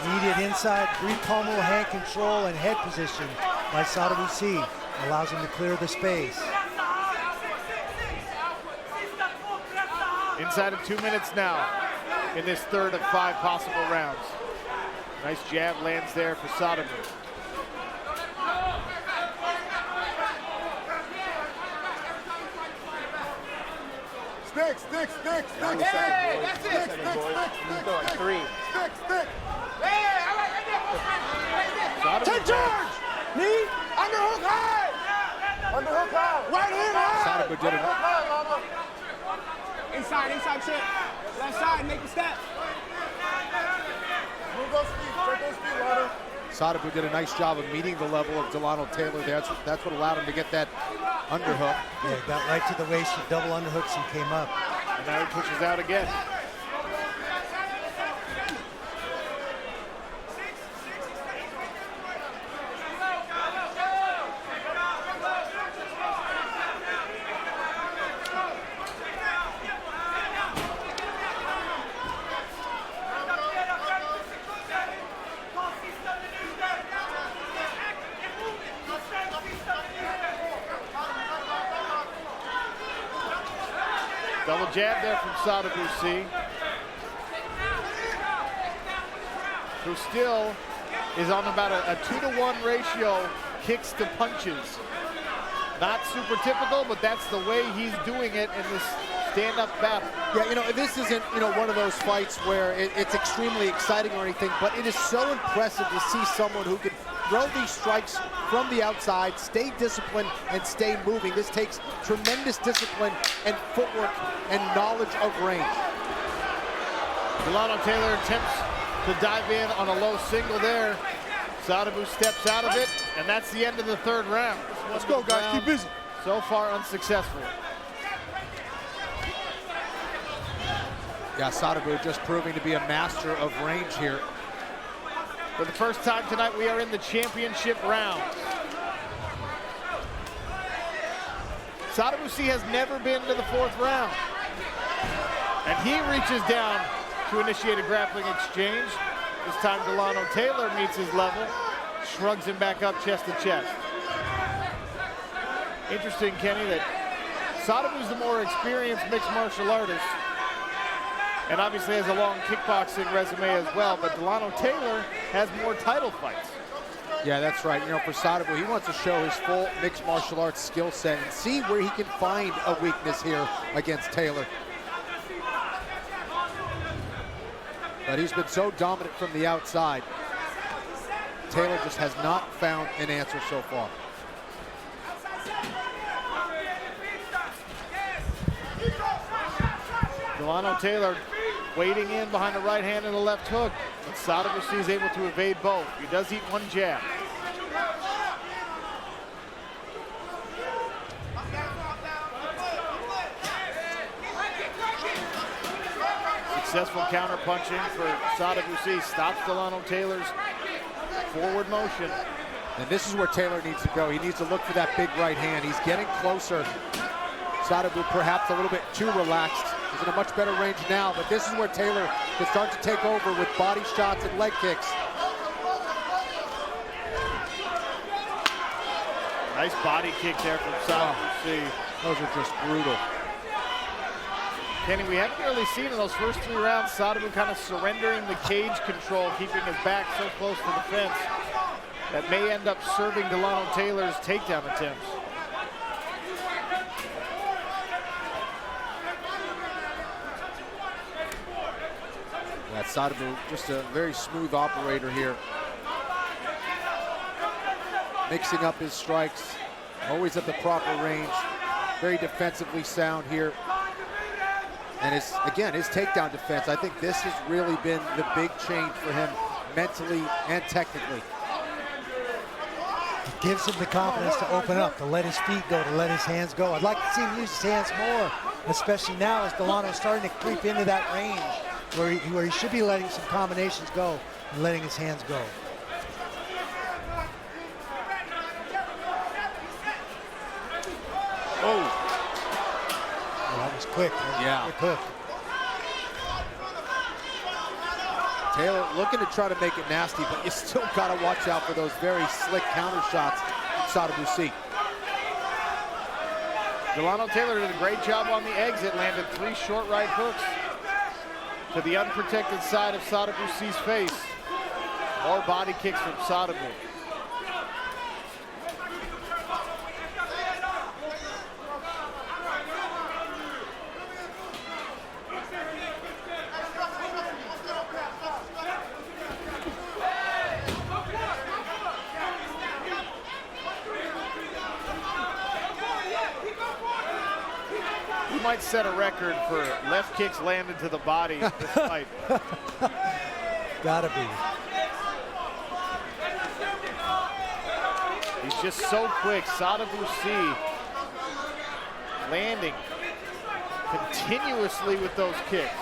Immediate inside, brief pommel, hand control, and head position by Sadibou C. Allows him to clear the space. Inside of 2 minutes now in this third of 5 possible rounds. Nice jab lands there for Sadibou. Stick. Hey, that's it. Stick. 3. Stick. Hey, all right, right there. Take charge. Knee, underhook high. Underhook high. Right hand high. Sadibou did it. Inside trip. Left side, make a step. Move those feet. Take those feet, Lana. Sadibou did a nice job of meeting the level of 𝗘𝗨𝗘𝗦. That's what allowed him to get that underhook. Yeah, got right to the waist, he double underhooks and came up. And now he pushes out again. Double jab there from Sadibou, who still is on about a 2-to-1 ratio kicks to punches. Not super typical, but that's the way he's doing it in this stand-up battle. Yeah, you know, this isn't, one of those fights where it's extremely exciting or anything, but it is so impressive to see someone who can throw these strikes from the outside, stay disciplined, and stay moving. This takes tremendous discipline and footwork and knowledge of range. 𝗘𝗨𝗘𝗦 attempts to dive in on a low single there. Sadibou steps out of it, and that's the end of the third round. Let's go, guys. Keep busy. So far, unsuccessful. Yeah, Sadibou just proving to be a master of range here. For the first time tonight, we are in the championship round. Sadibou has never been to the 4th round. And he reaches down to initiate a grappling exchange. This time 𝗘𝗨𝗘𝗦 meets his level, shrugs him back up chest to chest. Interesting, Kenny, that Sadibou's the more experienced mixed martial artist, and obviously has a long kickboxing resume as well, but 𝗘𝗨𝗘𝗦 has more title fights. Yeah, that's right. For Sadibou, he wants to show his full mixed martial arts skill set and see where he can find a weakness here against Taylor. But he's been so dominant from the outside. Taylor just has not found an answer so far. 𝗘𝗨𝗘𝗦 waiting in behind the right hand and the left hook. But Sadibou is able to evade both. He does eat one jab. Successful counter punching for Sadibou. Stops 𝗘𝗨𝗘𝗦's forward motion. And this is where Taylor needs to go. He needs to look for that big right hand. He's getting closer. Sadibou perhaps a little bit too relaxed. He's in a much better range now, but this is where Taylor can start to take over with body shots and leg kicks. Nice body kick there from Sadibou. Those are just brutal. Kenny, we haven't really seen in those first 3 rounds Sadibou kind of surrendering the cage control, keeping his back so close to the fence. That may end up serving 𝗘𝗨𝗘𝗦's takedown attempts. Yeah, Sadibou, just a very smooth operator here. Mixing up his strikes, always at the proper range. Very defensively sound here. And his takedown defense, I think this has really been the big change for him mentally and technically. It gives him the confidence to open up, to let his feet go, to let his hands go. I'd like to see him use his hands more, especially now as 𝗘𝗨𝗘𝗦's starting to creep into that range where he should be letting some combinations go and letting his hands go. Oh, that was quick. Yeah. Quick hook. Taylor looking to try to make it nasty, but you still got to watch out for those very slick counter shots from Sadibou. Delano Taylor did a great job on the exit, landed 3 short right hooks to the unprotected side of Sadibou C's face. More body kicks from Sadibou. Might set a record for left kicks landed to the body this fight. Gotta be. He's just so quick. Sadibou C landing continuously with those kicks.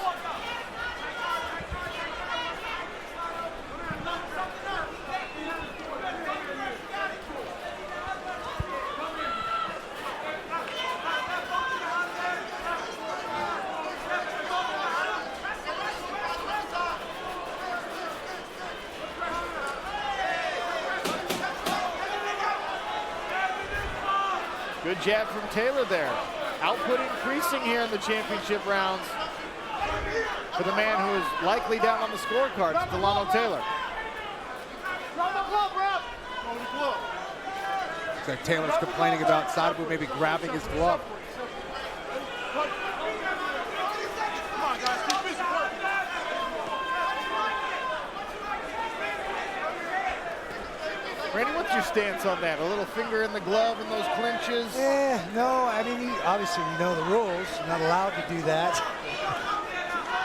Good jab from Taylor there. Output increasing here in the championship rounds for the man who is likely down on the scorecards, Delano Taylor. So Taylor's complaining about Sadibou maybe grabbing his glove. Randy, what's your stance on that? A little finger in the glove in those clinches? Yeah, no, I mean, obviously we know the rules. You're not allowed to do that.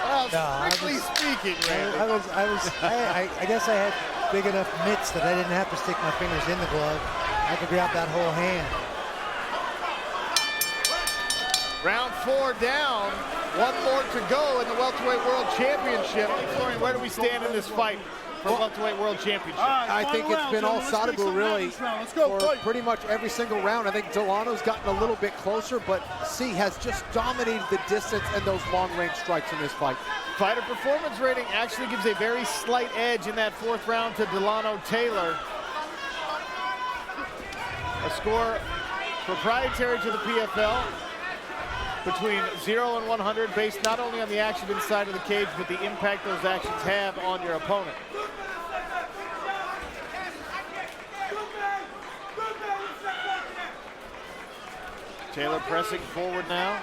Well, strictly speaking, Randy. I guess I had big enough mitts that I didn't have to stick my fingers in the glove. I could grab that whole hand. Round 4 down. 1 more to go in the Welterweight World Championship. Florian, where do we stand in this fight for Welterweight World Championship? I think it's been all Sadibou really for pretty much every single round. I think Delano's gotten a little bit closer, but C has just dominated the distance and those long-range strikes in this fight. Fighter performance rating actually gives a very slight edge in that 4th round to Delano Taylor. A score proprietary to the PFL between 0 and 100, based not only on the action inside of the cage, but the impact those actions have on your opponent. Taylor pressing forward now.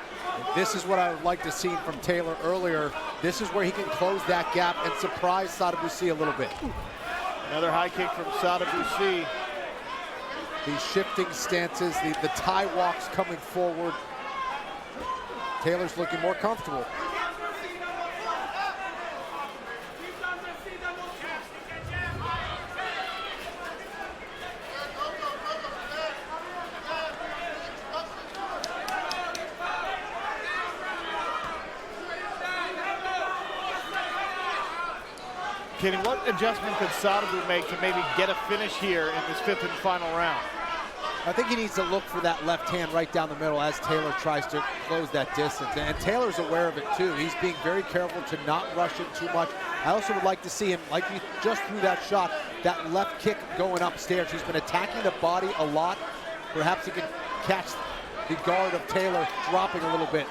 This is what I would like to see from Taylor earlier. This is where he can close that gap and surprise Sadibou C a little bit. Another high kick from Sadibou C. These shifting stances, the tie walks coming forward. Taylor's looking more comfortable. Kenny, what adjustment could Sadibou make to maybe get a finish here in this 5th and final round? I think he needs to look for that left hand right down the middle as Taylor tries to close that distance. And Taylor's aware of it too. He's being very careful to not rush him too much. I also would like to see him, like he just threw that shot, that left kick going upstairs. He's been attacking the body a lot. Perhaps he can catch the guard of Taylor dropping a little bit.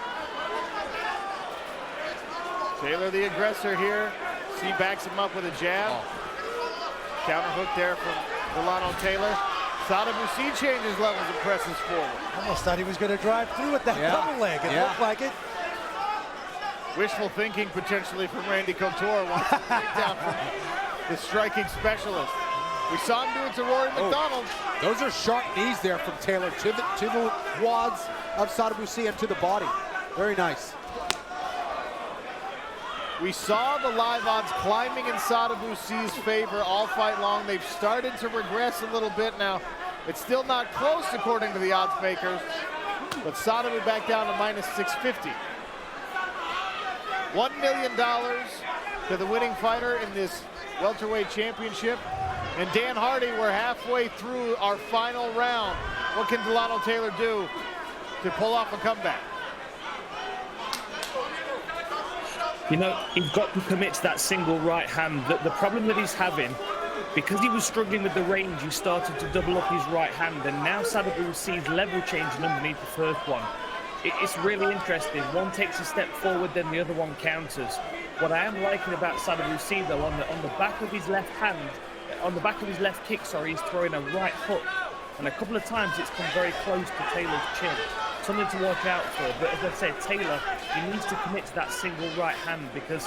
Taylor the aggressor here. C backs him up with a jab. Counter hook there from Delano Taylor. Sadibou C changes levels and presses forward. Almost thought he was going to drive through with that double leg. It looked like it. Wishful thinking potentially from Randy Couture. Wants to break down from the striking specialist. We saw him do it to Rory McDonald. Those are sharp knees there from Taylor to the quads of Sadibou C and to the body. Very nice. We saw the live odds climbing in Sadibou C's favor all fight long. They've started to regress a little bit now. It's still not close according to the odds makers, but Sadibou back down to -650. $1 million to the winning fighter in this welterweight championship. And Dan Hardy, we're halfway through our final round. What can Delano Taylor do to pull off a comeback? You know, he's got to commit to that single right hand. The problem that he's having Because he was struggling with the range, he started to double up his right hand, and now Sadibou sees level changing underneath the first one. It's really interesting. One takes a step forward, then the other one counters. What I am liking about Sadibou, though, on the back of his left hand, on the back of his left kick, sorry, he's throwing a right hook. And a couple of times it's come very close to Taylor's chin. Something to watch out for. But as I said, Taylor, he needs to commit to that single right hand because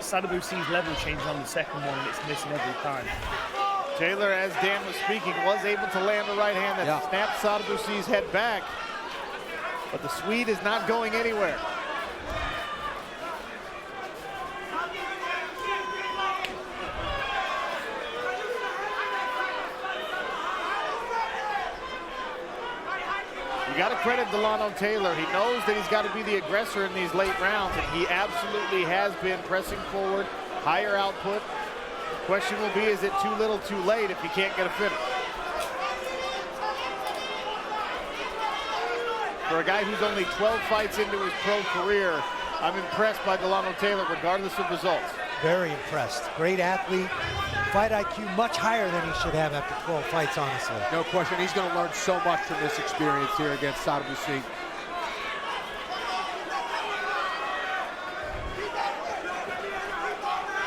Sadibou sees level change on the second one and it's missing every time. Taylor, as Dan was speaking, was able to land a right hand that snapped Sadibou's head back. But the Swede is not going anywhere. You got to credit 𝗘𝗨𝗥𝗢𝗣𝗘 Taylor. He knows that he's got to be the aggressor in these late rounds, and he absolutely has been pressing forward, higher output. The question will be, is it too little too late if he can't get a finish? For a guy who's only 12 fights into his pro career, I'm impressed by 𝗘𝗨𝗥𝗢𝗣𝗘 Taylor regardless of results. Very impressed. Great athlete. Fight IQ much higher than he should have after 12 fights, honestly. No question. He's going to learn so much from this experience here against Sadibou.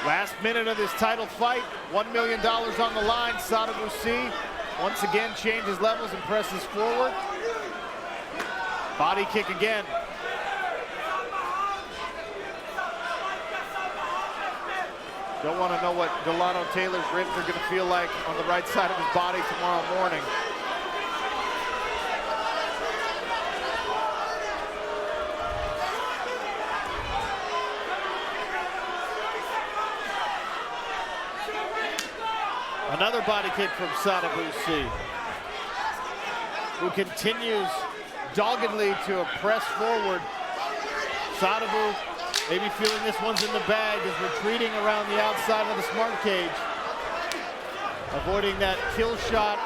Last minute of this title fight, $1 million on the line. Sadibou once again changes levels and presses forward. Body kick again. Don't want to know what 𝗘𝗨𝗥𝗢𝗣𝗘's Taylor's ribs are going to feel like on the right side of his body tomorrow morning. Another body kick from Sadibou, who continues doggedly to press forward. Sadibou, maybe feeling this one's in the bag, is retreating around the outside of the smart cage. Avoiding that kill shot,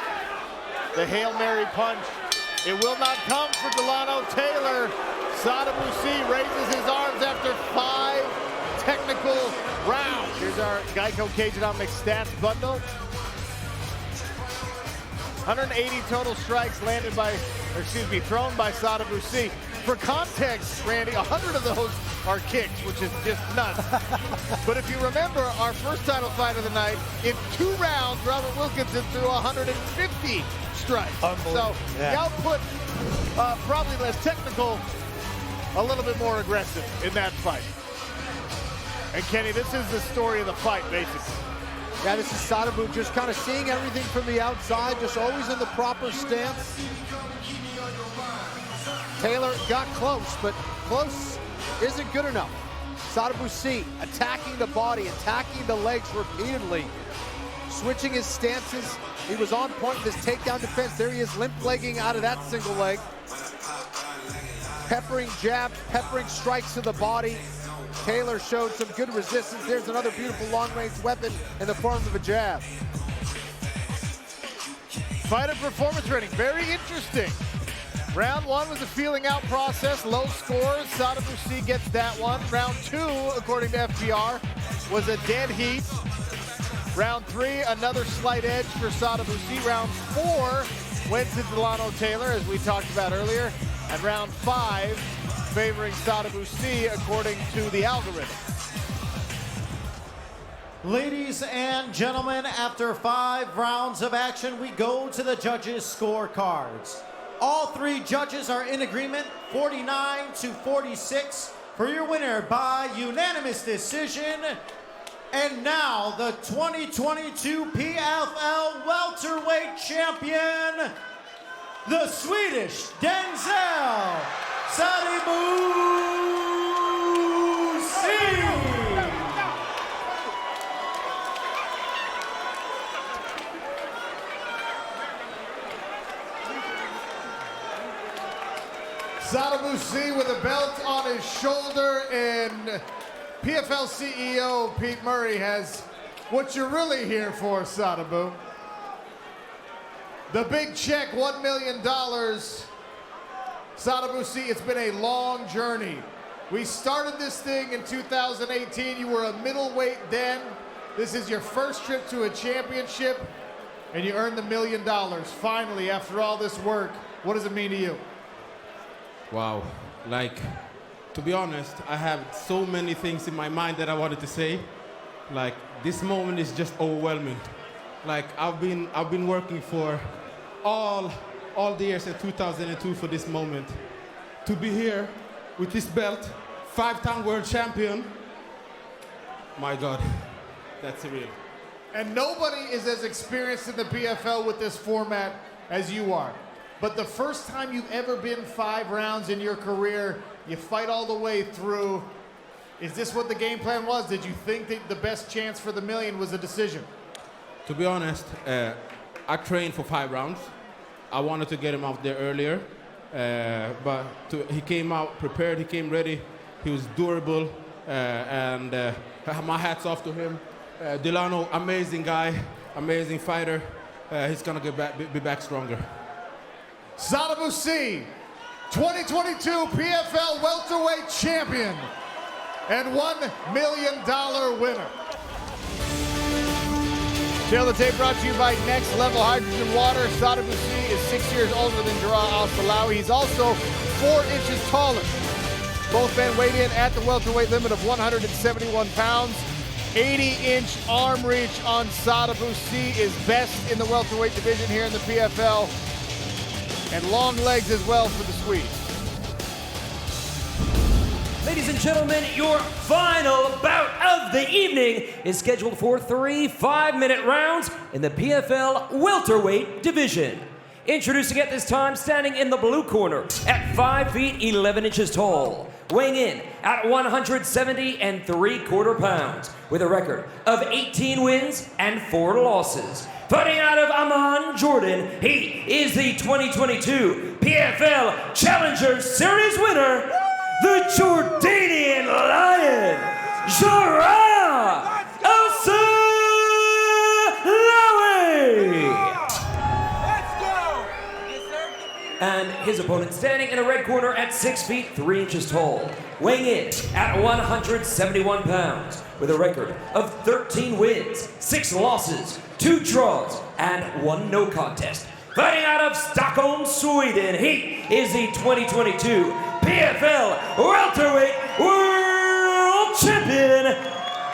the Hail Mary punch. It will not come for 𝗘𝗨𝗥𝗢𝗣𝗘 Taylor. Sadibou raises his arms after 5 technical rounds. Here's our Geico 𝗘𝗨𝗥𝗢𝗣𝗑 stats bundle. 180 total strikes landed by, thrown by Sadibou. For context, Randy, 100 of those are kicks, which is just nuts. But if you remember our first title fight of the night, in 2 rounds, Robert Wilkinson threw 150 strikes. So the output, probably less technical, a little bit more aggressive in that fight. And Kenny, this is the story of the fight, basically. Yeah, this is Sadibou just kind of seeing everything from the outside, just always in the proper stance. Taylor got close, but close isn't good enough. Sadibou attacking the body, attacking the legs repeatedly, switching his stances. He was on point in this takedown defense. There he is, limp-legging out of that single leg. Peppering jabs, peppering strikes to the body. Taylor showed some good resistance. There's another beautiful long-range weapon in the form of a jab. Fight and performance rating, very interesting. Round 1 was a feeling out process, low scores. Sadibou gets that one. Round 2, according to FPR, was a dead heat. Round 3, another slight edge for Sadibou. Round 4 went to 𝗘𝗨𝗥𝗢𝗣𝗘 Taylor, as we talked about earlier. And round 5 favoring Sadibou according to the algorithm. Ladies and gentlemen, after 5 rounds of action, we go to the judges' scorecards. All 3 judges are in agreement, 49-46 for your winner by unanimous decision. And now the 2022 PFL welterweight champion, the Swedish Denzel, Sadibou. Sadibou with a belt on his shoulder, and PFL CEO Pete Murray has what you're really here for, Sadibou. The big check, $1 million. Sadibou, it's been a long journey. We started this thing in 2018. You were a middleweight then. This is your first trip to a championship, and you earned the $1 million. Finally, after all this work, what does it mean to you? Wow. Like, to be honest, I have so many things in my mind that I wanted to say. Like, this moment is just overwhelming. Like, I've been working for all the years in 2002 for this moment. To be here with this belt, 5-time world champion, my God, that's surreal. And nobody is as experienced in the PFL with this format as you are. But the first time you've ever been 5 rounds in your career, you fight all the way through. Is this what the game plan was? Did you think that the best chance for the $1 million was a decision? To be honest, I trained for 5 rounds. I wanted to get him out there earlier, but he came out prepared, he came ready, he was durable, and my hat's off to him. Delano, amazing guy, amazing fighter. He's gonna be back stronger. Sadibou 𝗘𝗨𝗥𝗢𝗣𝗘, 2022 PFL welterweight champion and $1 million winner. Tail the tape brought to you by Next Level Hydrogen Water. Sadibou 𝗘𝗨𝗥𝗢𝗣𝗘 is 6 years older than 𝗘𝗨𝗥𝗢𝗣𝗘. He's also 4 inches taller. Both men weighed in at the welterweight limit of 171 pounds. 80-inch arm reach on Sadibou 𝗘𝗨𝗥𝗢𝗣𝗘 is best in the welterweight division here in the PFL. And long legs as well for the Swede. Ladies and gentlemen, your final bout of the evening is scheduled for 3 5-minute rounds in the PFL welterweight division. Introducing at this time, standing in the blue corner at 5 feet 11 inches tall, weighing in at 170.75 pounds with a record of 18 wins and 4 losses. Fighting out of Amman, Jordan, he is the 2022 PFL Challenger Series winner, the Jordanian Lion, 𝗘𝗨𝗥𝗢𝗣𝗘. And his opponent standing in a red corner at 6 feet 3 inches tall, weighing in at 171 pounds with a record of 13 wins, 6 losses, 2 draws, and 1 no contest. Fighting out of Stockholm, Sweden, he is the 2022 PFL welterweight world champion,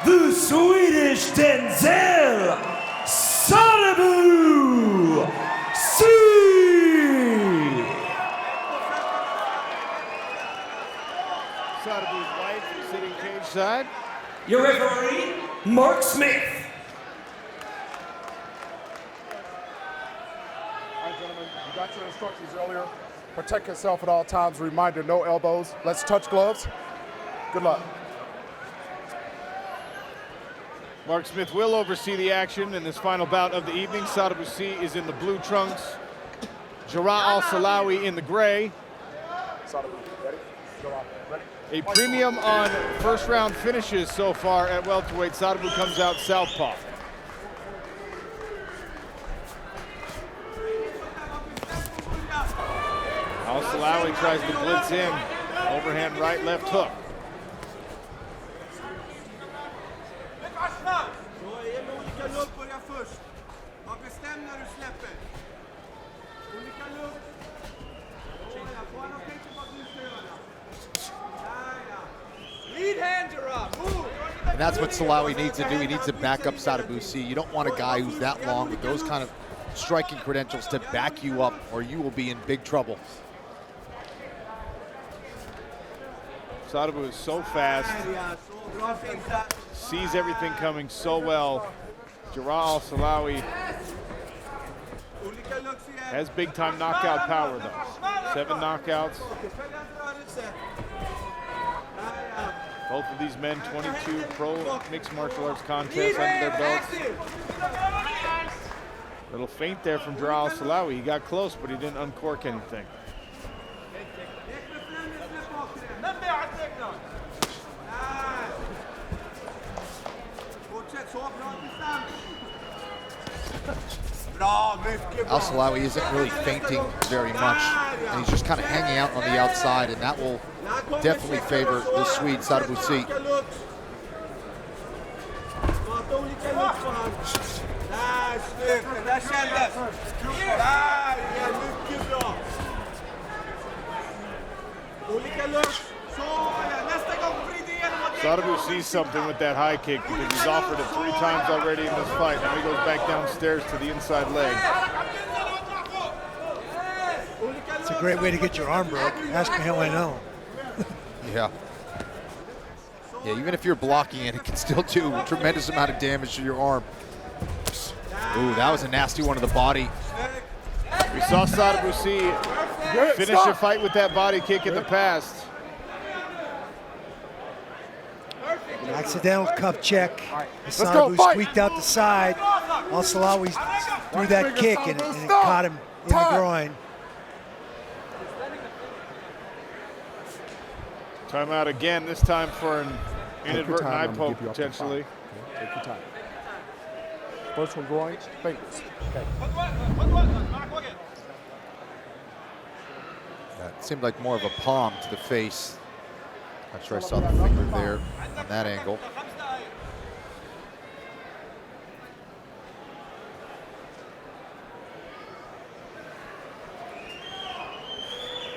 the Swedish Denzel, Sadibou 𝗘𝗨𝗥𝗢𝗣𝗘. Sadibou's wife sitting cage side. Your referee, Mark Smith. All right, gentlemen, you got your instructions earlier. Protect yourself at all times. Reminder, no elbows. Let's touch gloves. Good luck. Mark Smith will oversee the action in this final bout of the evening. Sadibou 𝗘𝗨𝗥𝗢𝗣𝗘 is in the blue trunks. 𝗘𝗨𝗥𝗢𝗣𝗘 in the gray. A premium on first round finishes so far at welterweight. Sadibou comes out southpaw. 𝗘𝗨𝗥𝗢𝗣𝗘 tries to blitz in. Overhand right, left hook. And that's what 𝗘𝗨𝗥𝗢𝗣𝗘 needs to do. He needs to back up Sadibou 𝗘𝗨𝗥𝗢𝗣𝗘. You don't want a guy who's that long with those kind of striking credentials to back you up, or you will be in big trouble. Sadibou is so fast, sees everything coming so well. 𝗘𝗨𝗥𝗢𝗣𝗘 has big time knockout power though. 7 knockouts. Both of these men 22 pro mixed martial arts contests under their belts. Little feint there from 𝗘𝗨𝗥𝗢𝗣𝗘. He got close, but he didn't uncork anything. 𝗘𝗨𝗥𝗢𝗣𝗘 isn't really feinting very much, and he's just kind of hanging out on the outside, and that will definitely favor the Swede, Sadibou 𝗘𝗨𝗥𝗢𝗣𝗘. 8 olika looks på han. Där, snyggt. Det där kändes. Där, ja, mycket bra. Olika looks. Så, ja, nästa gång vrid igenom. Sadibou sees something with that high kick because he's offered it 3 times already in this fight. Now he goes back downstairs to the inside leg. It's a great way to get your arm broke. Ask me how I know. Yeah. Yeah, even if you're blocking it, it can still do a tremendous amount of damage to your arm. Ooh, that was a nasty one to the body. We saw Sadibou finish a fight with that body kick in the past. An accidental cuff check. Sadibou squeaked out the side. 𝗟𝗨𝗦 threw that kick and it caught him in the groin. Timeout again, this time for an inadvertent eye poke, potentially. Take your time. First one, groin, fingers. Okay. It seemed like more of a palm to the face. Not sure I saw the finger there on that angle.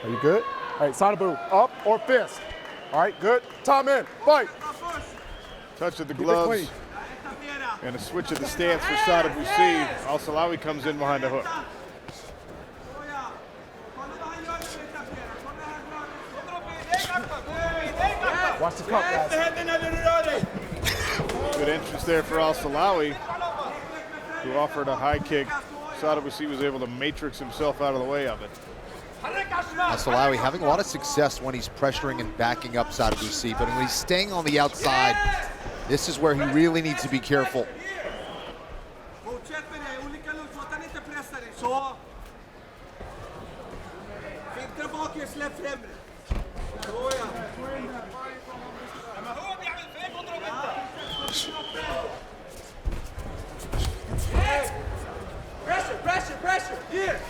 Are you good? All right, Sadibou, up or fist. All right, good. Time in, fight. Touch of the gloves and a switch of the stance for Sadibou. 𝗟𝗨𝗦 comes in behind the hook. Watch the cup, guys. Good entrance there for 𝗟𝗨𝗦, who offered a high kick. Sadibou was able to matrix himself out of the way of it. 𝗟𝗨𝗦 having a lot of success when he's pressuring and backing up Sadibou, but when he's staying on the outside, this is where he really needs to be careful. Pressure. Here.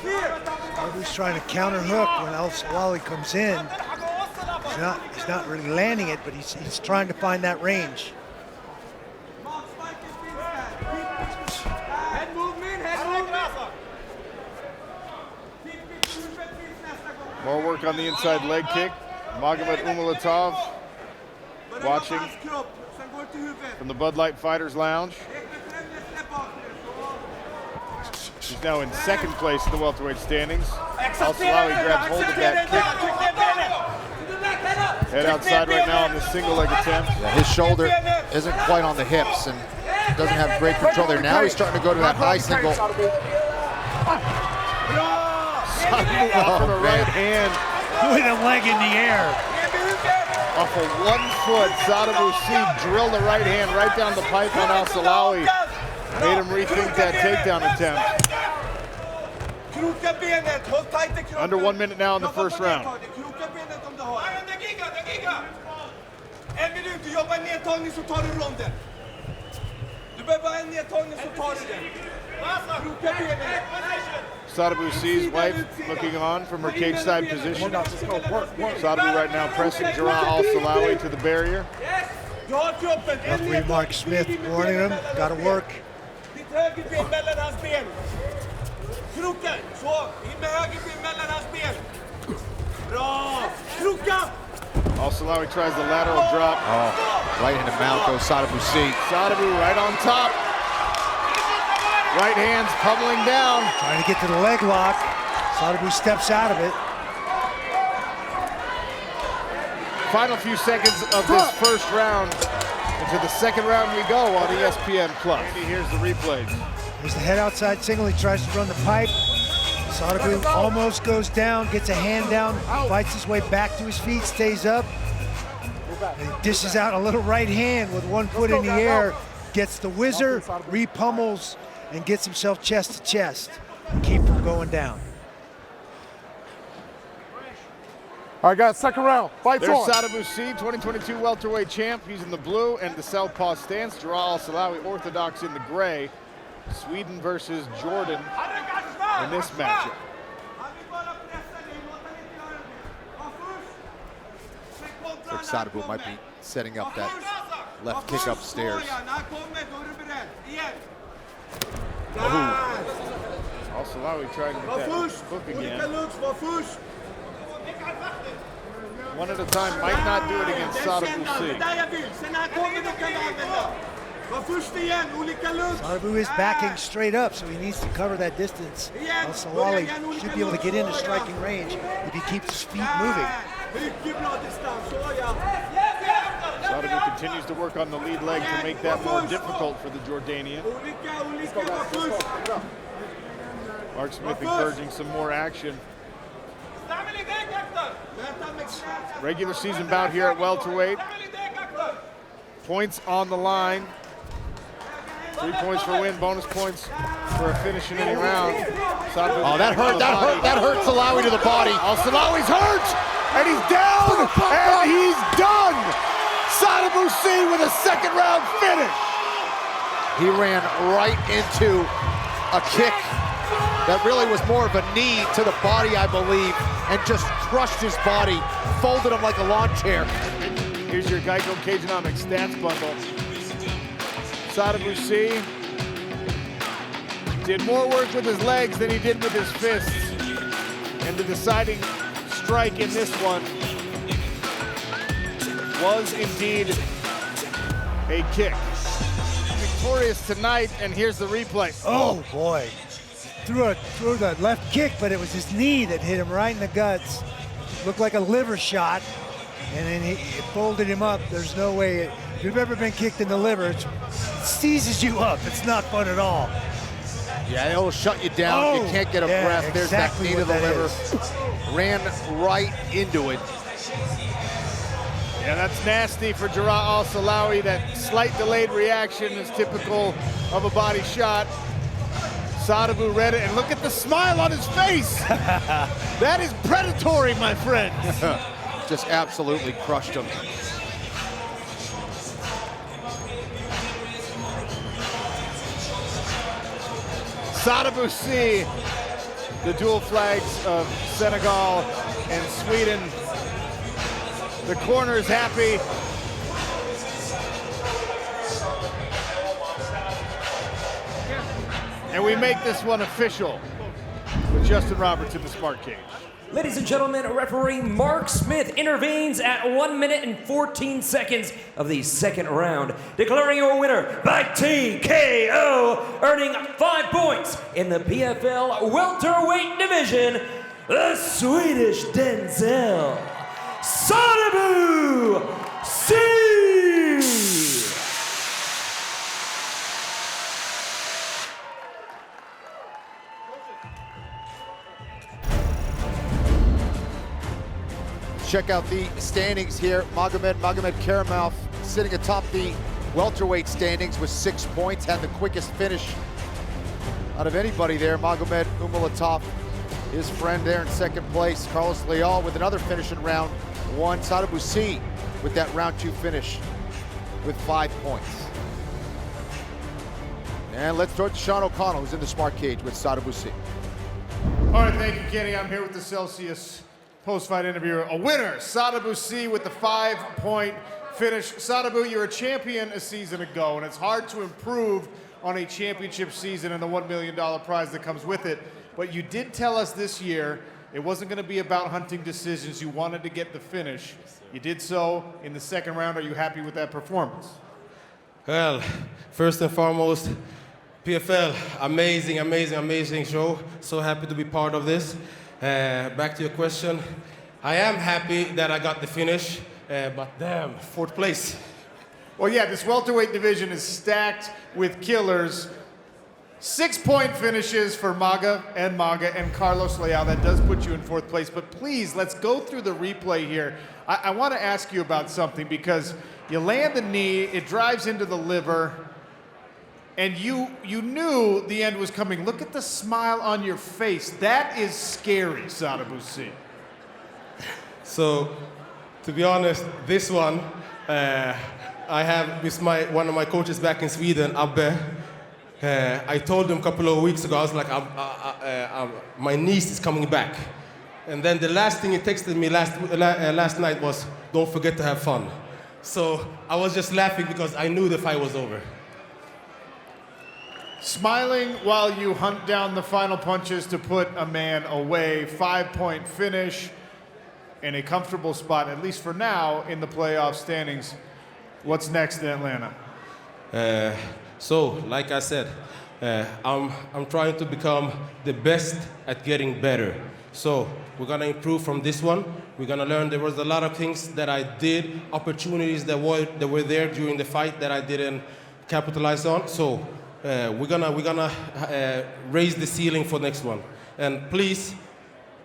Sadibou's trying to counter hook when 𝗟𝗨𝗦 comes in. He's not really landing it, but he's trying to find that range. Head movement. More work on the inside leg kick. 𝗟𝗨𝗦 watching from the Bud Light Fighters Lounge. He's now in second place in the welterweight standings. 𝗟𝗨𝗦 grabs hold of that kick. Head outside right now on this single leg attempt. Yeah, his shoulder isn't quite on the hips and doesn't have great control there. Now he's starting to go to that high single. Sadibou offered a right hand with a leg in the air. Off of 1 foot, Sadibou drilled a right hand right down the pipe on 𝗟𝗨𝗦. Made him rethink that takedown attempt. Under 1 minute now in the first round. En minut, du jobbar nedtagning så tar du ronden. Du behöver bara en nedtagning så tar du den. Kroka benen. Sadibou's wife looking on from her cage side position. Sadibou right now pressing 𝗟𝗨𝗦 to the barrier. Referee Mark Smith warning him, gotta work. Ditt högerben mellan hans ben. Kroka, så. In med högerben mellan hans ben. Bra. Kroka. 𝗟𝗨𝗦 tries the lateral drop. Oh, right-handed mount goes Sadibou. Sadibou right on top. Right hand's pummeling down. Trying to get to the leg lock. Sadibou steps out of it. Final few seconds of this first round. Into the second round we go on ESPN+. Andy, here's the replays. There's the head outside single. He tries to run the pipe. Sadibou almost goes down, gets a hand down, fights his way back to his feet, stays up. And he dishes out a little right hand with 1 foot in the air, gets the whizzer, re-pummels, and gets himself chest to chest. Keep from going down. All right, guys, second round. Fights There's on. Sadibou, 2022 welterweight champ. He's in the blue and the southpaw stance. 𝗟𝗨𝗦 orthodox in the gray. Sweden versus Jordan in this matchup. Sadibou might be setting up that left kick upstairs. 𝗟𝗘𝗥𝗢𝗣𝗘 trying to get that hook again. One at a time, might not do it against Sadibou. Sadibou is backing straight up, so he needs to cover that distance. 𝗟𝗨𝗢𝗣𝗘 should be able to get into striking range if he keeps his feet moving. Sadibou continues to work on the lead leg to make that more difficult for the Jordanian. Mark Smith encouraging some more action. Regular season bout here at welterweight. Points on the line. 3 points for a win, bonus points for a finish in any round. Oh, that hurt 𝗟𝗨𝗢𝗣𝗘 to the body. 𝗟𝗨𝗢𝗣's hurt, and he's down, and he's done. Sadibou with a second round finish. He ran right into a kick that really was more of a knee to the body, I believe, and just crushed his body, folded him like a lawn chair. Here's your Geico 𝗘𝗨𝗥𝗢𝗣 stats bundle. Sadibou did more work with his legs than he did with his fists. And the deciding strike in this one was indeed a kick. Victorious tonight, and here's the replay. Oh boy. Threw the left kick, but it was his knee that hit him right in the guts. Looked like a liver shot, and then it folded him up. There's no way, if you've ever been kicked in the liver, it seizes you up. It's not fun at all. Yeah, it'll shut you down. Oh, you can't get a breath. There's exactly that knee to the liver. Ran right into it. Yeah, that's nasty for 𝗟𝗨𝗢𝗣𝗘. That slight delayed reaction is typical of a body shot. Sadibou read it, and look at the smile on his face. That is predatory, my friend. Just absolutely crushed him. Sadibou, the dual flags of Senegal and Sweden. The corner is happy. And we make this one official with Justin Roberts in the smart cage. Ladies and gentlemen, referee Mark Smith intervenes at 1 minute and 14 seconds of the second round, declaring your winner by TKO, earning 5 points in the PFL welterweight division, the Swedish Denzel, Sadibou 𝗟𝗟. Check out the standings here. Magomed 𝗟𝗨𝗥𝗢𝗣𝗘 sitting atop the welterweight standings with 6 points, had the quickest finish out of anybody there. Magomed 𝗟𝗨𝗥𝗢𝗣𝗘, his friend there in second place. Carlos Leal with another finish in round 1. Sadibou with that round 2 finish with 5 points. And let's throw it to Sean O'Connell, who's in the smart cage with Sadibou. All right, thank you, Kenny. I'm here with the Celsius post-fight interviewer. A winner, Sadibou with the 5-point finish. Sadibou, you're a champion a season ago, and it's hard to improve on a championship season and the $1 million prize that comes with it. But you did tell us this year it wasn't going to be about hunting decisions. You wanted to get the finish. You did so in the second round. Are you happy with that performance? Well, first and foremost, PFL, amazing show. So happy to be part of this. Back to your question, I am happy that I got the finish, but damn, 4th place. Well, yeah, this welterweight division is stacked with killers. 6-point finishes for Maga and Carlos Leal. That does put you in 4th place. But please, let's go through the replay here. I want to ask you about something, because you land the knee, it drives into the liver, and you knew the end was coming. Look at the smile on your face. That is scary, Sadibou. So, to be honest, this one, I have with one of my coaches back in Sweden, 𝗟𝗘𝗥𝗢𝗣𝗘. I told him a couple of weeks ago, I was like, my niece is coming back. And then the last thing he texted me last night was, don't forget to have fun. So I was just laughing because I knew the fight was over. Smiling while you hunt down the final punches to put a man away. 5-point finish in a comfortable spot, at least for now, in the playoff standings. What's next in Atlanta? So, like I said, I'm trying to become the best at getting better. So we're gonna improve from this one. We're gonna learn. There was a lot of things that I did, opportunities that were there during the fight that I didn't capitalize on. So we're gonna raise the ceiling for next one. And please,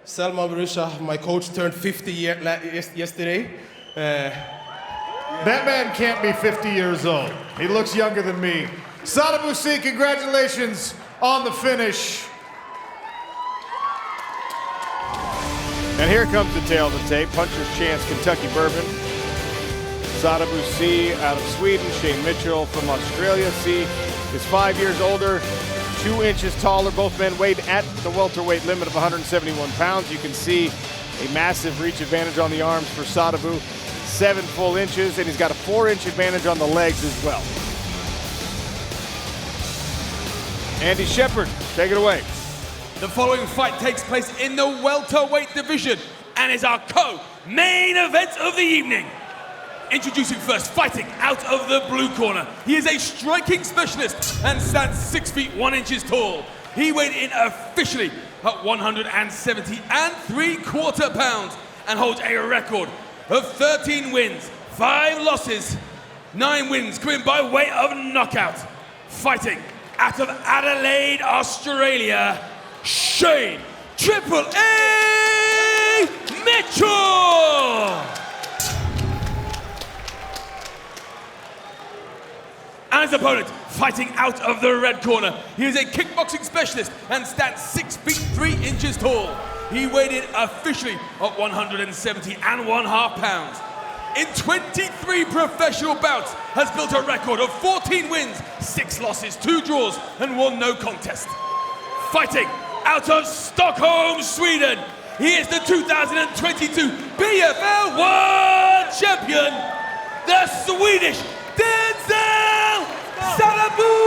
𝗘𝗨𝗥𝗢𝗣𝗘, my coach turned 50 yesterday. That man can't be 50 years old. He looks younger than me. Sadibou, congratulations on the finish. And here comes the tail of the tape. Puncher's Chance, Kentucky Bourbon. Sadibou out of Sweden. Shane Mitchell from Australia. Is 5 years older, 2 inches taller. Both men weighed at the welterweight limit of 171 pounds. You can see a massive reach advantage on the arms for Sadibou. 7 full inches, and he's got a 4-inch advantage on the legs as well. Andy Shepard, take it away. The following fight takes place in the welterweight division and is our co-main event of the evening. Introducing first, fighting out of the blue corner. He is a striking specialist and stands 6 feet 1 inches tall. He weighed in officially at 170.75 pounds and holds a record of 13 wins, 5 losses, 9 wins coming by way of knockout. Fighting out of Adelaide, Australia, Shane 𝗘𝗨𝗥𝗢𝗣𝗘 Mitchell! And his opponent, fighting out of the red corner. He is a kickboxing specialist and stands 6 feet 3 inches tall. He weighed in officially at 170.5 pounds. In 23 professional bouts, has built a record of 14 wins, 6 losses, 2 draws, and 1 no contest. Fighting out of Stockholm, Sweden, he is the 2022 PFL World Champion, the Swedish Denzel Sadibou.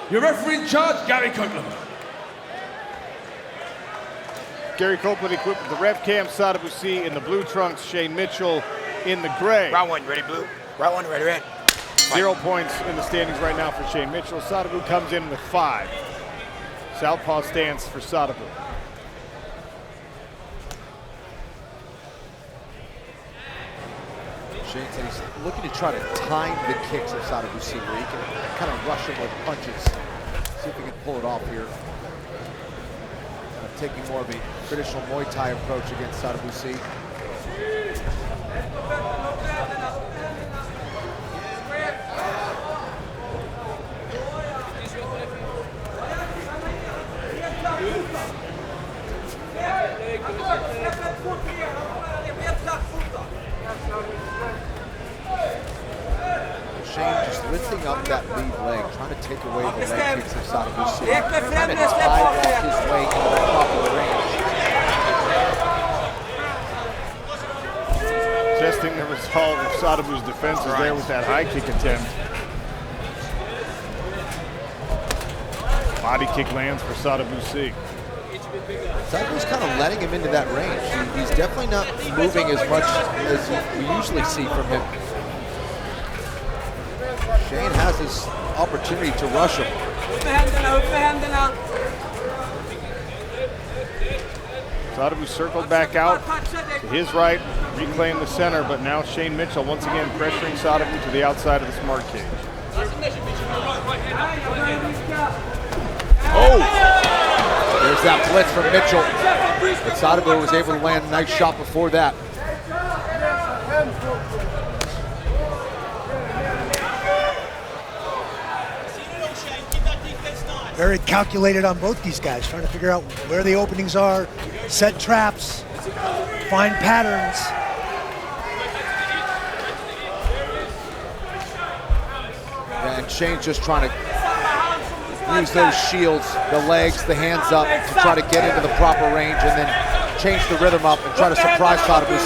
Your referee in charge, Gary Copeland. Gary Copeland equipped with the rev cam. Sadibou in the blue trunks, Shane Mitchell in the gray. Round 1, ready blue. Round 1, ready red. 0 points in the standings right now for Shane Mitchell. Sadibou comes in with 5. Southpaw stance for Sadibou. Shane said he's looking to try to time the kicks of Sadibou, where he can kind of rush him with punches. See if he can pull it off here. Taking more of a traditional Muay Thai approach against Sadibou. Shane just lifting up that lead leg, trying to take away the leg kicks of Sadibou, trying to tie walk his way into the top of the range. Testing the result of Sadibou's defense is there with that high kick attempt. Body kick lands for Sadibou. Sadibou's kind of letting him into that range. He's definitely not moving as much as we usually see from him. Shane has his opportunity to rush him. Sadibou circled back out to his right, reclaimed the center, but now Shane Mitchell once again pressuring Sadibou to the outside of the smart cage. Oh! There's that blitz from Mitchell. But Sadibou was able to land a nice shot before that. Very calculated on both these guys, trying to figure out where the openings are, set traps, find patterns. And Shane's just trying to use those shields, the legs, the hands up to try to get into the proper range and then change the rhythm up and try to surprise Sadibou.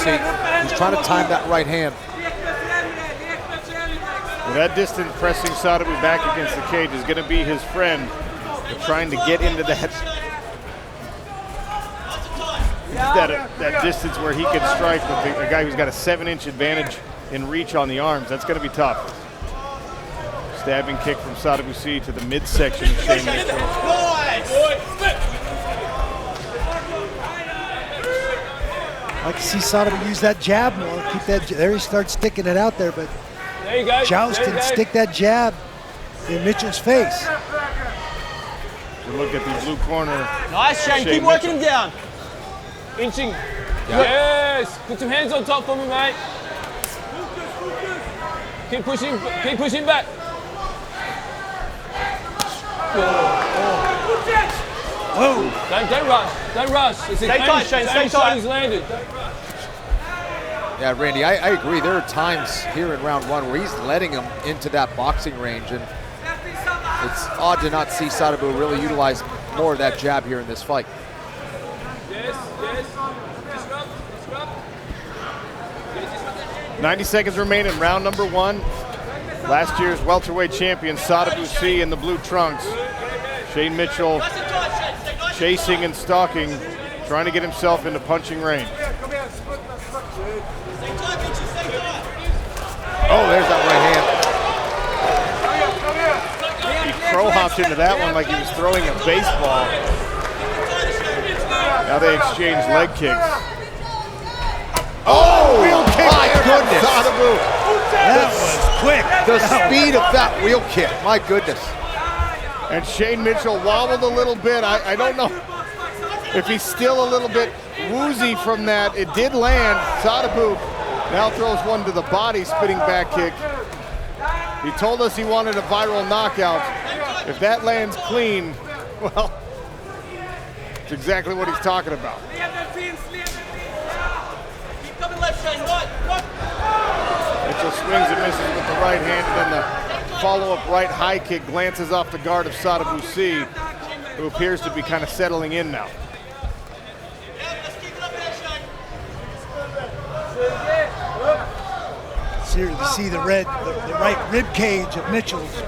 He's trying to time that right hand. Well, that distance pressing Sadibou back against the cage is going to be his friend. But trying to get into that distance where he can strike with a guy who's got a 7-inch advantage in reach on the arms. That's going to be tough. Stabbing kick from Sadibou to the midsection of Shane Mitchell. I like to see Sadibou use that jab more. Keep that. There he starts sticking it out there, but Joust can stick that jab in Mitchell's face. To look at the blue corner. Nice, Shane. Keep working him down. Inching. Yeah. Yes. Put some hands on top for me, mate. Keep pushing back. Whoa. Don't rush. Stay tight, Shane. Stay tight. He's landed. Yeah, Randy, I agree. There are times here in round one where he's letting him into that boxing range, and it's odd to not see Sadibou really utilize more of that jab here in this fight. 90 seconds remain in round number one. Last year's welterweight champion Sadibou in the blue trunks. Shane Mitchell chasing and stalking, trying to get himself into punching range. Oh, there's that right hand. He crow hopped into that one like he was throwing a baseball. Now they exchange leg kicks. Oh, my goodness. Sadibou. That was quick. The speed of that wheel kick, my goodness. And Shane Mitchell wobbled a little bit. I don't know if he's still a little bit woozy from that. It did land. Sadibou now throws one to the body, spinning back kick. He told us he wanted a viral knockout. If that lands clean, well, it's exactly what he's talking about. Mitchell swings and misses with the right hand, and then the follow-up right high kick glances off the guard of Sadibou, who appears to be kind of settling in now. You see the red, the right rib cage of Mitchell's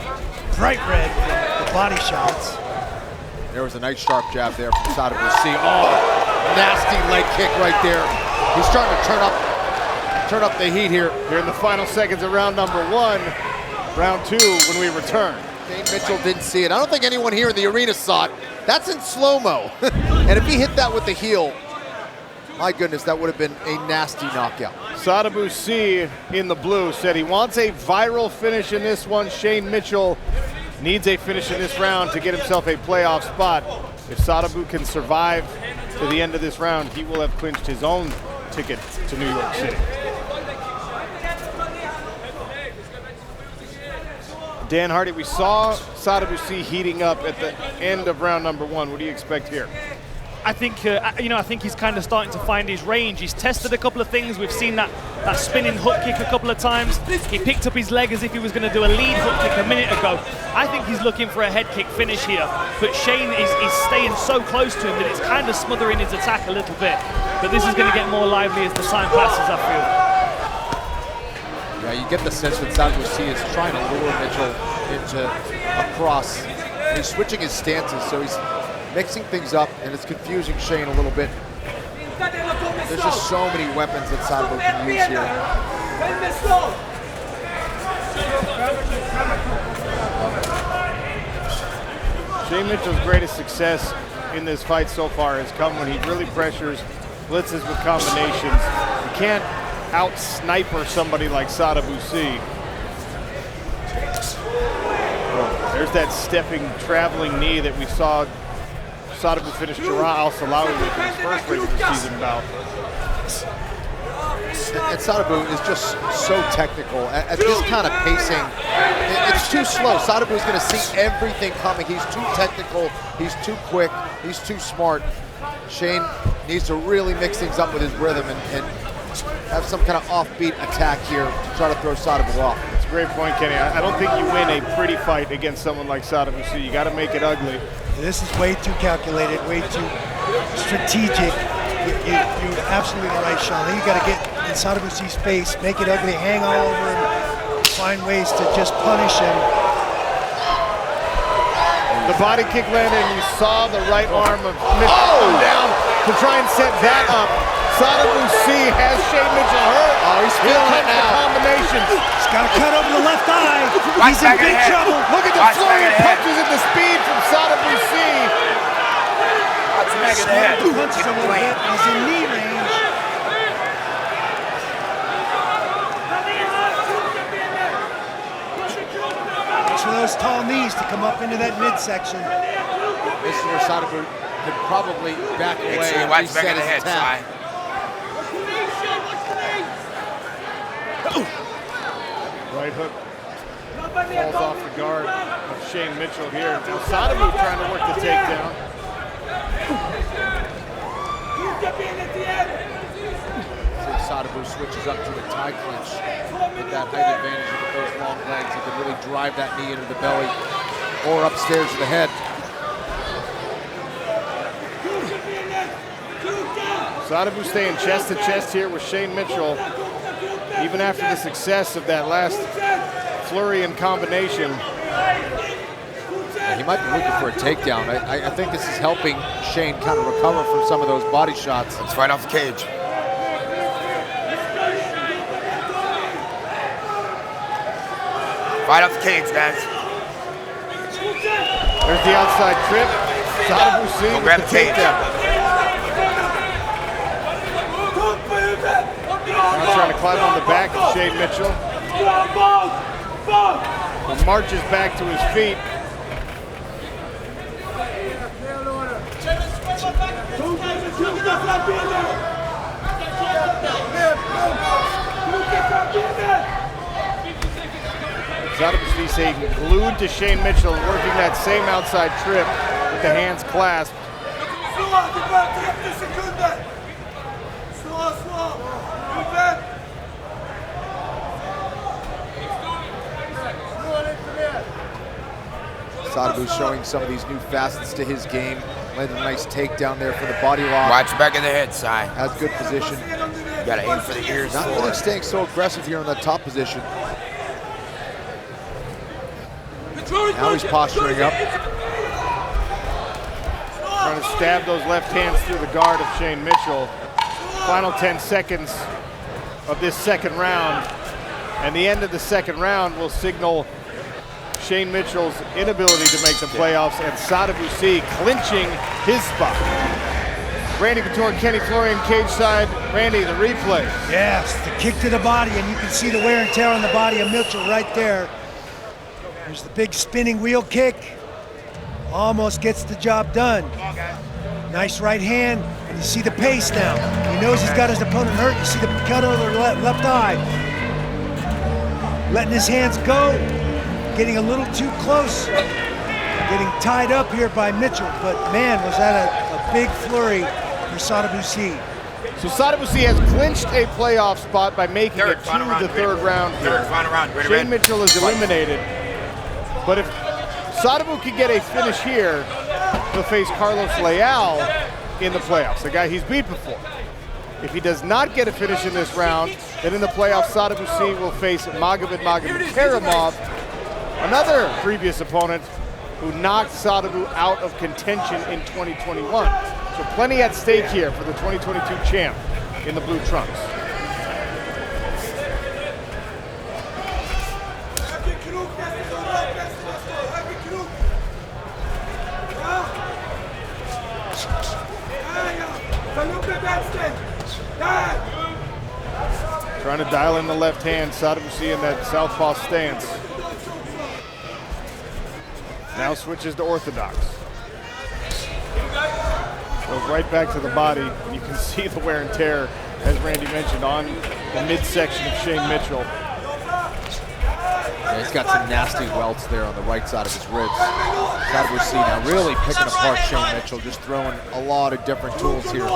bright red, the body shots. There was a nice sharp jab there from Sadibou. Oh, nasty leg kick right there. He's starting to turn up the heat here. Here in the final seconds of round number one. Round two when we return. Shane Mitchell didn't see it. I don't think anyone here in the arena saw it. That's in slow-mo. And if he hit that with the heel, my goodness, that would have been a nasty knockout. Sadibou in the blue said he wants a viral finish in this one. Shane Mitchell needs a finish in this round to get himself a playoff spot. If Sadibou can survive to the end of this round, he will have clinched his own ticket to New York City. Dan Hardy, we saw Sadibou heating up at the end of round number one. What do you expect here? I think, I think he's kind of starting to find his range. He's tested a couple of things. We've seen that spinning hook kick a couple of times. He picked up his leg as if he was going to do a lead hook kick a minute ago. I think he's looking for a head kick finish here. But Shane is staying so close to him that it's kind of smothering his attack a little bit. But this is going to get more lively as the time passes, I feel. Yeah, you get the sense that Sadibou is trying to lure Mitchell into a cross. He's switching his stances, so he's mixing things up, and it's confusing Shane a little bit. There's just so many weapons that Sadibou can use here. Shane Mitchell's greatest success in this fight so far has come when he really pressures, blitzes with combinations. You can't out-sniper somebody like Sadibou. There's that stepping, traveling knee that we saw Sadibou finish 𝗘𝗨𝗥𝗢𝗣𝗑𝗦 with his first regular season bout. And Sadibou is just so technical. At this kind of pacing, it's too slow. Sadibou is going to see everything coming. He's too technical, he's too quick, he's too smart. Shane needs to really mix things up with his rhythm and have some kind of offbeat attack here to try to throw Sadibou off. great point, Kenny. I don't think you win a pretty fight against someone like Sadibou. You got to make it ugly. This is way too calculated, way too strategic. You're absolutely right, Sean. You got to get in Sadibou's face, make it ugly, hang all over him, find ways to just punish him. The body kick landed, and you saw the right arm of Mitchell come down to try and set that up. Sadibou has Shane Mitchell hurt. Oh, he's feeling it now. Combinations. He's got to cut over the left eye. Watch He's in big trouble. Look at the flurry of punches and the speed from Sadibou. Watch the back of the head. Punches a little bit. He's in knee range. Watch for those tall knees to come up into that midsection. This is where Sadibou could probably back away and watch the reset back of the his head, attack. Right hook falls off the guard of Shane Mitchell here. Now Sadibou trying to work the takedown. Sadibou switches up to a tie clinch with that height advantage with those long legs. He can really drive that knee into the belly or upstairs to the head. Sadibou staying chest to chest here with Shane Mitchell. Even after the success of that last flurry and combination. Yeah, he might be looking for a takedown. I think this is helping Shane kind of recover from some of those body shots. Let's fight off the cage. Fight off the cage, guys. There's the outside trip. Sadibou Go grab the cage. Now trying to climb on the back of Shane Mitchell. He marches back to his feet. Sadibou staying glued to Shane Mitchell, working that same outside trip with the hands clasped. Sadibou showing some of these new facets to his game. Landed a nice takedown there for the body lock. Watch the back of the head, Si. Has good position. You gotta aim for the ears. Not really staying so aggressive here in that top position. Now he's posturing up. Trying to stab those left hands through the guard of Shane Mitchell. Final 10 seconds of this second round. And the end of the second round will signal Shane Mitchell's inability to make the playoffs and Sadibou clinching his spot. Randy Couture, Kenny Florian, cage side. Randy, the replay. Yes, the kick to the body, and you can see the wear and tear on the body of Mitchell right there. There's the big spinning wheel kick. Almost gets the job done. Nice right hand, and you see the pace now. He knows he's got his opponent hurt. You see the cut over the left eye. Letting his hands go. Getting a little too close, getting tied up here by Mitchell, but man, was that a big flurry for Sadibou. So Sadibou has clinched a playoff spot by making it to the third round here. Shane Mitchell is eliminated, but if Sadibou can get a finish here, he'll face Carlos Leal in the playoffs, the guy he's beat before. If he does not get a finish in this round, then in the playoffs, Sadibou will face 𝗟𝗨𝗥𝗢𝗣𝗘'𝗦, another previous opponent who knocked Sadibou out of contention in 2021. So plenty at stake here for the 2022 champ in the blue trunks. Trying to dial in the left hand, Sadibou in that southpaw stance. Now switches to orthodox. Goes right back to the body. You can see the wear and tear, as Randy mentioned, on the midsection of Shane Mitchell. Yeah, he's got some nasty welts there on the right side of his ribs. Sadibou now really picking apart Shane Mitchell, just throwing a lot of different tools here.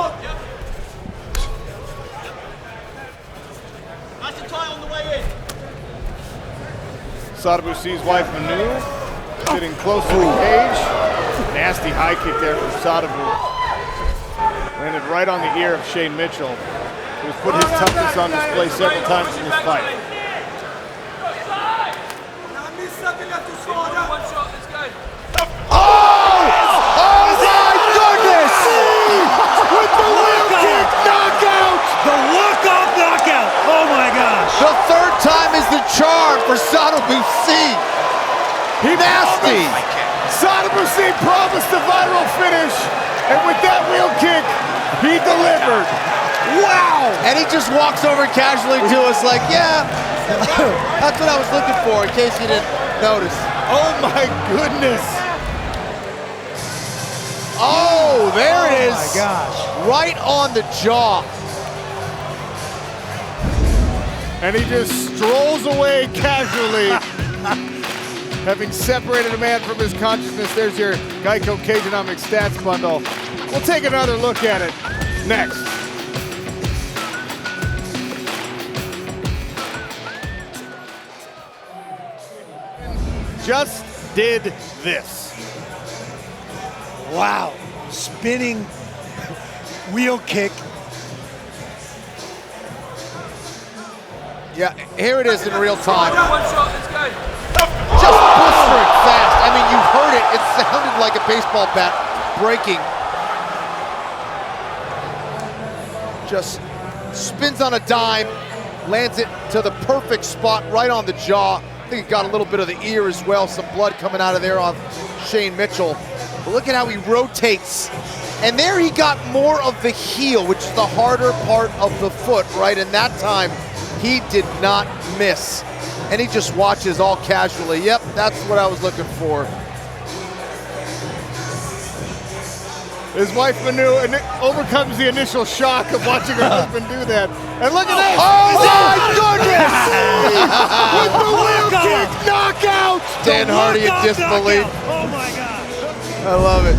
Sadibou C's wife, Manu, sitting close to the cage. Nasty high kick there from Sadibou. Landed right on the ear of Shane Mitchell, who's put his toughness on display several times in this fight. With the wheel kick knockout! The walk-off knockout! Oh my gosh! The third time is the charm for Sadibou C. Nasty! Sadibou C promised a viral finish, and with that wheel kick, he delivered. Wow! And he just walks over casually to us like, yeah, that's what I was looking for, in case you didn't notice. Oh my goodness! Oh, there it is. Oh my gosh. Right on the jaw. And he just strolls away casually, having separated a man from his consciousness. There's your 𝗘𝗨𝗥𝗢𝗣𝗑 stats bundle. We'll take another look at it next. Just did this. Wow, spinning wheel kick. Yeah, here it is in real time. Just blistering fast. I mean, you heard it. It sounded like a baseball bat breaking. Just spins on a dime, lands it to the perfect spot right on the jaw. I think it got a little bit of the ear as well. Some blood coming out of there on Shane Mitchell. But look at how he rotates. And there he got more of the heel, which is the harder part of the foot, right? And that time, he did not miss. And he just watches all casually. Yep, that's what I was looking for. His wife Manu overcomes the initial shock of watching her husband do that. And look at this! Oh my goodness! With the wheel kick knockout! Dan Hardy in disbelief. Oh my gosh! I love it.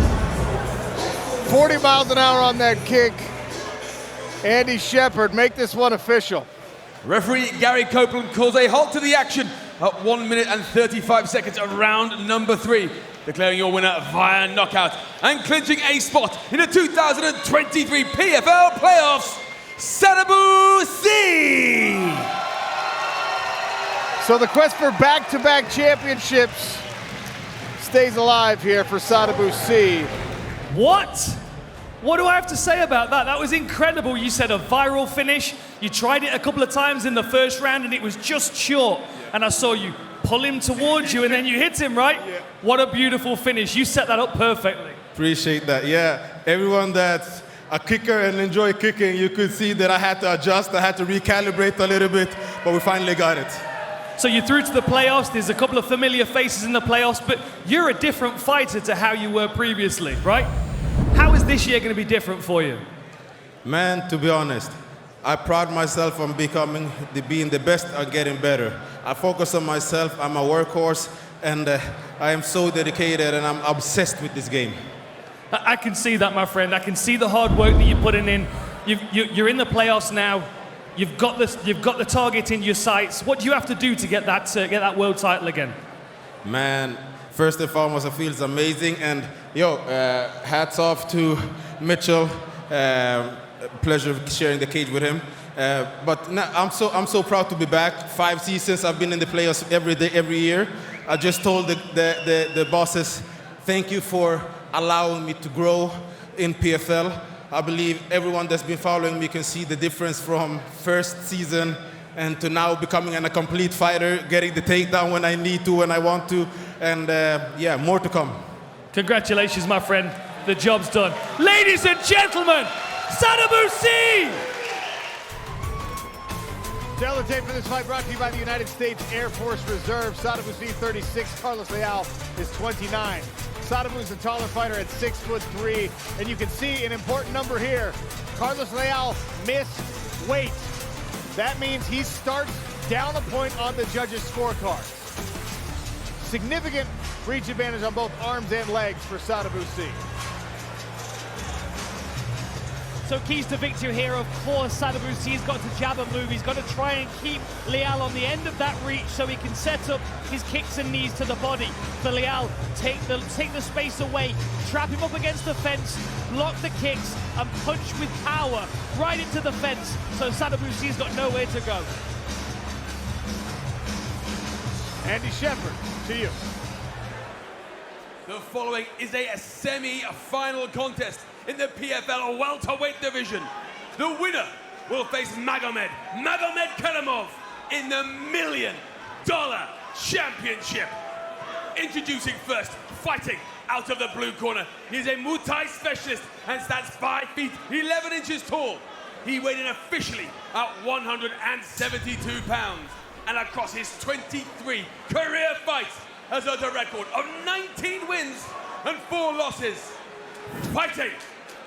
40 miles an hour on that kick. Andy Shepard, make this one official. Referee Gary Copeland calls a halt to the action at 1 minute and 35 seconds of round number 3. Declaring your winner via knockout and clinching a spot in the 2023 PFL playoffs, Sadibou C. So the quest for back-to-back championships stays alive here for Sadibou C. What? What do I have to say about that? That was incredible. You said a viral finish. You tried it a couple of times in the first round and it was just short. And I saw you pull him towards you and then you hit him, right? Yeah. What a beautiful finish. You set that up perfectly. Appreciate that. Yeah, everyone that's a kicker and enjoy kicking, you could see that I had to adjust, I had to recalibrate a little bit, but we finally got it. So you're through to the playoffs. There's a couple of familiar faces in the playoffs, but you're a different fighter to how you were previously, right? How is this year going to be different for you? Man, to be honest, I pride myself on being the best and getting better. I focus on myself, I'm a workhorse, and I am so dedicated and I'm obsessed with this game. I can see that, my friend. I can see the hard work that you're putting in. You're in the playoffs now. You've got the target in your sights. What do you have to do to get that world title again? Man, first and foremost, it feels amazing. And hats off to Mitchell. Pleasure sharing the cage with him. But now, I'm so proud to be back. 5 seasons I've been in the playoffs every day, every year. I just told the bosses, thank you for allowing me to grow in PFL. I believe everyone that's been following me can see the difference from first season and to now becoming a complete fighter, getting the takedown when I need to, when I want to, and yeah, more to come. Congratulations, my friend. The job's done. Ladies and gentlemen, Sadibou C! Tail tape for this fight brought to you by the United States Air Force Reserve. Sadibou C 36, Carlos Leal is 29. Sadibou is a taller fighter at 6'3", and you can see an important number here. Carlos Leal missed weight. That means he starts down a point on the judges' scorecard. Significant reach advantage on both arms and legs for Sadibou C. So keys to victory here, of course, Sadibou C's got to jab and move. He's got to try and keep Liao on the end of that reach so he can set up his kicks and knees to the body. For Liao, take the space away, trap him up against the fence, block the kicks, and punch with power right into the fence. So Sadibou C's got nowhere to go. Andy Shepherd, to you. The following is a semi-final contest in the PFL welterweight division. The winner will face Magomed 𝗘𝗨𝗥𝗢𝗣𝗘 in the $1 million championship. Introducing first, fighting out of the blue corner. He is a Muay Thai specialist and stands 5 feet 11 inches tall. He weighed in officially at 172 pounds. And across his 23 career fights has earned a record of 19 wins and 4 losses. Fighting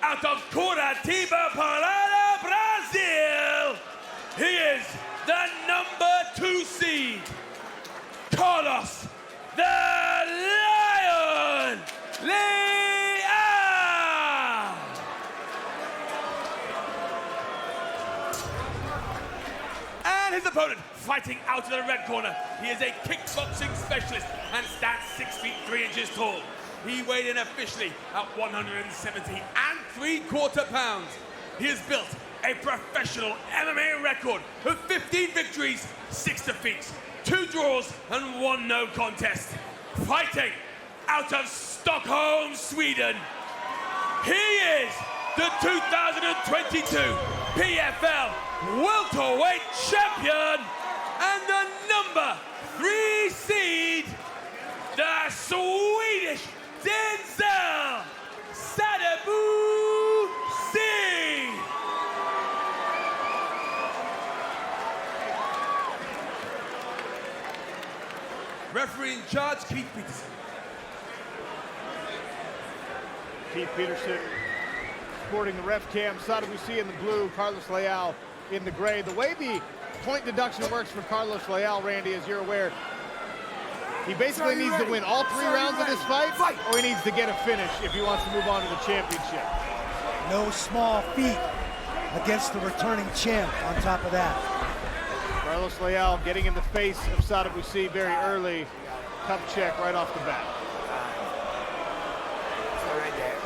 out of 𝗘𝗨𝗥𝗢𝗣𝗘, Brazil, he is the #2 seed, Carlos the Lion Leal. And his opponent, fighting out of the red corner, he is a kickboxing specialist and stands 6 feet 3 inches tall. He weighed in officially at 170.75 pounds. He has built a professional MMA record of 15 victories, 6 defeats, 2 draws, and 1 no contest. Fighting out of Stockholm, Sweden, he is the 2022 PFL welterweight champion and the #3 seed, the Swedish Denzel, Sadibou C. Referee in charge, Keith Peterson. Keith Peterson sporting the ref cam. Sadibou C in the blue, Carlos Leal in the gray. The way the point deduction works for Carlos Leal, Randy, as you're aware, he basically needs to win all 3 rounds of this fight, or he needs to get a finish if he wants to move on to the championship. No small feat against the returning champ on top of that. Carlos Leal getting in the face of Sadibou C very early. Cup check right off the bat. So right there.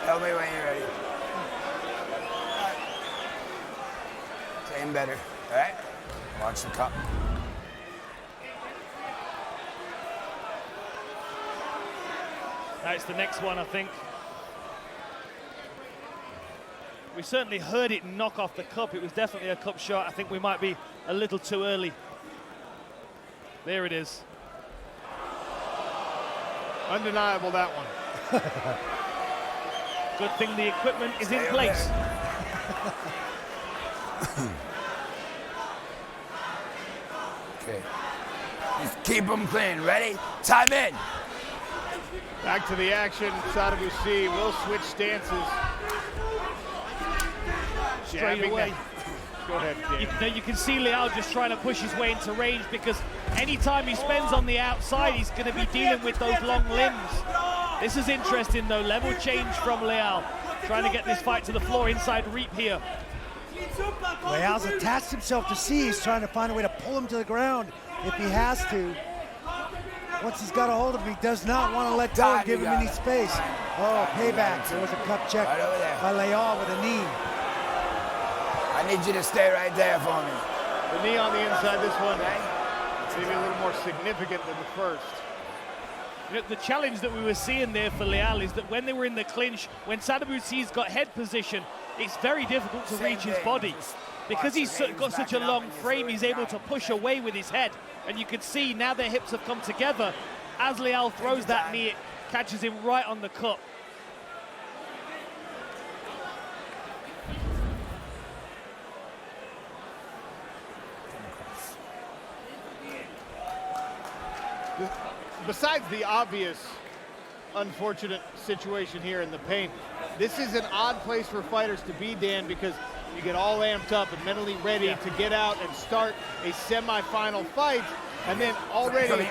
Tell me when you're ready. Same better, all right? Watch the cup. That's the next one, I think. We certainly heard it knock off the cup. It was definitely a cup shot. I think we might be a little too early. There it is. Undeniable, that one. Good thing the equipment is in place. Okay. Just keep them clean. Ready? Time in. Back to the action. Sadibou C will switch stances. Straight away. Go ahead, Dave. You can see Leal just trying to push his way into range, because anytime he spends on the outside, he's going to be dealing with those long limbs. This is interesting, though. Level change from Leal. Trying to get this fight to the floor, inside reap here. Leal's attached himself to C. He's trying to find a way to pull him to the ground if he has to. Once he's got a hold of him, he does not want to let go and give him any space. Oh, payback. There was a cup check by Leal with a knee. I need you to stay right there for me. The knee on the inside, this one, maybe a little more significant than the first. You know, the challenge that we were seeing there for Leal is that when they were in the clinch, when Sadibou C's got head position, it's very difficult to reach his body. Because he's got such a long frame, he's able to push away with his head. And you can see now their hips have come together. As Leal throws that knee, it catches him right on the cup. Besides the obvious unfortunate situation here in the paint, this is an odd place for fighters to be, Dan, because you get all amped up and mentally ready to get out and start a semi-final fight, And then already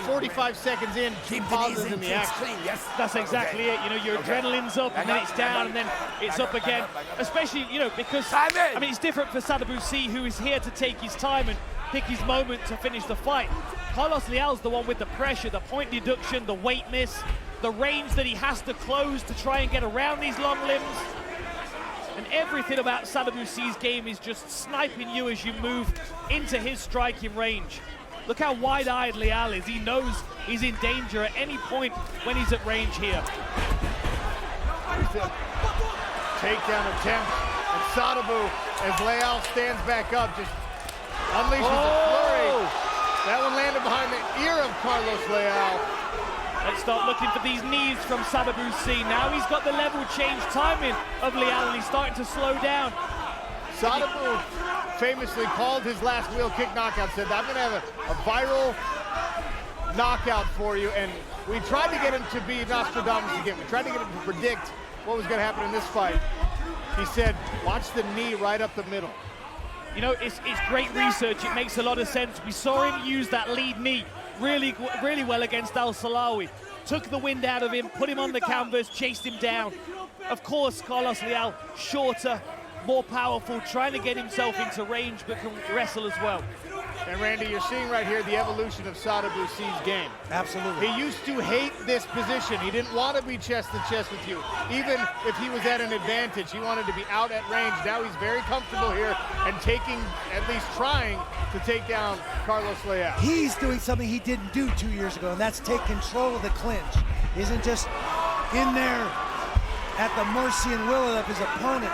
45 seconds in, 2 pauses in the action. That's exactly it. You know, your adrenaline's up, and then it's down, and then it's up again. Especially, you know, because, I mean, it's different for Sadibou 𝗚, who is here to take his time and pick his moment to finish the fight. Carlos Leal's the one with the pressure, the point deduction, the weight miss, the range that he has to close to try and get around these long limbs. And everything about Sadibou 𝗚's game is just sniping you as you move into his striking range. Look how wide-eyed Leal is. He knows he's in danger at any point when he's at range here. Takedown attempt, and Sadibou, as Leal stands back up, just unleashes a flurry. That one landed behind the ear of Carlos Leal. Let's start looking for these knees from Sadibou 𝗚. Now he's got the level change timing of Leal, and he's starting to slow down. Sadibou famously called his last wheel kick knockout, said, I'm gonna have a viral knockout for you. And we tried to get him to be Nostradamus again. We tried to get him to predict what was gonna happen in this fight. He said, watch the knee right up the middle. You know, it's great research. It makes a lot of sense. We saw him use that lead knee really well against 𝗟𝗨𝗥𝗢𝗣𝗚. Took the wind out of him, put him on the canvas, chased him down. Of course, Carlos Leal, shorter, more powerful, trying to get himself into range, but can wrestle as well. And Randy, you're seeing right here the evolution of Sadibou 𝗚's game. Absolutely. He used to hate this position. He didn't want to be chest to chest with you. Even if he was at an advantage, he wanted to be out at range. Now he's very comfortable here and taking, at least trying, to take down Carlos Leal. He's doing something he didn't do 2 years ago, and that's take control of the clinch. He isn't just in there at the mercy and will of his opponent.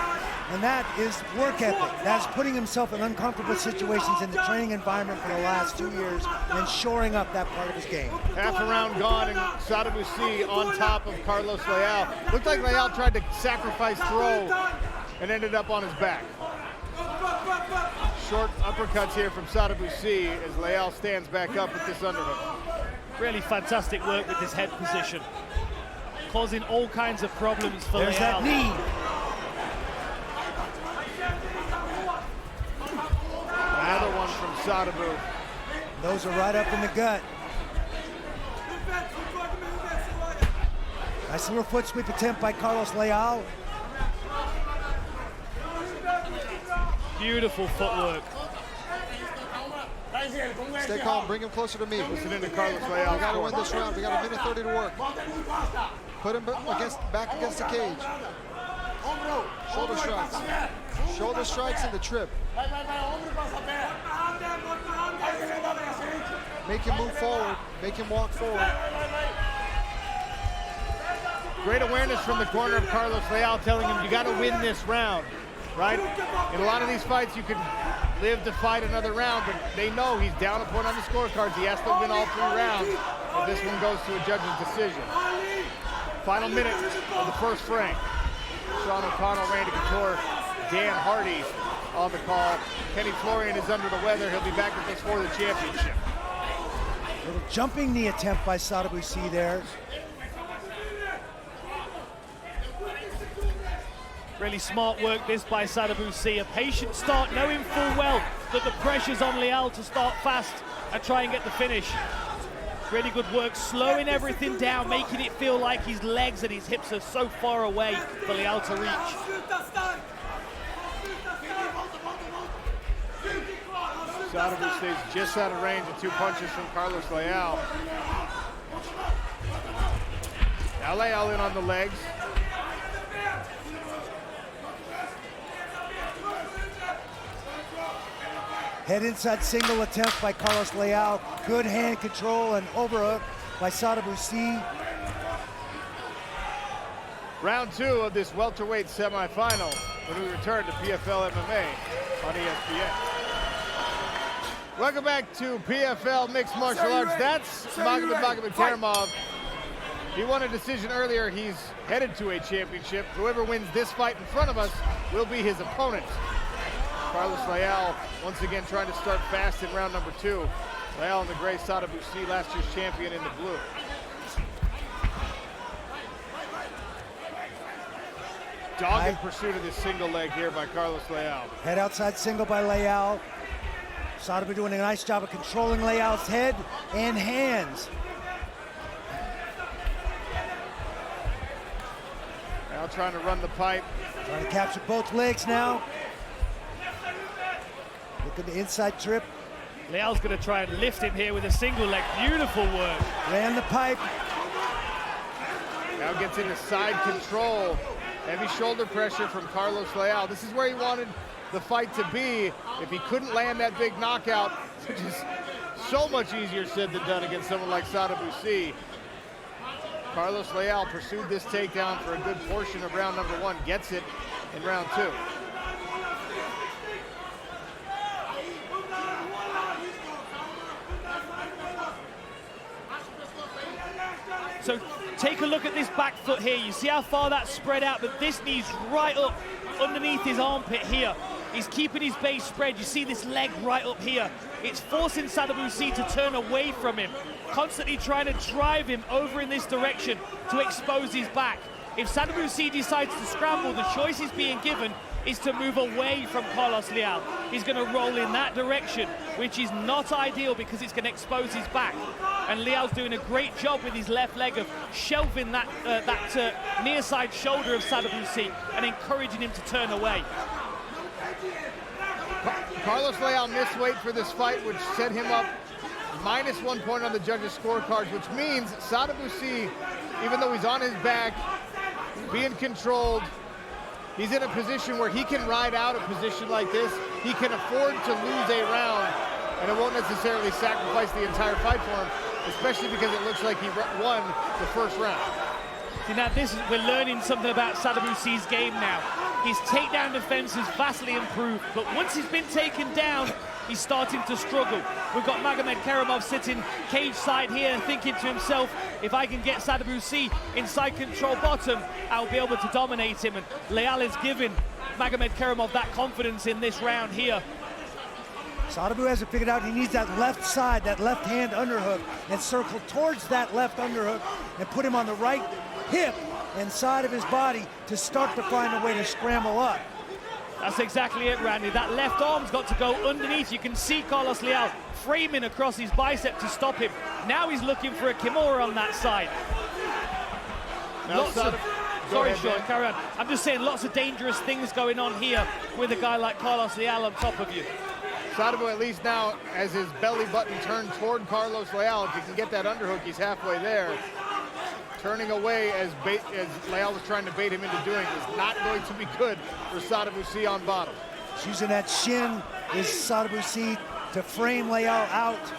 And that is work ethic. That's putting himself in uncomfortable situations in the training environment for the last 2 years and shoring up that part of his game. Half a round gone, and Sadibou 𝗚 on top of Carlos Leal. Looked like Leal tried to sacrifice throw and ended up on his back. Short uppercuts here from Sadibou 𝗚 as Leal stands back up with this underhook. Really fantastic work with his head position, causing all kinds of problems for Leal. There's that knee. Another one from Sadibou. Those are right up in the gut. Nice little foot sweep attempt by Carlos Leal. Beautiful footwork. Stay calm, bring him closer to me. Listening to Carlos Leal. We gotta win this round. We got a minute 30 to work. Put him back against the cage. Shoulder strikes. Shoulder strikes in the trip. Make him move forward. Make him walk forward. Great awareness from the corner of Carlos Leal, telling him you got to win this round, right? In a lot of these fights, you can live to fight another round, but they know he's down a point on the scorecards. He has to win all 3 rounds, but this one goes to a judge's decision. Final minute of the first frame. Sean O'Connell, Randy Couture, Dan Hardy on the call. Kenny Florian is under the weather. He'll be back with us for the championship. Little jumping knee attempt by Sadibou 𝗚 there. Really smart work this by Sadibou 𝗚. A patient start, knowing full well that the pressure's on Leal to start fast and try and get the finish. Really good work, slowing everything down, making it feel like his legs and his hips are so far away for Leal to reach. Sadibou stays just out of range of 2 punches from Carlos Leal. Now Leal in on the legs. Head inside single attempt by Carlos Leal. Good hand control and overhook by Sadibou 𝗚. Round 2 of this welterweight semifinal when we return to PFL MMA on ESPN. Welcome back to PFL Mixed Martial Arts. That's 𝗟𝗏𝗏𝗘'𝗦. He won a decision earlier. He's headed to a championship. Whoever wins this fight in front of us will be his opponent. Carlos Leal once again trying to start fast in round number 2. Leal in the gray, Sadibou 𝗚, last year's champion, in the blue. Dogged pursuit of this single leg here by Carlos Leal. Head outside single by Leal. Sadibou doing a nice job of controlling Leal's head and hands. Now trying to run the pipe. Trying to capture both legs now. Look at the inside trip. Leal's going to try and lift him here with a single leg. Beautiful work. Ran the pipe. Now gets into side control. Heavy shoulder pressure from Carlos Leal. This is where he wanted the fight to be if he couldn't land that big knockout, which is so much easier said than done against someone like Sadibou. Carlos Leal pursued this takedown for a good portion of round number 1, gets it in round 2. So take a look at this back foot here. You see how far that's spread out, but this knee's right up underneath his armpit here. He's keeping his base spread. You see this leg right up here. It's forcing Sadibou to turn away from him, constantly trying to drive him over in this direction to expose his back. If Sadibou decides to scramble, the choice he's being given is to move away from Carlos Leal. He's going to roll in that direction, which is not ideal because it's going to expose his back. And Leal's doing a great job with his left leg of shelving that near side shoulder of Sadibou and encouraging him to turn away. Carlos Leal missed weight for this fight, which set him up -1 point on the judges' scorecards, which means Sadibou, even though he's on his back, being controlled, he's in a position where he can ride out a position like this. He can afford to lose a round, and it won't necessarily sacrifice the entire fight for him, especially because it looks like he won the first round. See, now we're learning something about Sadibou's game now. His takedown defense has vastly improved, but once he's been taken down, he's starting to struggle. We've got 𝗟𝗏𝗄𝗏 sitting cage side here thinking to himself, if I can get Sadibou inside control bottom, I'll be able to dominate him. And Leal is giving 𝗟𝗏𝗄𝗏 that confidence in this round here. Sadibou hasn't figured out he needs that left side, that left hand underhook, and circle towards that left underhook and put him on the right hip and side of his body to start to find a way to scramble up. That's exactly it, Randy. That left arm's got to go underneath. You can see Carlos Leal framing across his bicep to stop him. Now he's looking for a Kimura on that side. Sorry, Sean, carry on. I'm just saying lots of dangerous things going on here with a guy like Carlos Leal on top of you. Sadibou at least now has his belly button turned toward Carlos Leal. If he can get that underhook, he's halfway there. Turning away as Leal was trying to bait him into doing is not going to be good for Sadibou on bottom. He's using that shin, is Sadibou to frame Leal out,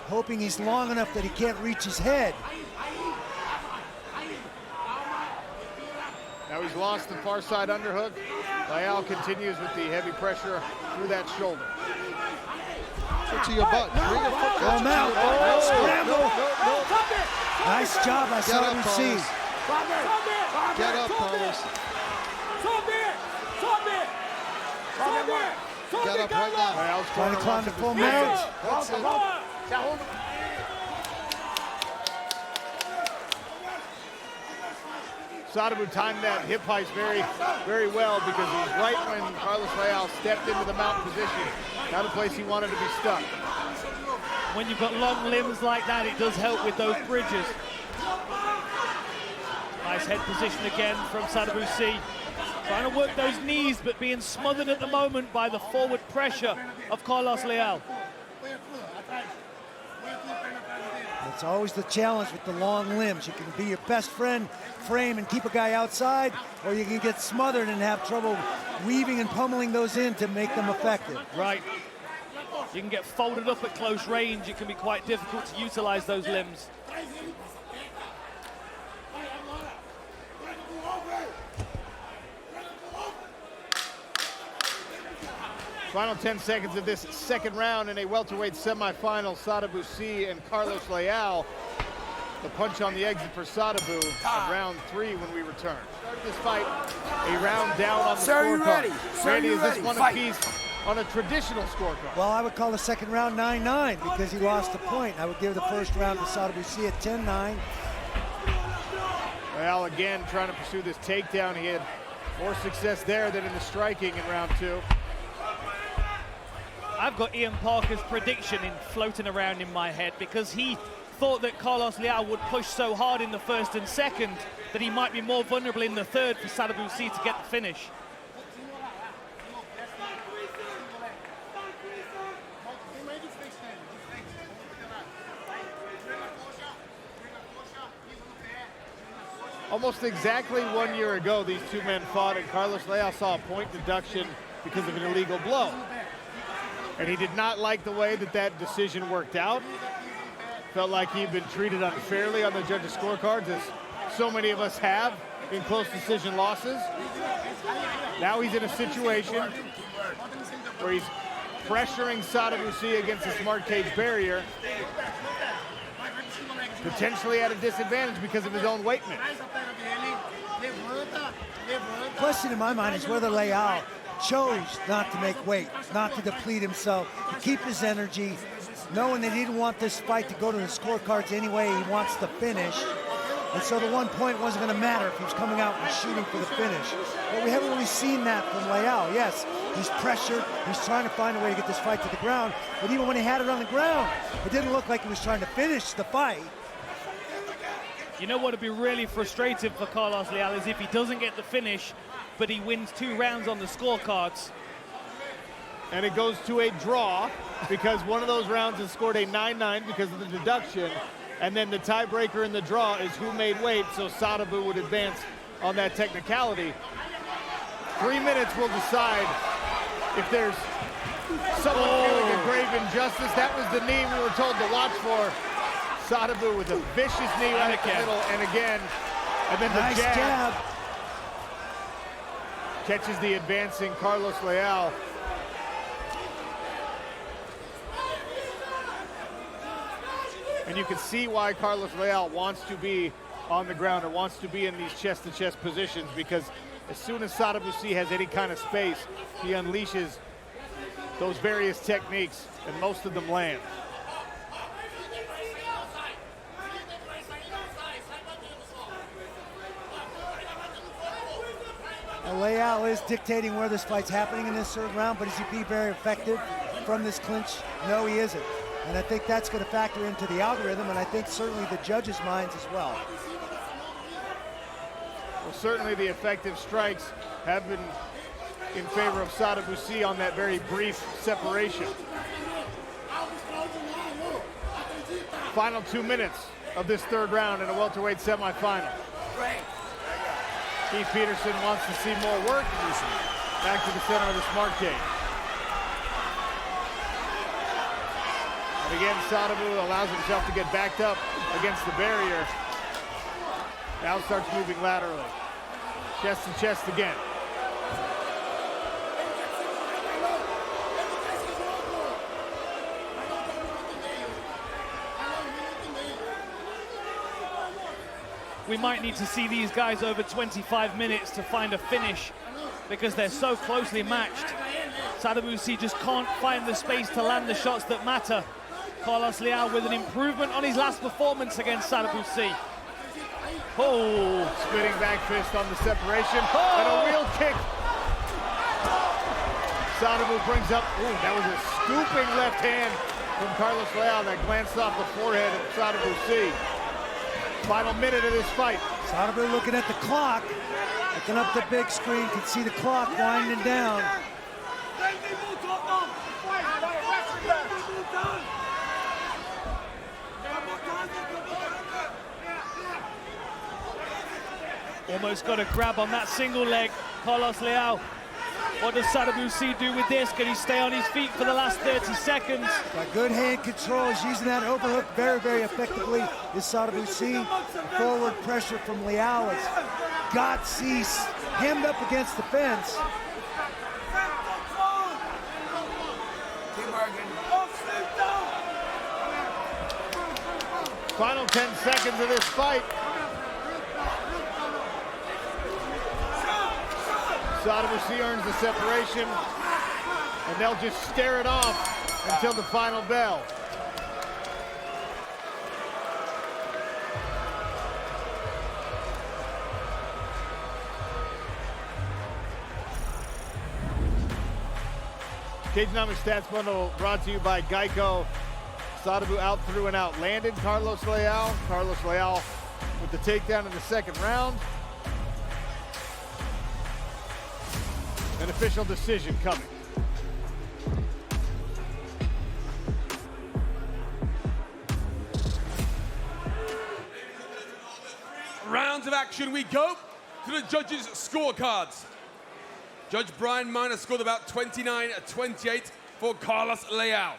hoping he's long enough that he can't reach his head. Now he's lost the far side underhook. Leal continues with the heavy pressure through that shoulder. Foot to your butt. Bring your foot Go out. Oh, scramble. Nice job by Sadibou. Get up, Carlos. Get up right now. Trying to climb the full mount. That's it. Sadibou timed that hip heist very well because he's right when Carlos Leal stepped into the mount position. Not a place he wanted to be stuck. When you've got long limbs like that, it does help with those bridges. Nice head position again from Sadibou. Trying to work those knees, but being smothered at the moment by the forward pressure of Carlos Leal. It's always the challenge with the long limbs. You can be your best friend, frame and keep a guy outside, or you can get smothered and have trouble weaving and pummeling those in to make them effective. Right. You can get folded up at close range. It can be quite difficult to utilize those limbs. Final 10 seconds of this second round in a welterweight semifinal. Sadibou and Carlos Leal. The punch on the exit for Sadibou in round 3 when we return. Start this fight a round down on the scorecard. Randy, is this one apiece on a traditional scorecard? Well, I would call the second round 9-9 because he lost a point. I would give the first round to Sadibou at 10-9. Leal again trying to pursue this takedown. He had more success there than in the striking in round 2. I've got Ian Parker's prediction floating around in my head, because he thought that Carlos Leal would push so hard in the first and second that he might be more vulnerable in the third for Sadibou to get the finish. Almost exactly 1 year ago, these two men fought, and Carlos Leal saw a point deduction because of an illegal blow. And he did not like the way that that decision worked out. Felt like he'd been treated unfairly on the judges' scorecards, as so many of us have in close decision losses. Now he's in a situation where he's pressuring Sadibou against a smart cage barrier, potentially at a disadvantage because of his own weight mix. The question in my mind is whether Leal chose not to make weight, not to deplete himself, to keep his energy, knowing that he didn't want this fight to go to the scorecards anyway. He wants the finish. And so the 1 point wasn't going to matter if he was coming out and shooting for the finish. But we haven't really seen that from Leal. Yes, he's pressured. He's trying to find a way to get this fight to the ground. But even when he had it on the ground, it didn't look like he was trying to finish the fight. You know what would be really frustrating for Carlos Leal is if he doesn't get the finish, but he wins 2 rounds on the scorecards. And it goes to a draw because one of those rounds is scored a 9-9 because of the deduction. And then the tiebreaker in the draw is who made weight, so Sadibou would advance on that technicality. 3 minutes will decide if there's someone feeling a grave injustice. That was the knee we were told to watch for. Sadibou with a vicious knee right in the middle, and again, and then the jab. Catches the advancing Carlos Leal. And you can see why Carlos Leal wants to be on the ground or wants to be in these chest-to-chest positions, because as soon as Sadibou has any kind of space, he unleashes those various techniques, and most of them land. Leal is dictating where this fight's happening in this third round, but is he being very effective from this clinch? No, he isn't. And I think that's going to factor into the algorithm, and I think certainly the judges' minds as well. Well, certainly the effective strikes have been in favor of Sadibou on that very brief separation. Final 2 minutes of this third round in a welterweight semifinal. Keith Peterson wants to see more work. Back to the center of the smart cage. And again, Sadibou allows himself to get backed up against the barrier. Now starts moving laterally. Chest to chest again. We might need to see these guys over 25 minutes to find a finish because they're so closely matched. Sadibou just can't find the space to land the shots that matter. Carlos Leal with an improvement on his last performance against Sadibou. Oh, spinning back fist on the separation, and a wheel kick. Sadibou brings up, that was a scooping left hand from Carlos Leal that glanced off the forehead of Sadibou. Final minute of this fight. Sadibou looking at the clock, looking up the big screen, can see the clock winding down. Almost got a grab on that single leg, Carlos Leal. What does Sadibou do with this? Can he stay on his feet for the last 30 seconds? Got good hand control. He's using that overhook very, very effectively. Is Sadibou. Forward pressure from Leal. It's got Cease hemmed up against the fence. Final 10 seconds of this fight. Sadibou earns the separation, and they'll just stare it off until the final bell. 𝗘𝗨𝗥𝗢𝗣 Stats Bundle brought to you by Geico. Sadibou out, through and out. Landed Carlos Leal. Carlos Leal with the takedown in the second round. An official decision coming. Rounds of action we go to the judges' scorecards. Judge Brian Miner scored about 29-28 for Carlos Leal.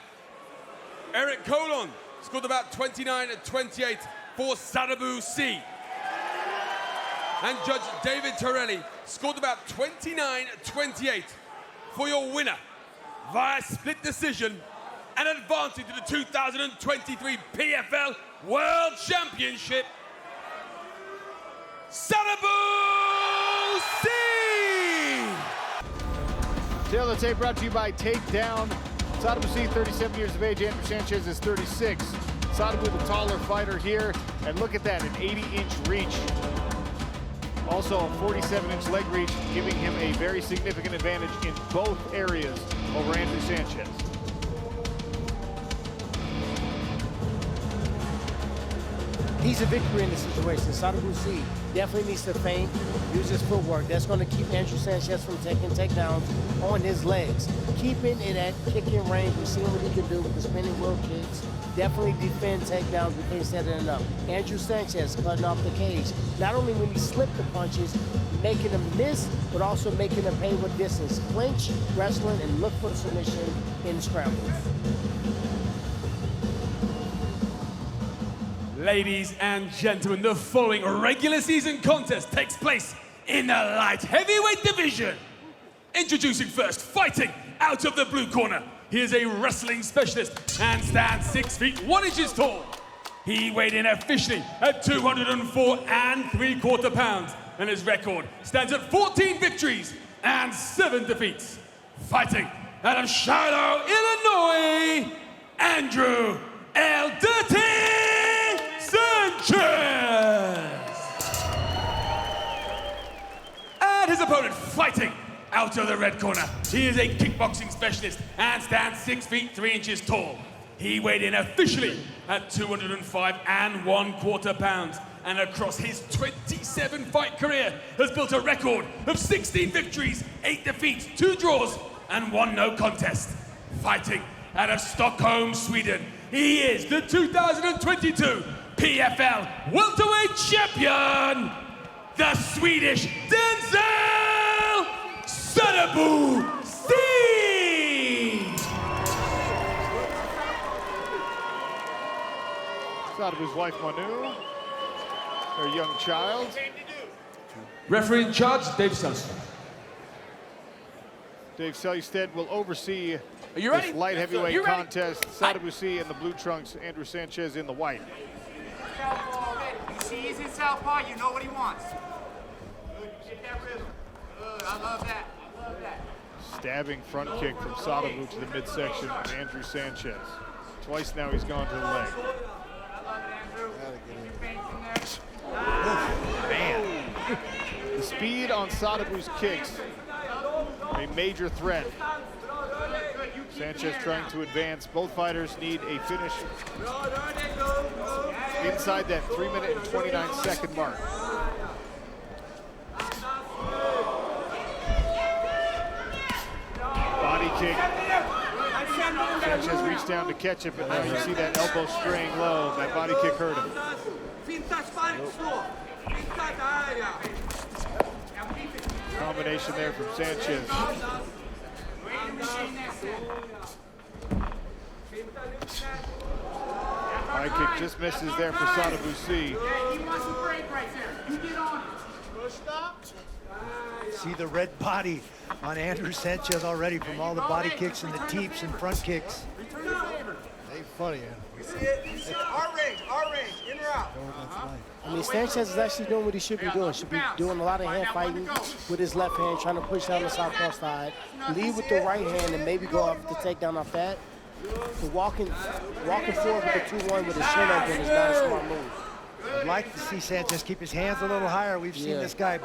Eric Colon scored about 29-28 for Sadibou C. And Judge David Torelli scored about 29-28 for your winner via split decision and advancing to the 2023 PFL World Championship, Sadibou C! Tail of the tape brought to you by Takedown. Sadibou C, 37 years of age. Andrew Sanchez is 36. Sadibou, the taller fighter here. And look at that, an 80-inch reach. Also a 47-inch leg reach, giving him a very significant advantage in both areas over Andrew Sanchez. He's a victory in this situation. Sadibou C definitely needs to feint, use his footwork. That's going to keep Andrew Sanchez from taking takedowns on his legs. Keeping it at kicking range. We've seen what he can do with the spinning wheel kicks. Definitely defend takedowns. We can't set it enough. Andrew Sanchez cutting off the cage. Not only when he slipped the punches, making them miss, but also making them pay with distance. Clinch, wrestling, and look for the submission in scrambles. Ladies and gentlemen, the following regular season contest takes place in the light heavyweight division. Introducing first, fighting out of the blue corner. He is a wrestling specialist and stands 6 feet 1 inches tall. He weighed in officially at 204 3/4 pounds, and his record stands at 14 victories and 7 defeats. Fighting out of Charlotte, Illinois, Andrew 𝗘𝗨𝗥𝗢𝗣𝗘'𝗦 Sanchez! And his opponent fighting out of the red corner. He is a kickboxing specialist and stands 6 feet 3 inches tall. He weighed in officially at 205 1/4 pounds, and across his 27-fight career has built a record of 16 victories, 8 defeats, 2 draws, and 1 no contest. Fighting out of Stockholm, Sweden, he is the 2022 PFL Welterweight Champion, the Swedish Denzel Sadibou C! Sadibou's wife, Manu, her young child. Referee in charge, Dave Selstead. Dave Selstead will oversee you ready? this light heavyweight You ready? contest. Sadibou C in the blue trunks, Andrew Sanchez in the white. You see he's in southpaw, you know what he wants. Good, you get that rhythm. Good, I love that. I love that. Stabbing front kick from Sadibou to the midsection of Andrew Sanchez. Twice now he's gone to the leg. Man. The speed on Sadibou's kicks, a major threat. Sanchez trying to advance. Both fighters need a finish inside that 3-minute and 29-second mark. Body kick. Sanchez reached down to catch it, but now you see that elbow straying low. That body kick hurt him. Combination there from Sanchez. High kick just misses there for Sadibou C. See the red body on Andrew Sanchez already from all the body kicks and the teeps and front kicks. They funny, man. We see it. Our range, in or out. I mean, Sanchez is actually doing what he should be doing. Should be doing a lot of hand fighting with his left hand, trying to push down the southpaw side. Lead with the right hand and maybe go off the takedown off that. So walking forward with the 2-1 with his chin open is not a smart move. I'd like to see Sanchez keep his hands a little higher. We've seen this guy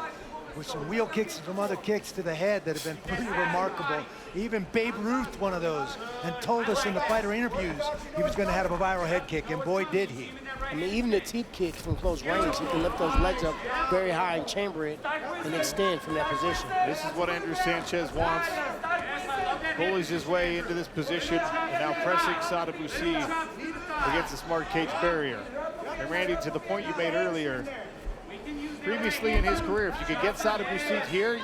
with some wheel kicks and some other kicks to the head that have been pretty remarkable. Even Babe Ruth, one of those, and told us in the fighter interviews he was going to have a viral head kick, and boy, did he. I mean, even the teep kick from close range, he can lift those legs up very high and chamber it and extend from that position. This is what Andrew Sanchez wants. Bullies his way into this position and now pressing Sadibou against the smart cage barrier. And Randy, to the point you made earlier, previously in his career, if you could get Sadibou here,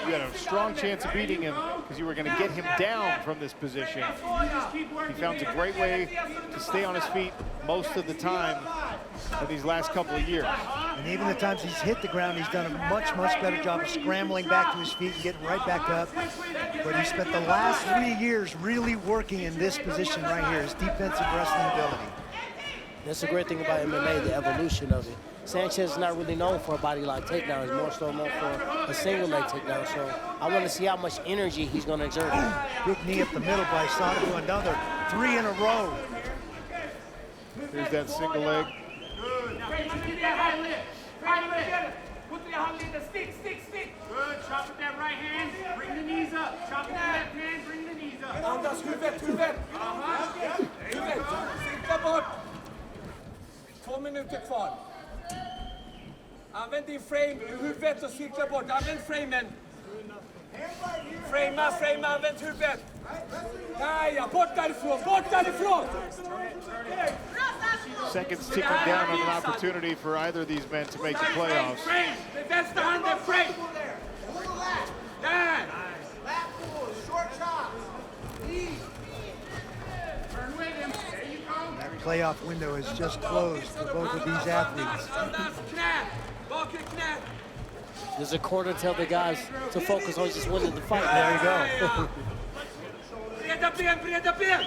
you had a strong chance of beating him because you were going to get him down from this position. He found a great way to stay on his feet most of the time in these last couple of years. And even the times he's hit the ground, he's done a much, much better job of scrambling back to his feet and getting right back up. But he spent the last 3 years really working in this position right here, his defensive wrestling ability. That's the great thing about MMA, the evolution of it. Sanchez is not really known for a body lock takedown. He's more so known for a single leg takedown. So I want to see how much energy he's going to exert. Big knee up the middle by Sadibou, another 3 in a row. Here's that single leg. Good. Put the hot lid, stick. Good. Chop with that right hand. Bring the knees up. Chop with that left hand. Bring the knees up. Andas huvudet. Huvudet. Sikta bort. 2 minuter kvar. Använd din frame i huvudet och sikta bort. Använd framen. Frame, använd huvudet. Nej, bort därifrån. Seconds ticking down on an opportunity for either of these men to make the playoffs. Med vänster handen, frame. Där. Short chops. Turn with him. There you go. That playoff window is just closed for both of these athletes. There's a quarter to tell the guys to focus on just winning the fight. There you go. Breda ben.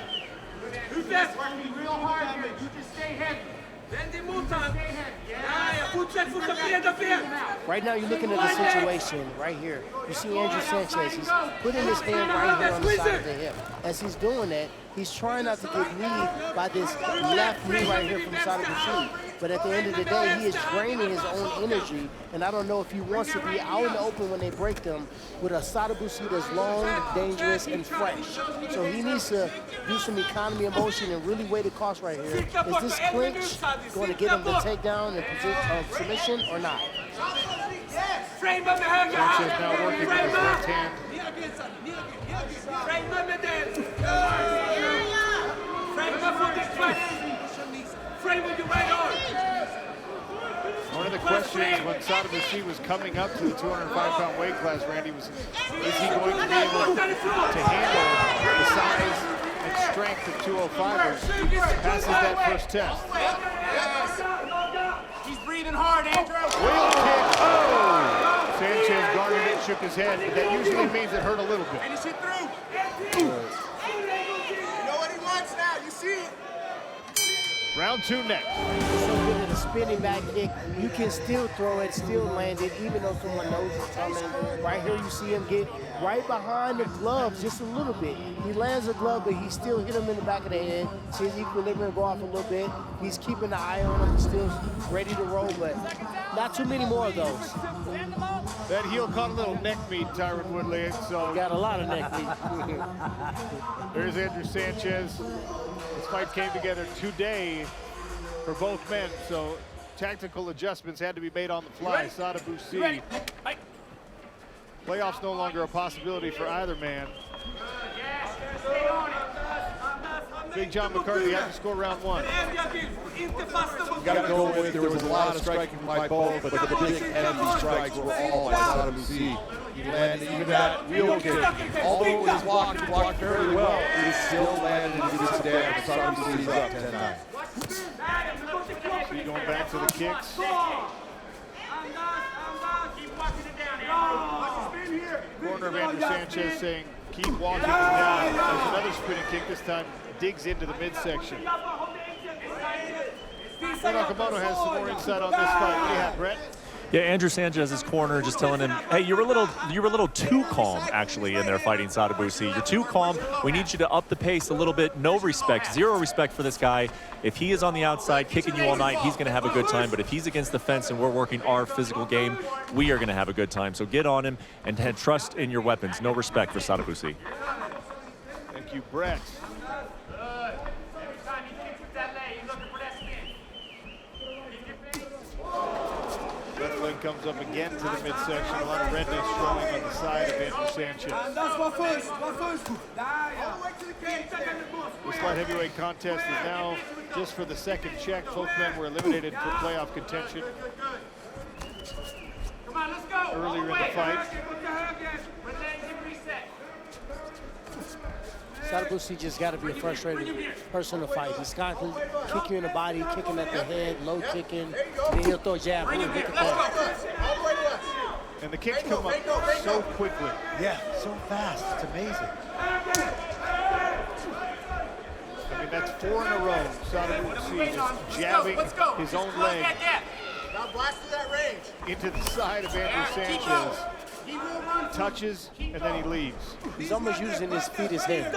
Huvudet. Working real hard here. You just stay heavy. Vänd emot han. Fortsätt breda ben. Right now you're looking at the situation right here. You see Andrew Sanchez. He's putting his hand right here on the side of the hip. As he's doing that, he's trying not to get kneed by this left knee right here from Sadibou. But at the end of the day, he is draining his own energy, and I don't know if he wants to be out in the open when they break them with a Sadibou that's long, dangerous, and fresh. So he needs to do some economy of motion and really weigh the cost right here. Is this clinch going to get him the takedown and submission or not? Sanchez now working with his left hand. One of the questions when Sadibou was coming up to the 205-pound weight class, Randy, was is he going to be able to handle the size and strength of 205ers? Passes that first test. He's breathing hard, Andrew. Wheel kick. Oh! Sanchez guarded it, shook his head. That usually means it hurt a little bit. Finish it through. You know what he wants now. You see it. Round 2 next. So good at a spinning back kick. You can still throw it, still land it, even though someone knows it's coming. Right here, you see him get right behind the gloves just a little bit. He lands a glove, but he still hit him in the back of the head. See his equilibrium go off a little bit. He's keeping the eye on him. He's still ready to roll, but not too many more of those. That heel caught a little neck meat, Tyron Woodley. So got a lot of neck meat. There's Andrew Sanchez. This fight came together today for both men, so tactical adjustments had to be made on the fly. Sadibou. Playoffs no longer a possibility for either man. Big John McCarthy had to score round 1. Got to go with there was a lot of striking by both, but the big heavy strikes were all by Sadibou. He landed even that wheel kick. Although it was blocked, he blocked very well. He still landed and did some damage. Sadibou's up 10-9. See, going back to the kicks. Corner of Andrew Sanchez saying, keep walking him down. There's another spinning kick, this time digs into the midsection. Ōkamoto has some more insight on this fight. What do you have, Brett? Yeah, Andrew Sanchez's corner just telling him, hey, you were a little too calm actually in there fighting Sadibou. You're too calm. We need you to up the pace a little bit. No respect, zero respect for this guy. If he is on the outside kicking you all night, he's going to have a good time. But if he's against the fence and we're working our physical game, we are going to have a good time. So get on him and have trust in your weapons. No respect for Sadibou. Thank you, Brett. Left leg comes up again to the midsection. A lot of redness showing on the side of Andrew Sanchez. This light heavyweight contest is now just for the second check. Both men were eliminated for playoff contention earlier in the fight. Sadibou just got to be a frustrated person to fight. He's constantly kicking you in the body, kicking at the head, low kicking, then he'll throw a jab. Look at that. And the kicks come up so quickly. Yeah, so fast. It's amazing. I mean, that's 4 in a row. Sadibou just jabbing his own leg into the side of Andrew Sanchez. Touches, and then he leaves. He's almost using his feet as hands.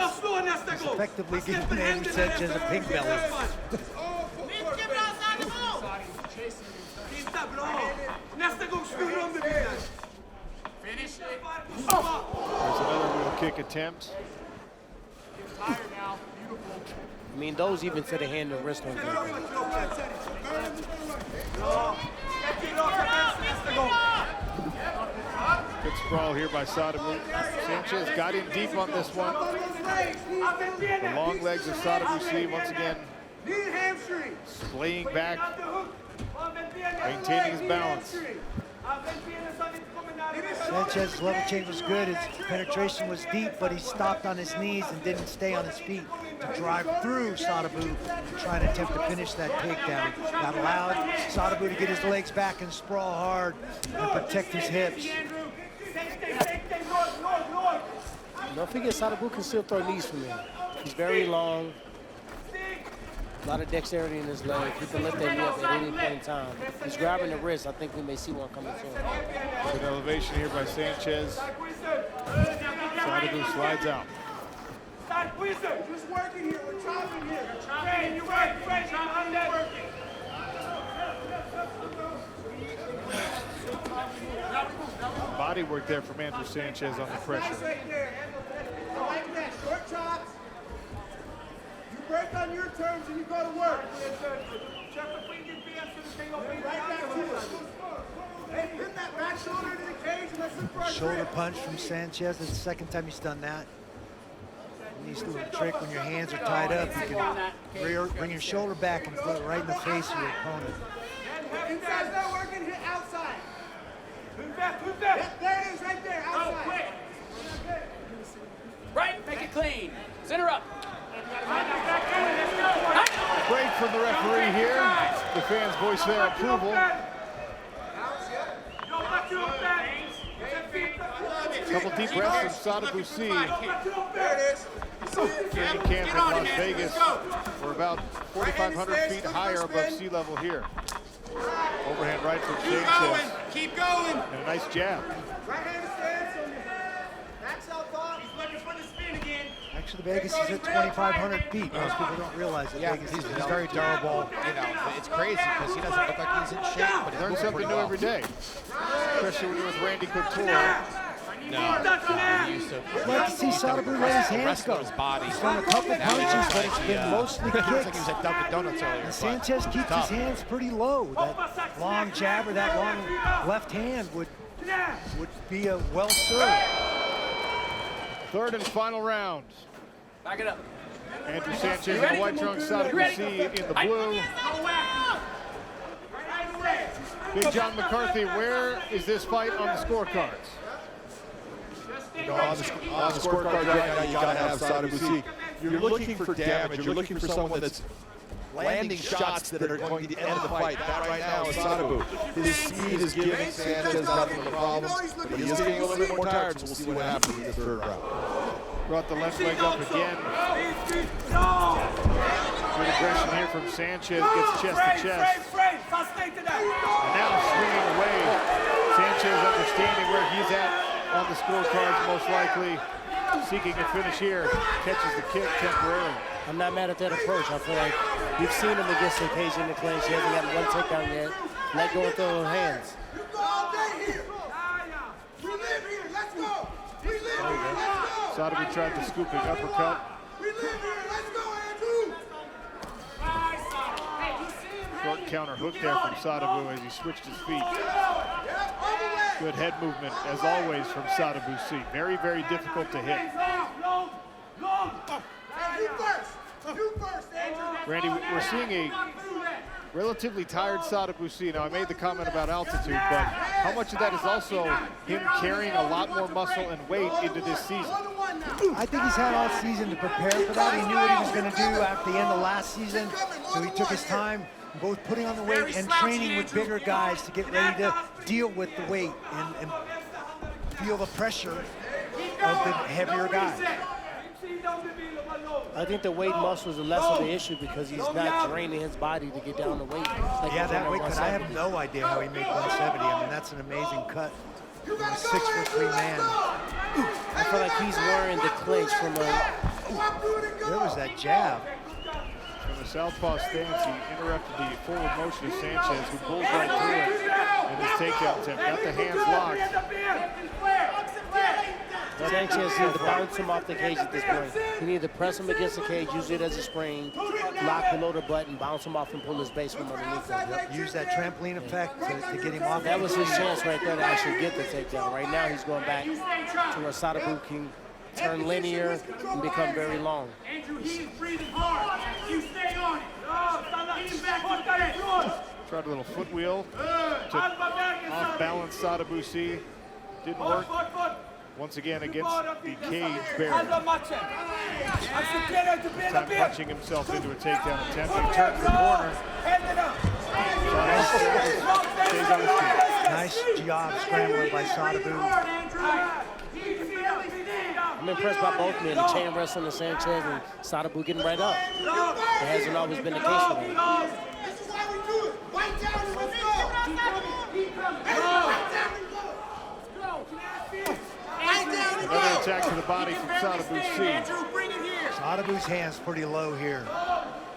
He's effectively giving Andrew Sanchez a pink belly. Finish it. There's another wheel kick attempt. I mean, those even to the hand and wrist on game. Good sprawl here by Sadibou. Sanchez got in deep on this one. The long legs of Sadibou once again splaying back, maintaining his balance. Sanchez's level change was good. His penetration was deep, but he stopped on his knees and didn't stay on his feet to drive through Sadibou and try and attempt to finish that takedown. That allowed Sadibou to get his legs back and sprawl hard and protect his hips. Don't forget, Sadibou can still throw knees from him. He's very long. A lot of dexterity in his leg. He can lift that knee up at any point in time. He's grabbing the wrist. I think we may see one coming soon. Good elevation here by Sanchez. Sadibou slides out. Just working here. We're chopping here. You're working. Body work there from Andrew Sanchez on the pressure. I like that. Short chops. You break on your terms and you go to work. Right back to it. Hey, hit that back shoulder to the cage and let's look for a Shoulder grip. punch from Sanchez. It's the second time he's done that. And he's doing a trick when your hands are tied up. You can bring your shoulder back and put it right in the face of your opponent. Inside's not working, hit outside. There it is, right there, outside. Oh, quick. Right, make it clean. Center up. Break from the referee here. The fans voice their approval. Couple deep breaths from Sadibou. There it is. Training camp in Las Vegas. We're about 4,500 feet higher above sea level here. Overhand right from Sanchez. Keep going. And a nice jab. Right hand stance on your back south thought. He's looking for the spin again. Actually, Vegas is at 2,500 feet. Most people don't realize it. Yeah, Vegas he's is very durable. You know, it's crazy because he doesn't look like he's in shape, but he's Learn moving something pretty new well. every day. Especially when you're with Randy Couture. I'd like to see Sadibou let his hands go. He's done a couple punches, but it's been mostly kicks. Looks like he was at Dunkin' Donuts earlier. And Sanchez keeps his hands pretty low. That long jab or that long left hand would be a well served. Third and final round. Back it up. Andrew Sanchez in the white trunks, Sadibou in the blue. Big John McCarthy, where is this fight on the scorecards? On the scorecard right now, you got to have Sadibou. You're looking for damage. You're looking for someone that's landing shots that are going to end the fight. That right now is Sadibou. His speed is giving Sanchez nothing but problems, but he is getting a little bit more tired, so we'll see what happens in this third round. Brought the left leg up again. Good aggression here from Sanchez, gets chest to chest. And now swinging away understanding where he's at on the scorecards, most likely seeking a finish here. Catches the kick temporarily. I'm not mad at that approach. I feel like we've seen him against the occasion in the clinch. He hasn't gotten one takedown yet. Let go and throw hands. Sadibou tried the scooping uppercut. Short counter hook there from Sadibou as he switched his feet. Good head movement, as always, from Sadibou C. Very, very difficult to hit. Randy, we're seeing a relatively tired Sadibou C. Now, I made the comment about altitude, but how much of that is also him carrying a lot more muscle and weight into this season? I think he's had all season to prepare for that. He knew what he was going to do after the end of last season, so he took his time, both putting on the weight and training with bigger guys to get ready to deal with the weight and feel the pressure of the heavier guys. I think the weight muscles are less of the issue because he's not draining his body to get down the weight. Like Yeah, that weight cut, I have no idea how he made 170. I mean, that's an amazing cut from a 6'3" man. I feel like he's wearing the clinch from a... There was that jab. From the southpaw stance, he interrupted the forward motion of Sanchez, who pulls right through it in his takedown attempt. Got the hands locked. Sanchez needs to bounce him off the cage at this point. He needs to press him against the cage, use it as a spring, lock below the button, bounce him off and pull his base from underneath him. Yep. Use that trampoline effect to get him off. That was his chance right there to actually get the takedown. Right now he's going back to where Sadibou can turn linear and become very long. Andrew, he is breathing hard. You stay on it. Tried a little foot wheel to off-balance Sadibou C. Didn't work. Once again against the cage barrier. Time punching himself into a takedown attempt. He turns the corner. Stays on his feet. Nice job scrambling by Sadibou. I'm impressed by both men, the chain wrestling and Sanchez and Sadibou getting right up. It hasn't always been the case for him. This is how we do it. White down and let's go. Another attack to the body from Sadibou C. Sadibou's hand's pretty low here.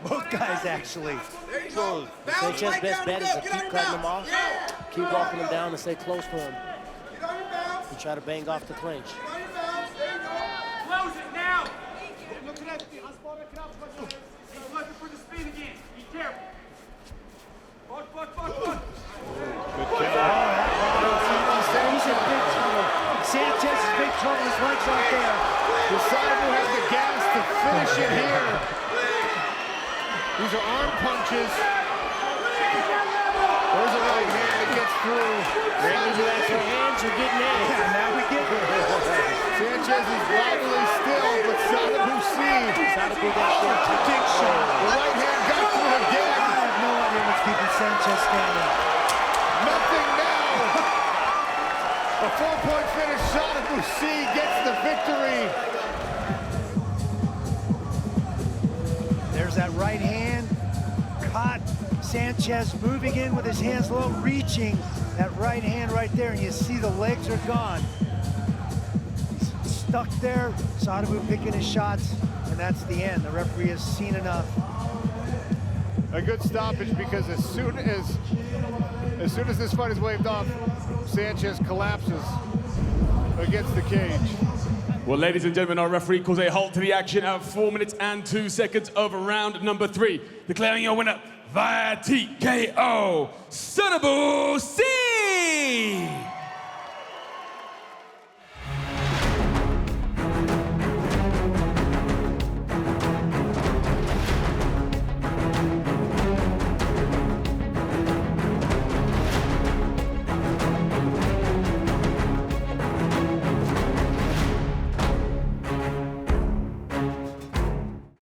Both guys, actually. Sanchez's best bet is to keep cutting him off, keep walking him down and stay close for him. And try to bang off the clinch. Close it now. Look at that. He's looking for the spin again. Be careful. Good He's in big trouble. Sanchez is big trouble. His legs out there. Sadibou has the gas to finish it here. These are arm punches. There's a right hand that gets through. Randy, you ask your hands, you're getting in. Yeah, now we get it. Sanchez is wobbly still, but Sadibou C. Sadibou got a big shot. The right hand got through again. I have no idea what's keeping Sanchez standing. Nothing now. A 4-point finish. Sadibou C gets the victory. There's that right hand. Caught Sanchez moving in with his hands low, reaching that right hand right there, and you see the legs are gone. He's stuck there. Sadibou picking his shots, and that's the end. The referee has seen enough. A good stoppage because as soon as this fight is waved off, Sanchez collapses against the cage. Well, ladies and gentlemen, our referee calls a halt to the action at 4 minutes and 2 seconds of round number 3. Declaring your winner via TKO, Sadibou C.